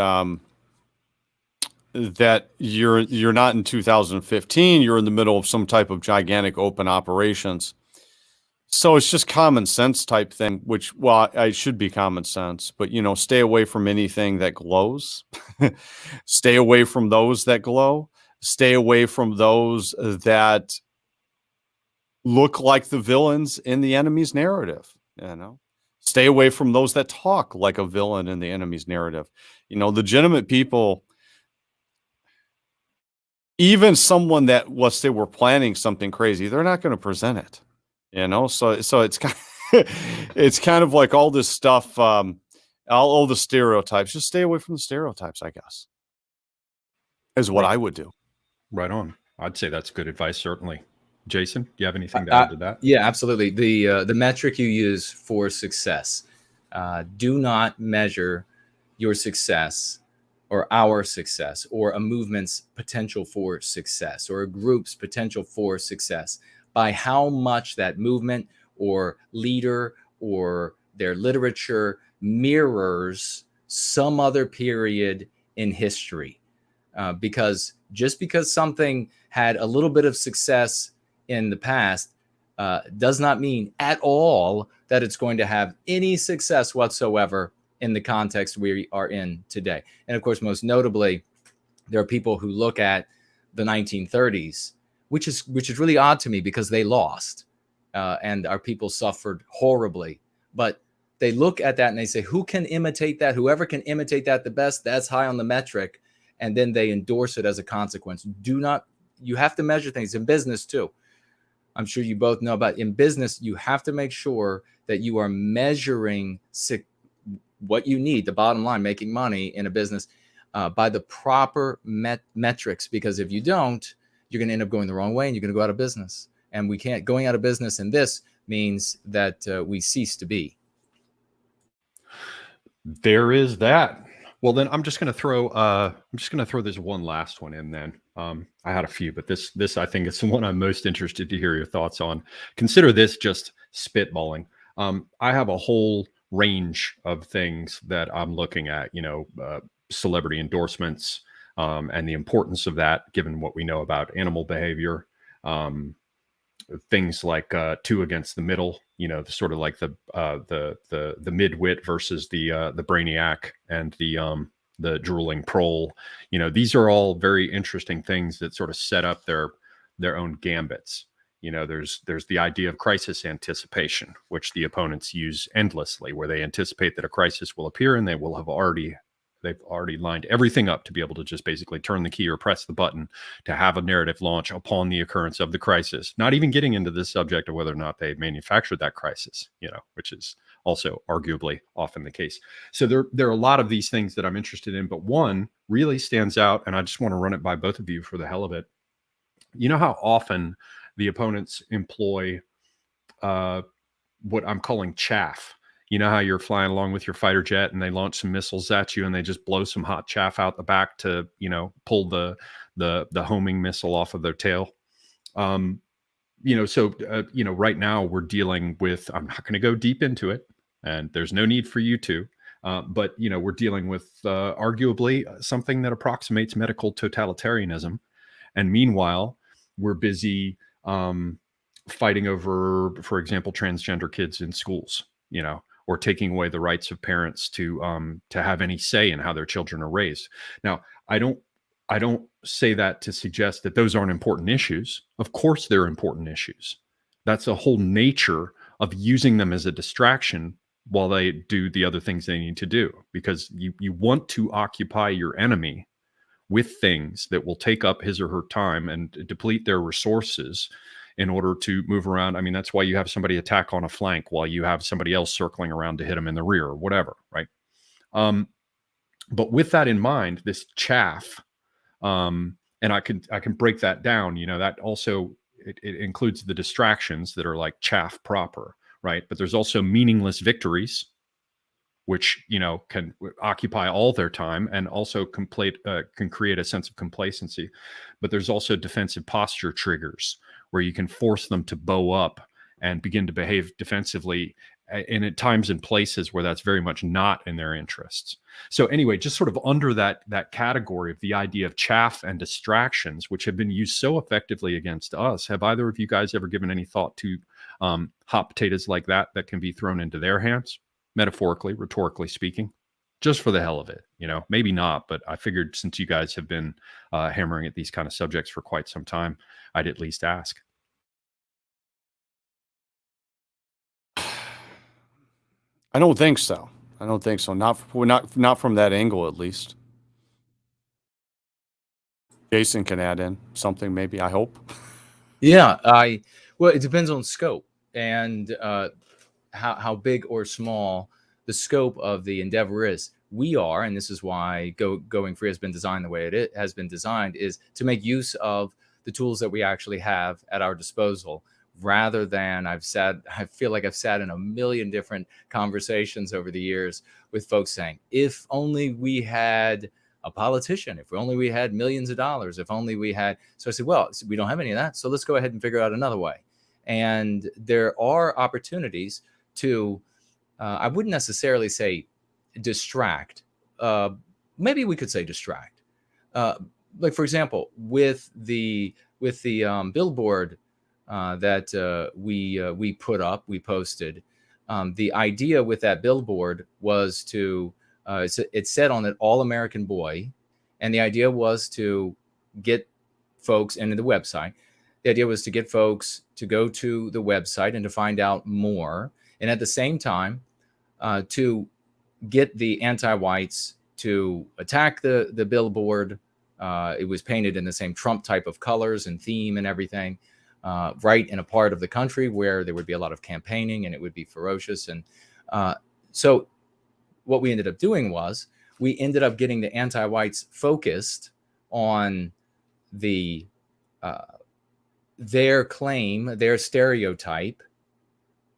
that you're not in 2015. You're in the middle of some type of gigantic open operations. So it's just common sense type thing, which, well, I should be common sense, but stay away from anything that glows. Stay away from those that glow. Stay away from those that look like the villains in the enemy's narrative. Stay away from those that talk like a villain in the enemy's narrative. Legitimate people, even someone that, let's say, we're planning something crazy, they're not going to present it. So it's it's kind of like all this stuff, all the stereotypes. Just stay away from the stereotypes, I guess, is what I would do. Right on. I'd say that's good advice, certainly. Jason, do you have anything to add to that? Yeah, absolutely. The metric you use for success, do not measure your success or our success or a movement's potential for success or a group's potential for success by how much that movement or leader or their literature mirrors some other period in history. Because just because something had a little bit of success in the past does not mean at all that it's going to have any success whatsoever in the context we are in today. And of course, most notably, there are people who look at the 1930s, which is really odd to me because they lost and our people suffered horribly. But they look at that and they say, who can imitate that? Whoever can imitate that the best, that's high on the metric. And then they endorse it as a consequence. You have to measure things in business too. I'm sure you both know about in business, you have to make sure that you are measuring what you need, the bottom line, making money in a business by the proper metrics. Because if you don't, you're going to end up going the wrong way and you're going to go out of business. And we can't. Going out of business in this means that we cease to be. There is that. Well, then I'm just going to throw this one last one in. Then I had a few, but this I think is the one I'm most interested to hear your thoughts on. Consider this just spitballing. I have a whole range of things that I'm looking at. Celebrity endorsements. And the importance of that, given what we know about animal behavior, things like two against the middle, the sort of like the midwit versus the brainiac and the drooling prole. These are all very interesting things that sort of set up their own gambits. There's the idea of crisis anticipation, which the opponents use endlessly, where they anticipate that a crisis will appear and they've already lined everything up to be able to just basically turn the key or press the button to have a narrative launch upon the occurrence of the crisis, not even getting into the subject of whether or not they manufactured that crisis, which is also arguably often the case. So there are a lot of these things that I'm interested in, but one really stands out, and I just want to run it by both of you for the hell of it. You know how often the opponents employ what I'm calling chaff. You know how you're flying along with your fighter jet and they launch some missiles at you and they just blow some hot chaff out the back to, pull the homing missile off of their tail. Right now we're dealing with, I'm not going to go deep into it and there's no need for you to, but we're dealing with arguably something that approximates medical totalitarianism. And meanwhile, we're busy fighting over, for example, transgender kids in schools, or taking away the rights of parents to have any say in how their children are raised. Now, I don't say that to suggest that those aren't important issues. Of course, they're important issues. That's the whole nature of using them as a distraction while they do the other things they need to do, because you want to occupy your enemy with things that will take up his or her time and deplete their resources in order to move around. I mean, that's why you have somebody attack on a flank while you have somebody else circling around to hit them in the rear or whatever, right? But with that in mind, this chaff, and I can break that down, that also, it includes the distractions that are like chaff proper, right? But there's also meaningless victories, which can occupy all their time and also can create a sense of complacency. But there's also defensive posture triggers where you can force them to bow up and begin to behave defensively, and at times and places where that's very much not in their interests. So anyway, just sort of under that category of the idea of chaff and distractions, which have been used so effectively against us, have either of you guys ever given any thought to hot potatoes like that can be thrown into their hands? Metaphorically, rhetorically speaking, just for the hell of it, maybe not, but I figured since you guys have been hammering at these kind of subjects for quite some time, I'd at least ask. I don't think so. Not from that angle, at least. Jason can add in something, maybe. I hope. Yeah, well, it depends on scope and how big or small the scope of the endeavor is. We are, and this is why Going Free has been designed the way it has been designed, is to make use of the tools that we actually have at our disposal, rather than I feel like I've sat in a million different conversations over the years with folks saying, if only we had a politician, if only we had millions of dollars, if only we had. So I said, well, we don't have any of that, so let's go ahead and figure out another way. And there are opportunities to, I wouldn't necessarily say distract. Maybe we could say distract. Like, for example, with the billboard that we posted, the idea with that billboard was to, it said on it, All American Boy. And the idea was to get folks into the website. The idea was to get folks to go to the website and to find out more. And at the same time, to get the anti-whites to attack the billboard. It was painted in the same Trump type of colors and theme and everything, right in a part of the country where there would be a lot of campaigning and it would be ferocious. And so what we ended up doing was we ended up getting the anti-whites focused on their claim, their stereotype,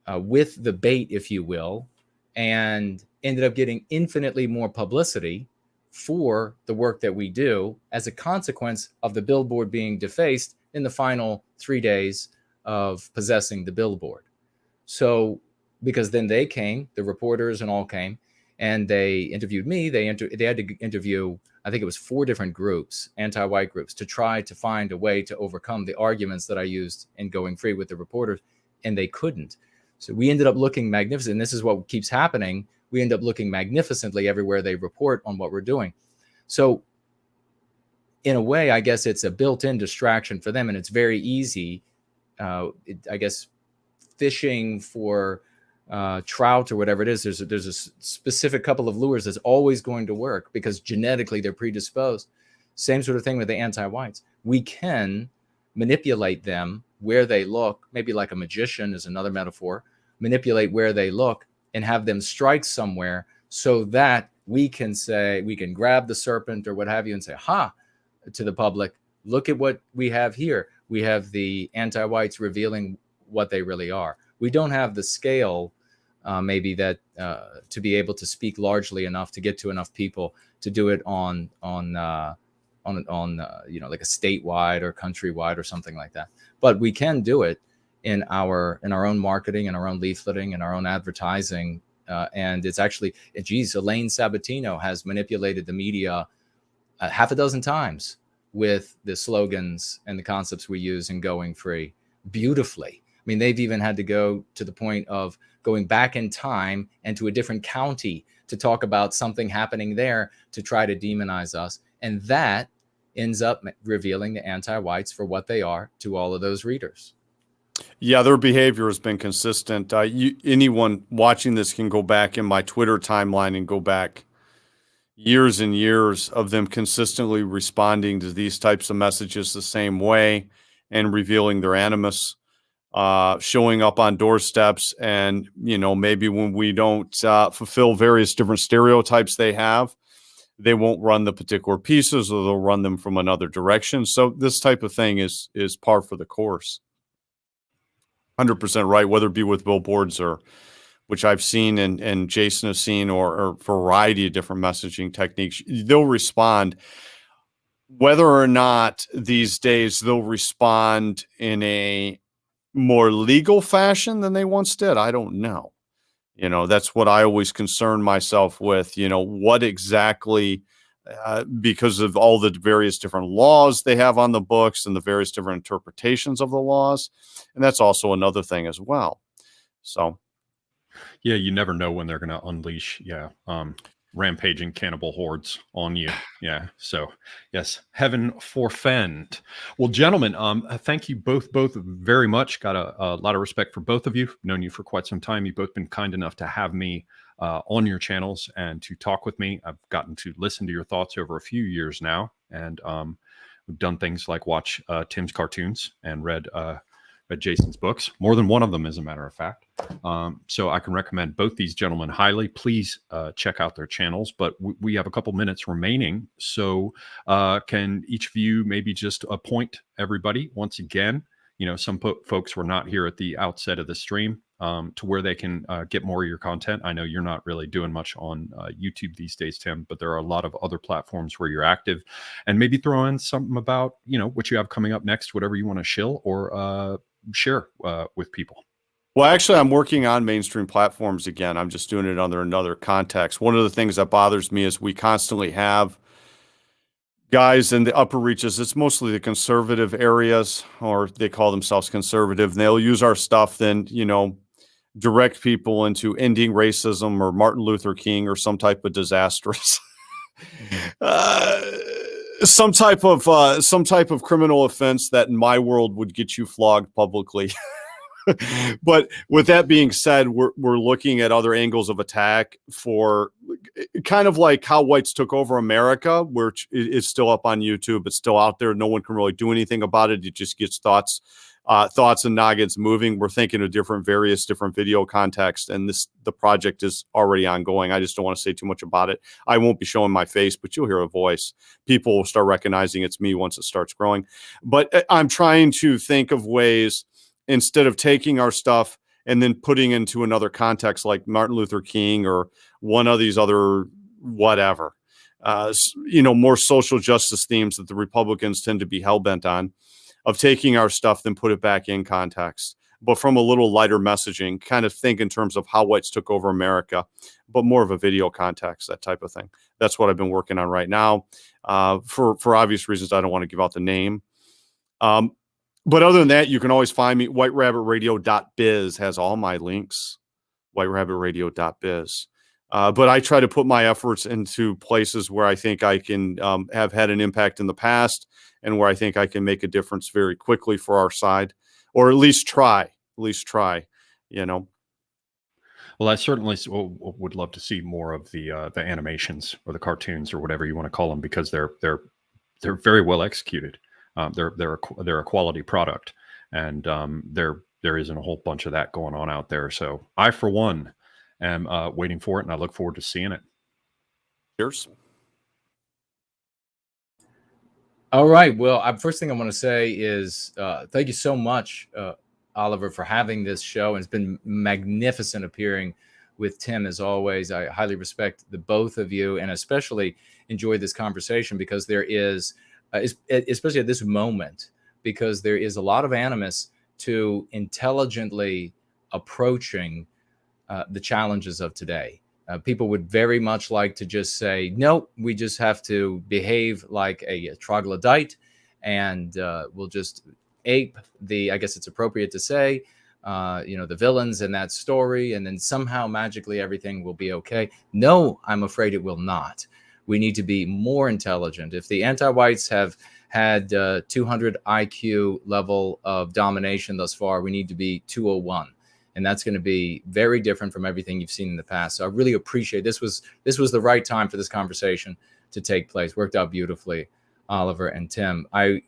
with the bait, if you will, and ended up getting infinitely more publicity for the work that we do as a consequence of the billboard being defaced in the final 3 days of possessing the billboard. So, because then they came, the reporters and all came, and they interviewed me. They had to interview, I think it was 4 different groups, anti-white groups, to try to find a way to overcome the arguments that I used in Going Free with the reporters, and they couldn't. So we ended up looking magnificent. And this is what keeps happening. We end up looking magnificently everywhere they report on what we're doing. So in a way, I guess it's a built-in distraction for them. And it's very easy, I guess, fishing for trout or whatever it is. There's a specific couple of lures that's always going to work because genetically they're predisposed. Same sort of thing with the anti-whites. We can manipulate them where they look, maybe like a magician is another metaphor, manipulate where they look and have them strike somewhere so that we can say, we can grab the serpent or what have you and say, ha, to the public, look at what we have here. We have the anti-whites revealing what they really are. We don't have the scale, maybe that to be able to speak largely enough to get to enough people to do it on like a statewide or countrywide or something like that. But we can do it in our own marketing and our own leafleting and our own advertising. And it's actually, geez, Elaine Sabatino has manipulated the media 6 times with the slogans and the concepts we use in Going Free beautifully. I mean, they've even had to go to the point of going back in time and to a different county to talk about something happening there to try to demonize us. And that ends up revealing the anti-whites for what they are to all of those readers. Yeah, their behavior has been consistent. Anyone watching this can go back in my Twitter timeline and go back years and years of them consistently responding to these types of messages the same way and revealing their animus, showing up on doorsteps. And, maybe when we don't fulfill various different stereotypes they have, they won't run the particular pieces, or they'll run them from another direction. So this type of thing is par for the course. 100% right, whether it be with billboards, or which I've seen and Jason has seen, or a variety of different messaging techniques. They'll respond. Whether or not these days they'll respond in a more legal fashion than they once did, I don't know. That's what I always concern myself with, what exactly, because of all the various different laws they have on the books and the various different interpretations of the laws. And that's also another thing as well. So, yeah, you never know when they're going to unleash, rampaging cannibal hordes on you. Yeah. So, yes, heaven forfend. Well, gentlemen, thank you both very much. Got a lot of respect for both of you. Known you for quite some time. You've both been kind enough to have me on your channels and to talk with me. I've gotten to listen to your thoughts over a few years now, and we've done things like watch Tim's cartoons and read Jason's books, more than one of them, as a matter of fact. So I can recommend both these gentlemen highly. Please check out their channels. But we have a couple minutes remaining. So can each of you maybe just appoint everybody once again? Some folks were not here at the outset of the stream, to where they can get more of your content. I know you're not really doing much on YouTube these days, Tim, but there are a lot of other platforms where you're active. And maybe throw in something about, what you have coming up next, whatever you want to shill or share with people. Well, actually, I'm working on mainstream platforms again. I'm just doing it under another context. One of the things that bothers me is we constantly have guys in the upper reaches. It's mostly the conservative areas, or they call themselves conservative. And they'll use our stuff, then, direct people into ending racism or Martin Luther King or some type of disastrous, some type of criminal offense that in my world would get you flogged publicly. But with that being said, we're looking at other angles of attack for kind of like how whites took over America, which is still up on YouTube. It's still out there. No one can really do anything about it. It just gets thoughts and noggins moving. We're thinking of various different video contexts, and the project is already ongoing. I just don't want to say too much about it. I won't be showing my face, but you'll hear a voice. People will start recognizing it's me once it starts growing. But I'm trying to think of ways, instead of taking our stuff and then putting into another context like Martin Luther King or one of these other whatever, more social justice themes that the Republicans tend to be hell-bent on, of taking our stuff, then put it back in context, but from a little lighter messaging, kind of think in terms of how whites took over America, but more of a video context, that type of thing. That's what I've been working on right now. For obvious reasons, I don't want to give out the name. But other than that, you can always find me. whiterabbitradio.biz has all my links. whiterabbitradio.biz. But I try to put my efforts into places where I think I can have had an impact in the past, and where I think I can make a difference very quickly for our side, or at least try. Well, I certainly would love to see more of the animations or the cartoons or whatever you want to call them, because they're very well executed. They're a quality product, and there isn't a whole bunch of that going on out there. So I, for one, am waiting for it, and I look forward to seeing it. Cheers. All right. Well, first thing I want to say is thank you so much, Oliver, for having this show. And it's been magnificent appearing with Tim, as always. I highly respect the both of you, and especially enjoy this conversation, because there is, especially at this moment, because there is a lot of animus to intelligently approaching the challenges of today. People would very much like to just say, no, we just have to behave like a troglodyte, and we'll just ape I guess it's appropriate to say, the villains in that story, and then somehow magically everything will be okay. No, I'm afraid it will not. We need to be more intelligent. If the anti-whites have had 200 IQ level of domination thus far, we need to be 201. And that's going to be very different from everything you've seen in the past. So I really appreciate this was the right time for this conversation to take place. Worked out beautifully, Oliver and Tim. I'll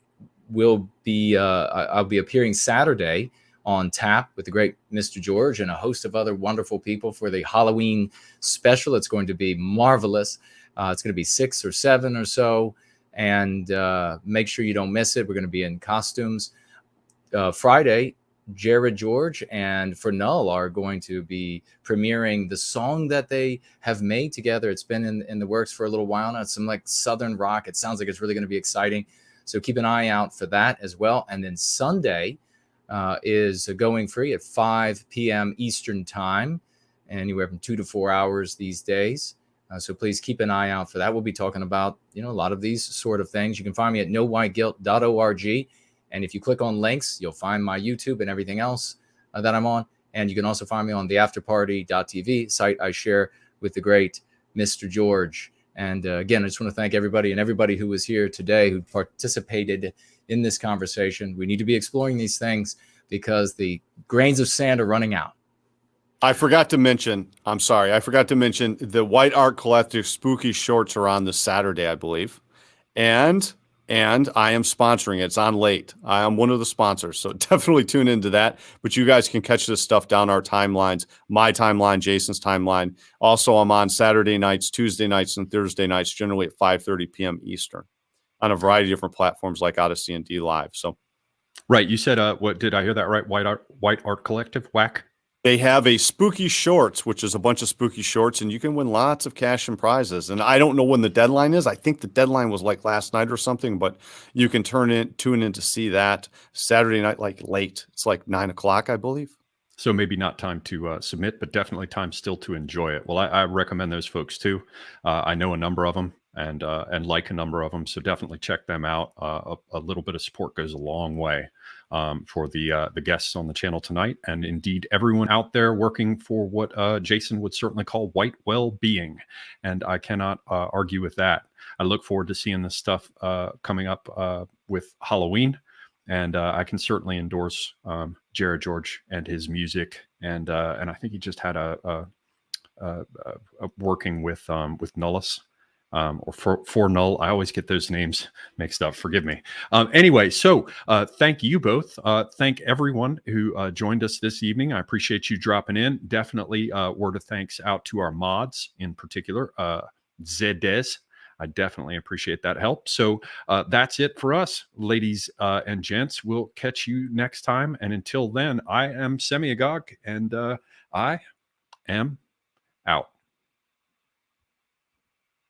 be appearing Saturday on Tap with the great Mr. George and a host of other wonderful people for the Halloween special. It's going to be marvelous. It's going to be 6 or 7 or so, and make sure you don't miss it. We're going to be in costumes. Friday, Jared George and Fernell are going to be premiering the song that they have made together. It's been in the works for a little while now. It's some like Southern rock. It sounds like it's really going to be exciting. So keep an eye out for that as well. And then Sunday is Going Free at 5 p.m. Eastern time, anywhere from 2 to 4 hours these days. So please keep an eye out for that. We'll be talking about, a lot of these sort of things. You can find me at nowhiteguilt.org. And if you click on links, you'll find my YouTube and everything else that I'm on. And you can also find me on the afterparty.tv site I share with the great Mr. George. And again, I just want to thank everybody and everybody who was here today, who participated in this conversation. We need to be exploring these things because the grains of sand are running out. I forgot to mention the White Art Collective Spooky Shorts are on this Saturday, I believe. And I am sponsoring it. It's on late. I am one of the sponsors, so definitely tune into that. But you guys can catch this stuff down our timelines, my timeline, Jason's timeline. Also, I'm on Saturday nights, Tuesday nights, and Thursday nights, generally at 5:30 p.m. Eastern, on a variety of different platforms like Odyssey and D Live. So, right, you said, what did I hear that right? White Art Collective, whack. They have a Spooky Shorts, which is a bunch of spooky shorts, and you can win lots of cash and prizes. And I don't know when the deadline is. I think the deadline was like last night or something, but you can tune in to see that Saturday night, like late. It's like 9 o'clock, I believe. So maybe not time to submit, but definitely time still to enjoy it. Well, I recommend those folks too. I know a number of them and like a number of them. So definitely check them out. A little bit of support goes a long way for the guests on the channel tonight. And indeed, everyone out there working for what Jason would certainly call white well-being. And I cannot argue with that. I look forward to seeing this stuff coming up with Halloween. And I can certainly endorse Jared George and his music, and I think he just had a working with Nullus or for Null. I always get those names mixed up. Forgive me. Anyway, so thank you both. Thank everyone who joined us this evening. I appreciate you dropping in. Definitely word of thanks out to our mods in particular, Zedez. I definitely appreciate that help. So that's it for us, ladies and gents. We'll catch you next time. And until then, I am Semi-Agog, and I am out.